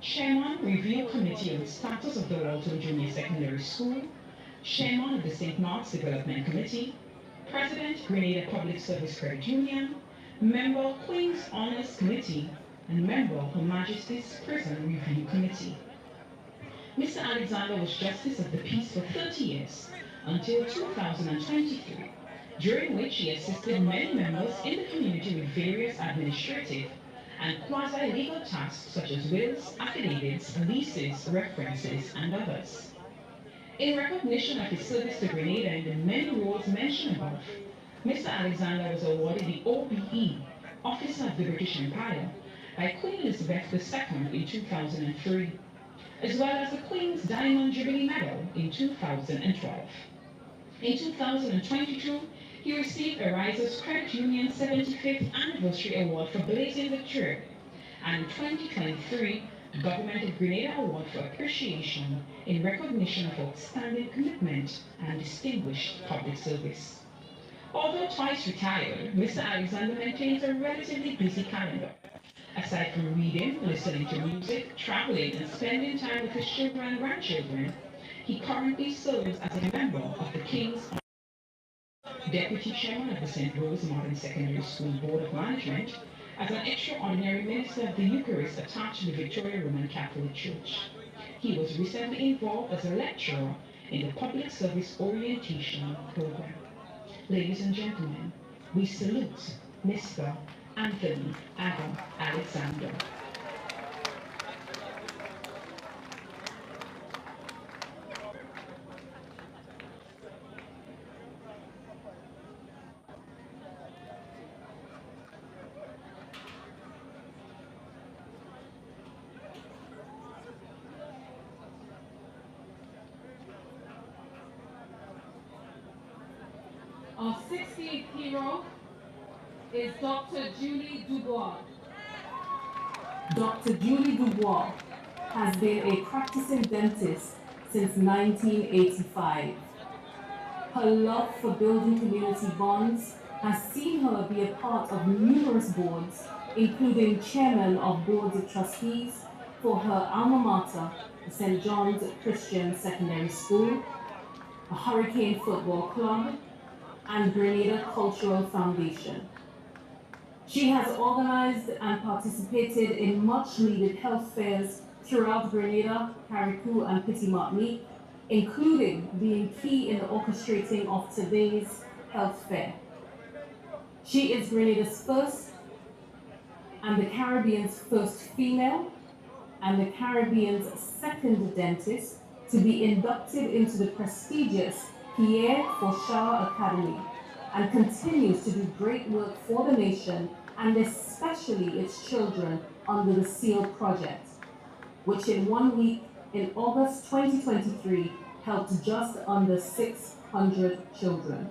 Chairman, Review Committee on the Status of the Waltham Junior Secondary School, Chairman of the St. Mark's Development Committee, President, Grenada Public Service Credit Union, Member, Queen's Honors Committee, and Member, Her Majesty's Prison Review Committee. Mr. Alexander was Justice of the Peace for 30 years, until 2023, during which he assisted many members in the community with various administrative and quasi-legal tasks such as wills, affidavits, leases, references, and others. In recognition of his service to Grenada in the many roles mentioned above, Mr. Alexander was awarded the OBE, Officer of the British Empire, by Queen Elizabeth II in 2003, as well as the Queen's Diamond Jubilee Medal in 2012. In 2022, he received a Risers Credit Union 75th Anniversary Award for Blazing the Trail, and in 2023, the Government of Grenada Award for Appreciation in recognition of outstanding commitment and distinguished public service. Although twice retired, Mr. Alexander maintains a relatively busy calendar. Aside from reading, listening to music, traveling, and spending time with his children and grandchildren, he currently serves as a member of the King's Deputy Chairman of the St. Rose Modern Secondary School Board of Management, as an extraordinary minister of the Eucharist attached to the Victoria Roman Catholic Church. He was recently involved as a lecturer in the Public Service Orientation Program. Ladies and gentlemen, we salute Mr. Anthony Aga Alexander. Our 16th hero is Dr. Julie Dubois. Dr. Julie Dubois has been a practicing dentist since 1985. Her love for building community bonds has seen her be a part of numerous boards, including chairman of boards of trustees for her alma mater, the St. John's Christian Secondary School, a Hurricane Football Club, and Grenada Cultural Foundation. She has organized and participated in much-needed health fairs throughout Grenada, Carriacou, and Petit Martinique, including being key in the orchestrating of today's health fair. She is Grenada's first and the Caribbean's first female and the Caribbean's second dentist to be inducted into the prestigious Pierre Fauchard Academy, and continues to do great work for the nation and especially its children under the SEAL project, which in 1 week in August 2023 helped just under 600 children.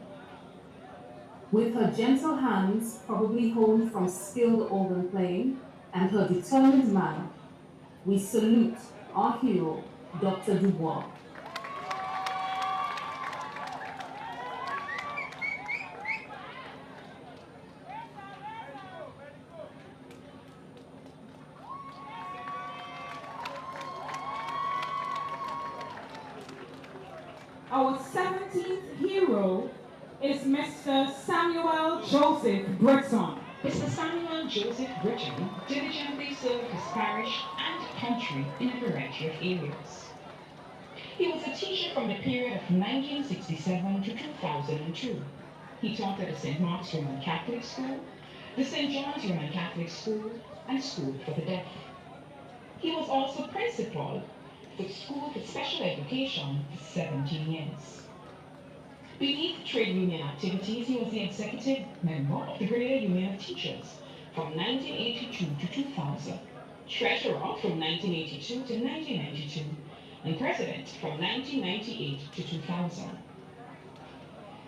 With her gentle hands, probably honed from skilled organ playing, and her determined manner, we salute our hero, Dr. Dubois. Our 17th hero is Mr. Samuel Joseph Britton. Mr. Samuel Joseph Britton diligently served his parish and country in a variety of areas. He was a teacher from the period of 1967 to 2002. He taught at the St. Mark's Roman Catholic School, the St. John's Roman Catholic School, and School for the Deaf. He was also principal for School for Special Education for 17 years. Beneath trade union activities, he was the executive member of the Grenada Union of Teachers from 1982 to 2000, treasurer from 1982 to 1992, and president from 1998 to 2000.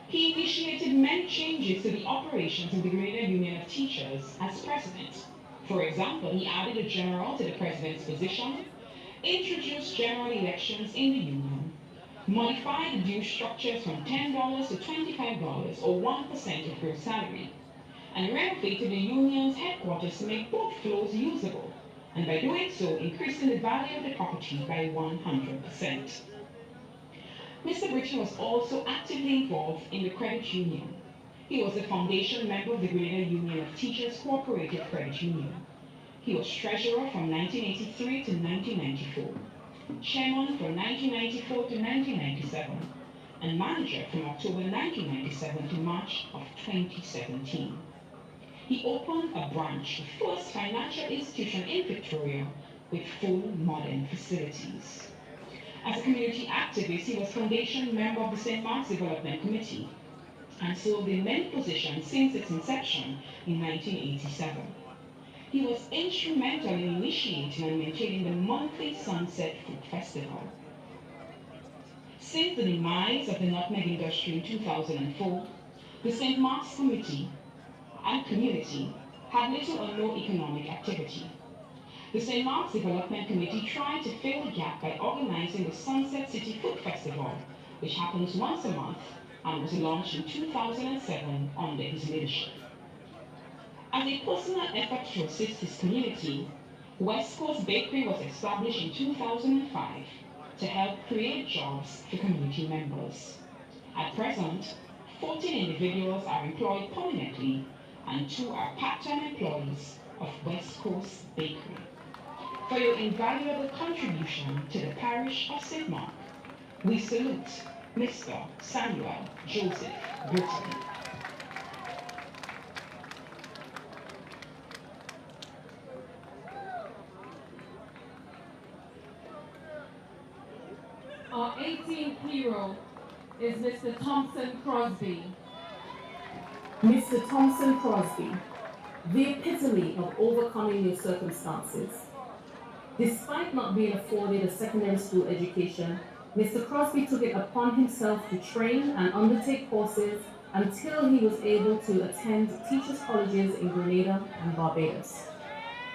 He initiated many changes to the operations of the Grenada Union of Teachers as president. For example, he added a general to the president's position, introduced general elections in the union, modified the due structures from $10 to $25 or 1% of gross salary, and renovated the union's headquarters to make both floors usable, and by doing so, increasing the value of the property by 100%. Mr. Britton was also actively involved in the credit union. He was a foundation member of the Grenada Union of Teachers Cooperative Credit Union. He was treasurer from 1983 to 1994, chairman from 1994 to 1997, and manager from October 1997 to March of 2017. He opened a branch, the first financial institution in Victoria with full modern facilities. As a community activist, he was foundation member of the St. Mark's Development Committee and served in many positions since its inception in 1987. He was instrumental in initiating and maintaining the monthly Sunset Food Festival. Since the demise of the nutmeg industry in 2004, the St. Mark's Committee and community had little or no economic activity. The St. Mark's Development Committee tried to fill the gap by organizing the Sunset City Food Festival, which happens once a month and was launched in 2007 under his leadership. As a personal effort to assist his community, West Coast Bakery was established in 2005 to help create jobs for community members. At present, 14 individuals are employed permanently and 2 are part-time employees of West Coast Bakery. For your invaluable contribution to the parish of St. Mark, we salute Mr. Samuel Joseph Britton. Our 18th hero is Mr. Thompson Crosby. Mr. Thompson Crosby, the epitome of overcoming your circumstances. Despite not being afforded a secondary school education, Mr. Crosby took it upon himself to train and undertake courses until he was able to attend teachers' colleges in Grenada and Barbados.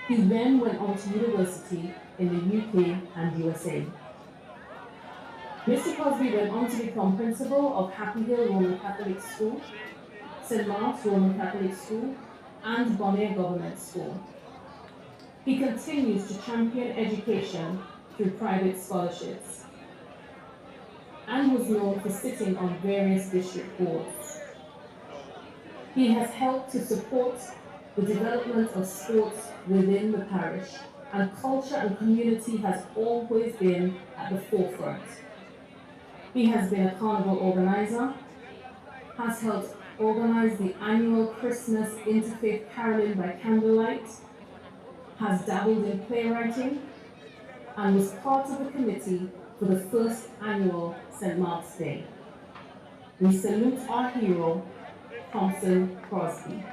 He then went on to university in the UK and USA. Mr. Crosby went on to become principal of Happy Hill Roman Catholic School, St. Mark's Roman Catholic School, and Bonaire Government School. He continues to champion education through private scholarships and was known for sitting on various district boards. He has helped to support the development of sports within the parish, and culture and community has always been at the forefront. He has been a carnival organizer, has helped organize the annual Christmas Interfaith Caroling by Candlelight, has dabbled in playwriting, and was part of the committee for the first annual St. Mark's Day. We salute our hero, Thompson Crosby.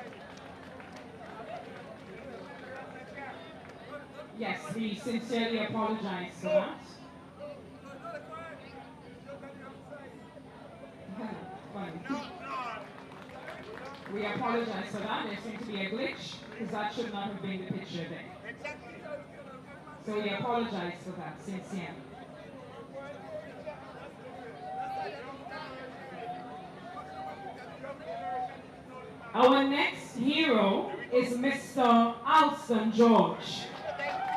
Yes, we sincerely apologize for that. We apologize for that. There seemed to be a glitch, because that should not have been the picture there. So we apologize for that, sincerely. Our next hero is Mr. Alston George.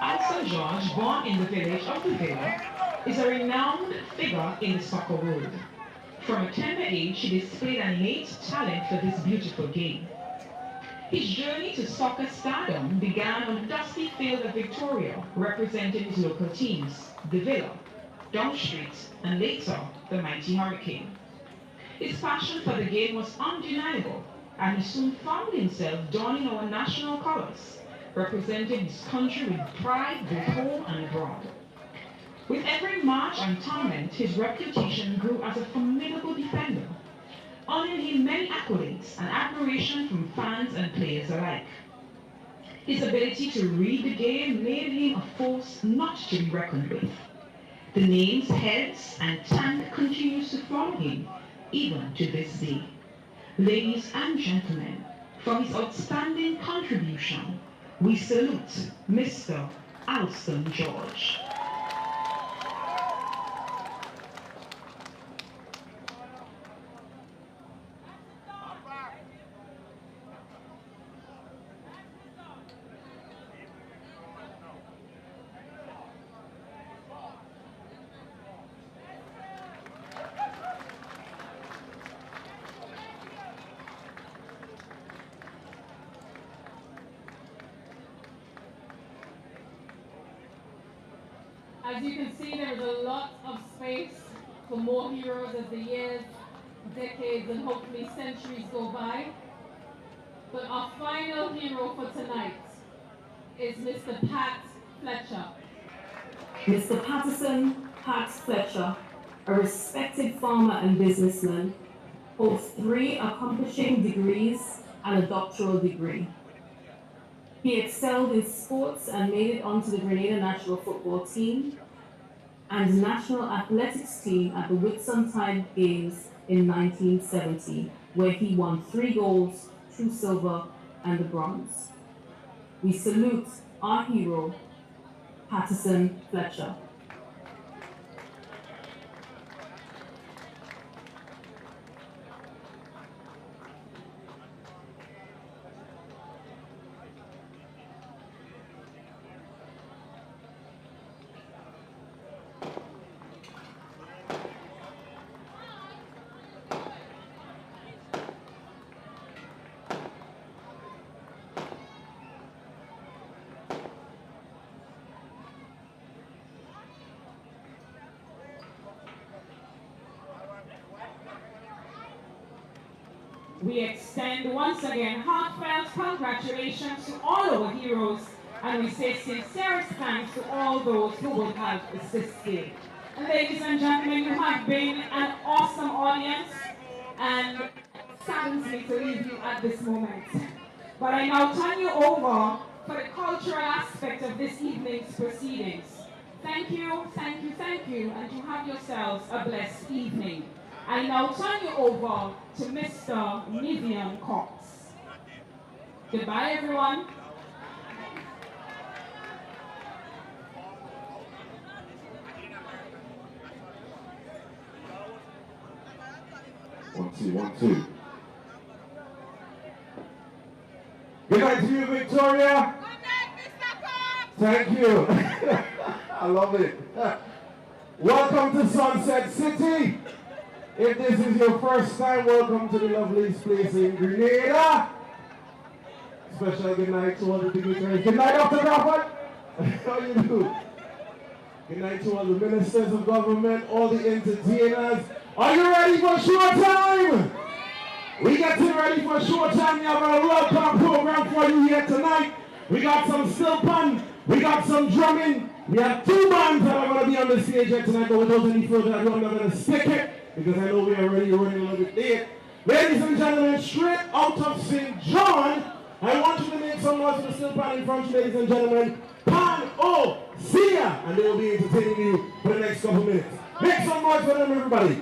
Alston George, born in the village of the Villa, is a renowned figure in the soccer world. From a tender age, he displayed an innate talent for this beautiful game. His journey to soccer stardom began on the dusty field of Victoria, representing his local teams, the Villa, Down Street, and later, the mighty Hurricane. His passion for the game was undeniable, and he soon found himself donning our national colors, representing his country with pride both home and abroad. With every match and tournament, his reputation grew as a formidable defender, earning him many accolades and admiration from fans and players alike. His ability to read the game made him a force not to be reckoned with. The names Heads and Tank continues to follow him, even to this day. Ladies and gentlemen, for his outstanding contribution, we salute Mr. Alston George. As you can see, there is a lot of space for more heroes as the years, decades, and hopefully centuries go by. But our final hero for tonight is Mr. Pat Fletcher. Mr. Patterson Pat Fletcher, a respected farmer and businessman, holds 3 accomplishing degrees and a doctoral degree. He excelled in sports and made it onto the Grenada national football team and national athletics team at the Whitsuntide Games in 1970, where he won 3 golds, 2 silver, and a bronze. We salute our hero, Patterson Fletcher. We extend once again heartfelt congratulations to all our heroes, and we say sincerest thanks to all those who would have assisted. And ladies and gentlemen, you have been an awesome audience, and it saddens me to leave you at this moment. But I now turn you over for the cultural aspect of this evening's proceedings. Thank you, thank you, thank you, and you have yourselves a blessed evening. I now turn you over to Mr. Nivian Cox. Goodbye, everyone. One, two, 1, 2. Good night to you, Victoria. Good night, Mr. Cox. Thank you. I love it. Welcome to Sunset City. If this is your first time, welcome to the loveliest place in Grenada. Special good night to all the dignitaries. Good night, Dr. Crawford. How you do? Good night to all the ministers of government, all the entertainers. Are you ready for showtime? We getting ready for showtime. We have a welcome program for you here tonight. We got some still fun. We got some drumming. We have 2 bands that are going to be on the stage here tonight, but without any further ado, I'm not going to stick it because I know we are already running a little bit late. Ladies and gentlemen, straight out of St. John, I want you to make some noise for the still pan in front, ladies and gentlemen. Pan O Sia, and they will be entertaining you for the next couple minutes. Make some noise for them, everybody.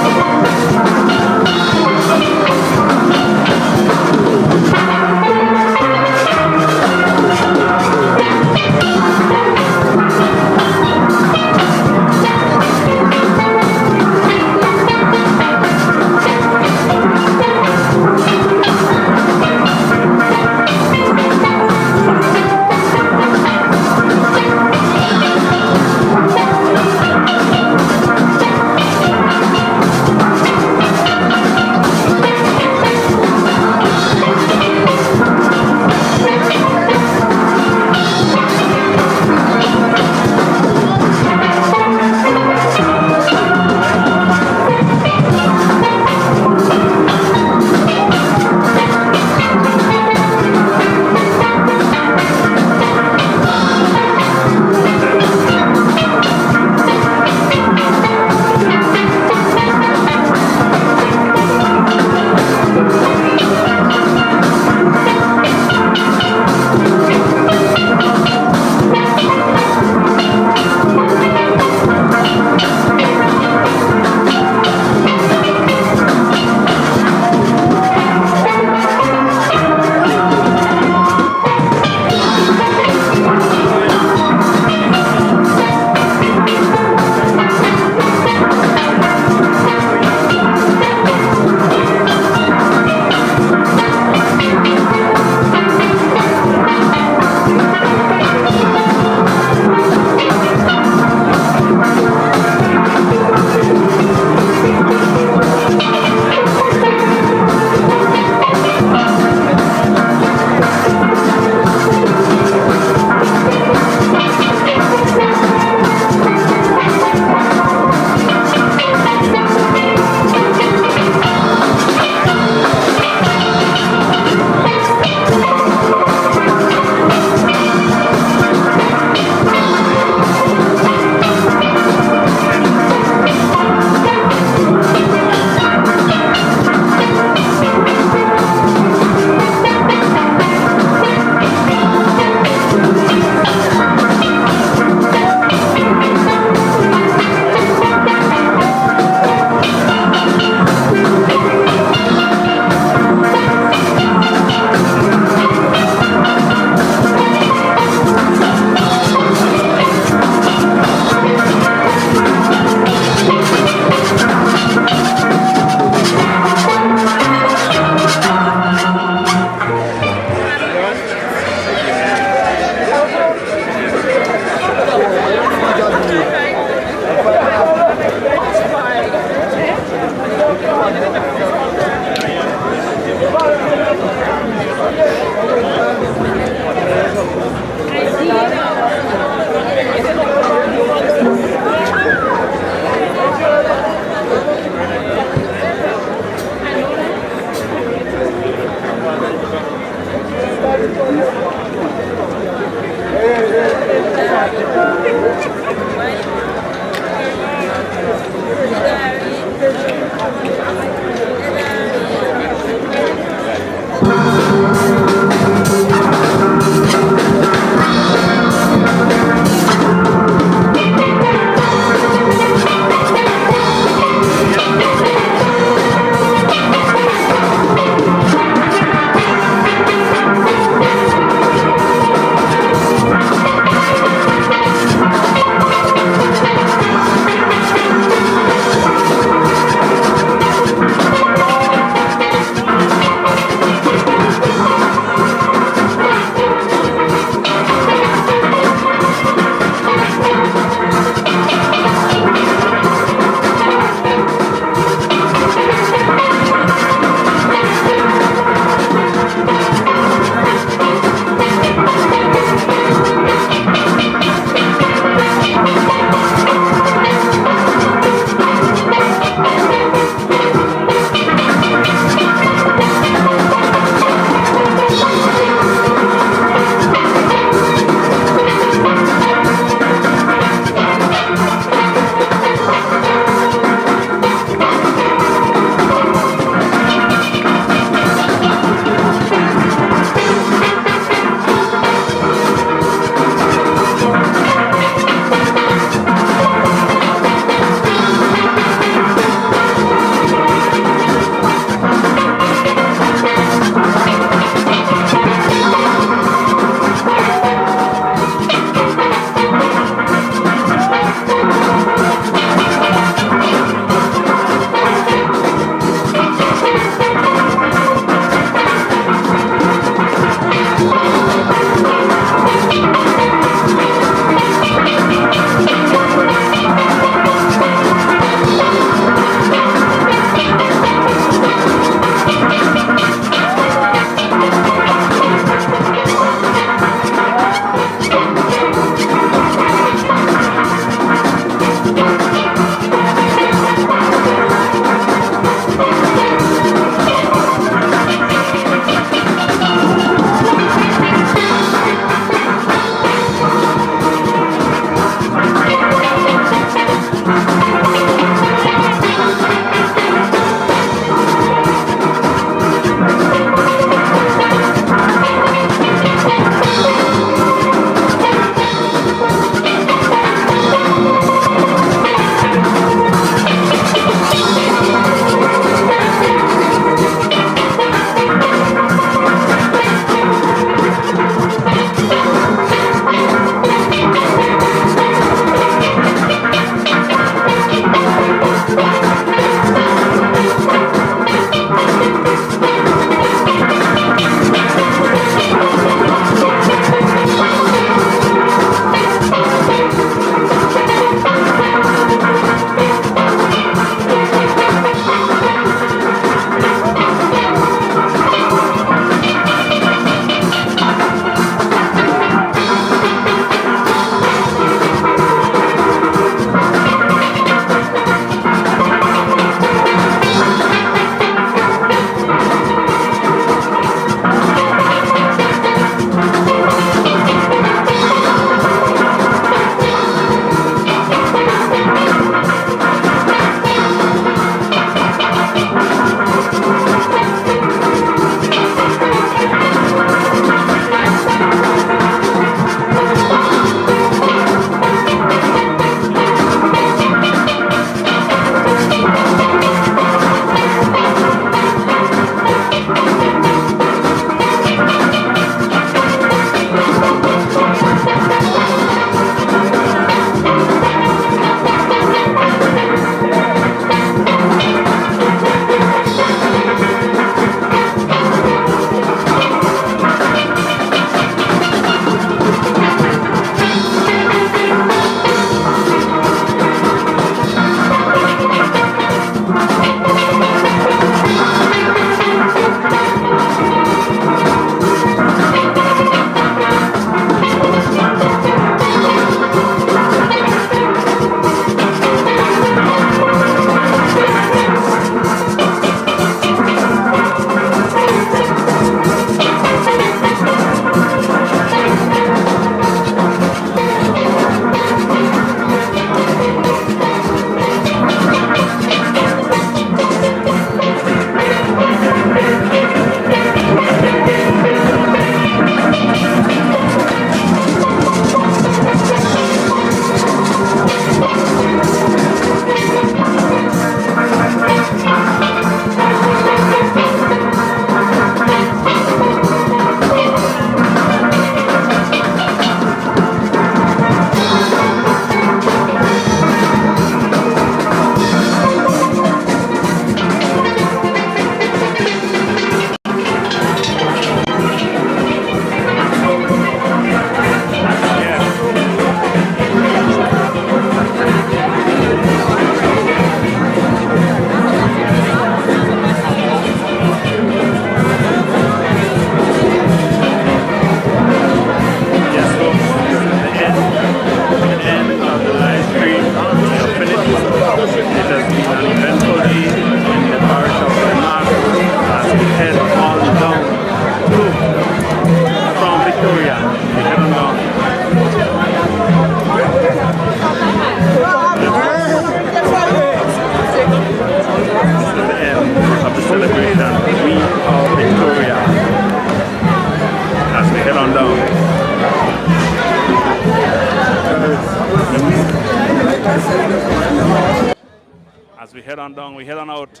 As we head on down, we head on out.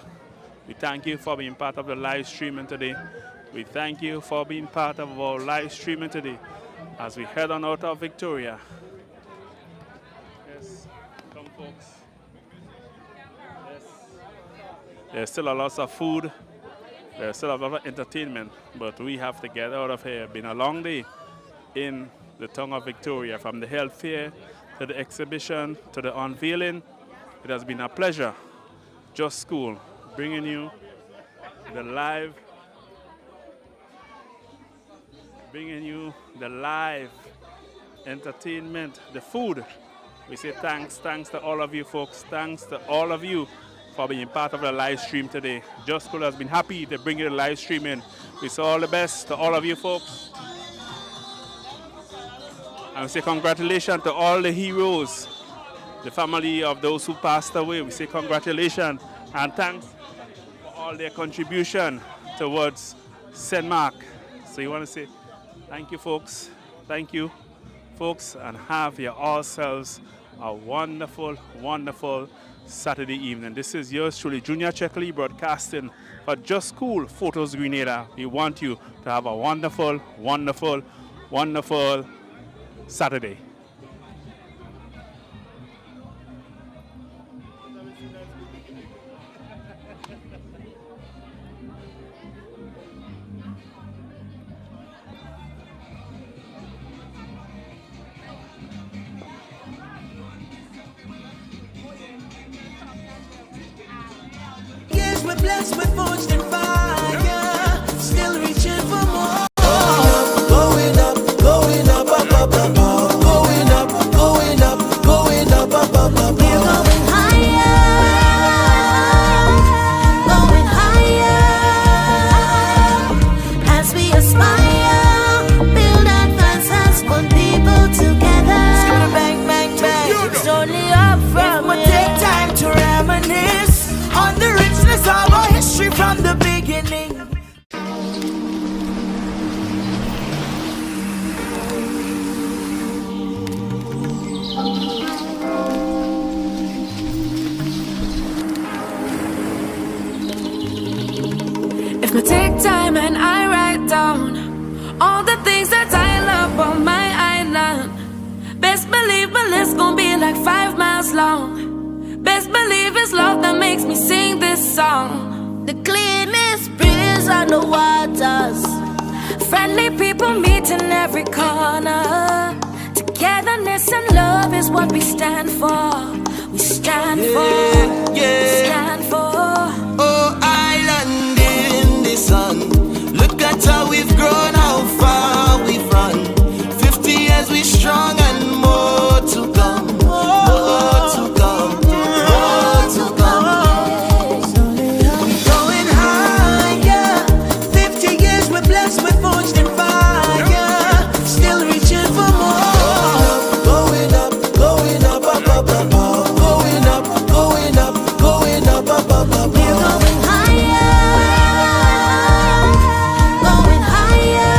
We thank you for being part of the live streaming today. We thank you for being part of our live streaming today. As we head on out of Victoria. Yes, come folks. Yes. There's still a lot of food. There's still a lot of entertainment, but we have to get out of here. It's been a long day in the town of Victoria, from the health fair to the exhibition to the unveiling. It has been a pleasure. Just School, bringing you the live entertainment, the food. We say thanks to all of you folks. Thanks to all of you for being part of the live stream today. Just School has been happy to bring you the live stream in. We say all the best to all of you folks. And we say congratulations to all the heroes, the family of those who passed away. We say congratulations and thanks for all their contribution towards St. Mark. So you want to say thank you folks, and have yourselves a wonderful, wonderful Saturday evening. This is yours truly, Junior Checkley, broadcasting for Just School Photos Grenada. We want you to have a wonderful, wonderful, wonderful Saturday. Yes, we're blessed, we're forged in fire, still reaching for more. Going up, going up, up, up, up, up. Going up, going up, going up, up, up, up. We're going higher, as we aspire. Build advances, put people together. Bang, bang, bang. It's only up from here. Take time to reminisce on the richness of our history from the beginning. If I take time and I write down all the things that I love on my island, best believe my list gon' be like 5 miles long. Best believe it's love that makes me sing this song. The cleanest breeze on the waters, Friendly people meet in every corner. Togetherness and love is what we stand for. We stand for. We stand for. Oh, island in the sun, look at how we've grown, how far we've run. 50 years we strong and more to come. More to come. More to come. Going higher. 50 years we're blessed, we're forged in fire. Still reaching for more. Going up, going up, up, up, up, up. Going up, going up, going up, up, up, up. we're going higher,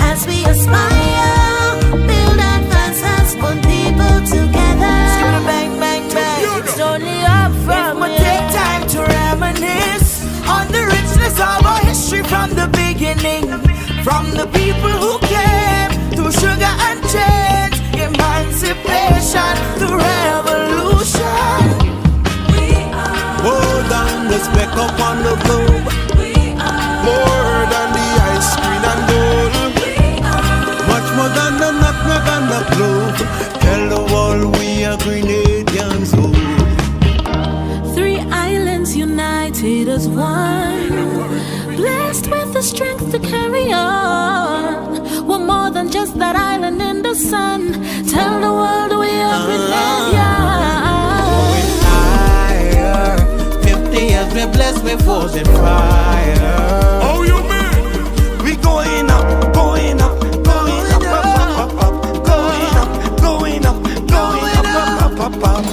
as we aspire. Build advances, put people together. Bang, bang, bang. It's only up from here. Take time to reminisce on the richness of our history from the beginning. From the people who came through sugar and chains, emancipation through revolution. More than the speck up on the globe, more than the ice cream and gold, much more than the nutmeg and the clove. Tell the world we are Grenadians. Oh. 3 islands united as one, blessed with the strength to carry on. We're more than just that island in the sun. Tell the world we are Grenadians. Higher. 50 years we're blessed, we're forged in fire. Oh, you mean? We going up, going up, going up, up, up, up, up, going up, going up, going up, up, up, up, up. We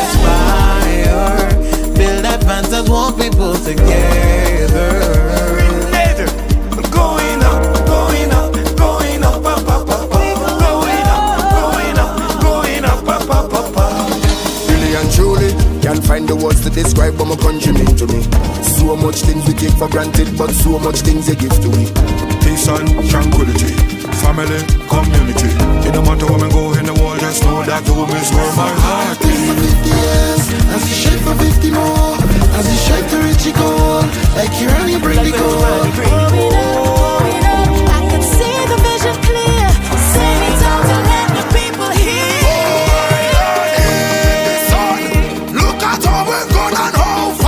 aspire, build advances, want people together. Going up, going up, going up, up, up, up, up. Going up, going up, going up, up, up, Truly, can't find the words to describe what my country mean to me. So much things we take for granted, but so much things they give to me. Peace and tranquility, family, community. It no matter where we go in the world, just know that home is where my heart is. For 50 years, as he shake for 50 more, as he shake to reach the goal, like Kirani bring the goal. I can see the vision clear. Sing it out to let the people hear. Look at how we're gonna know.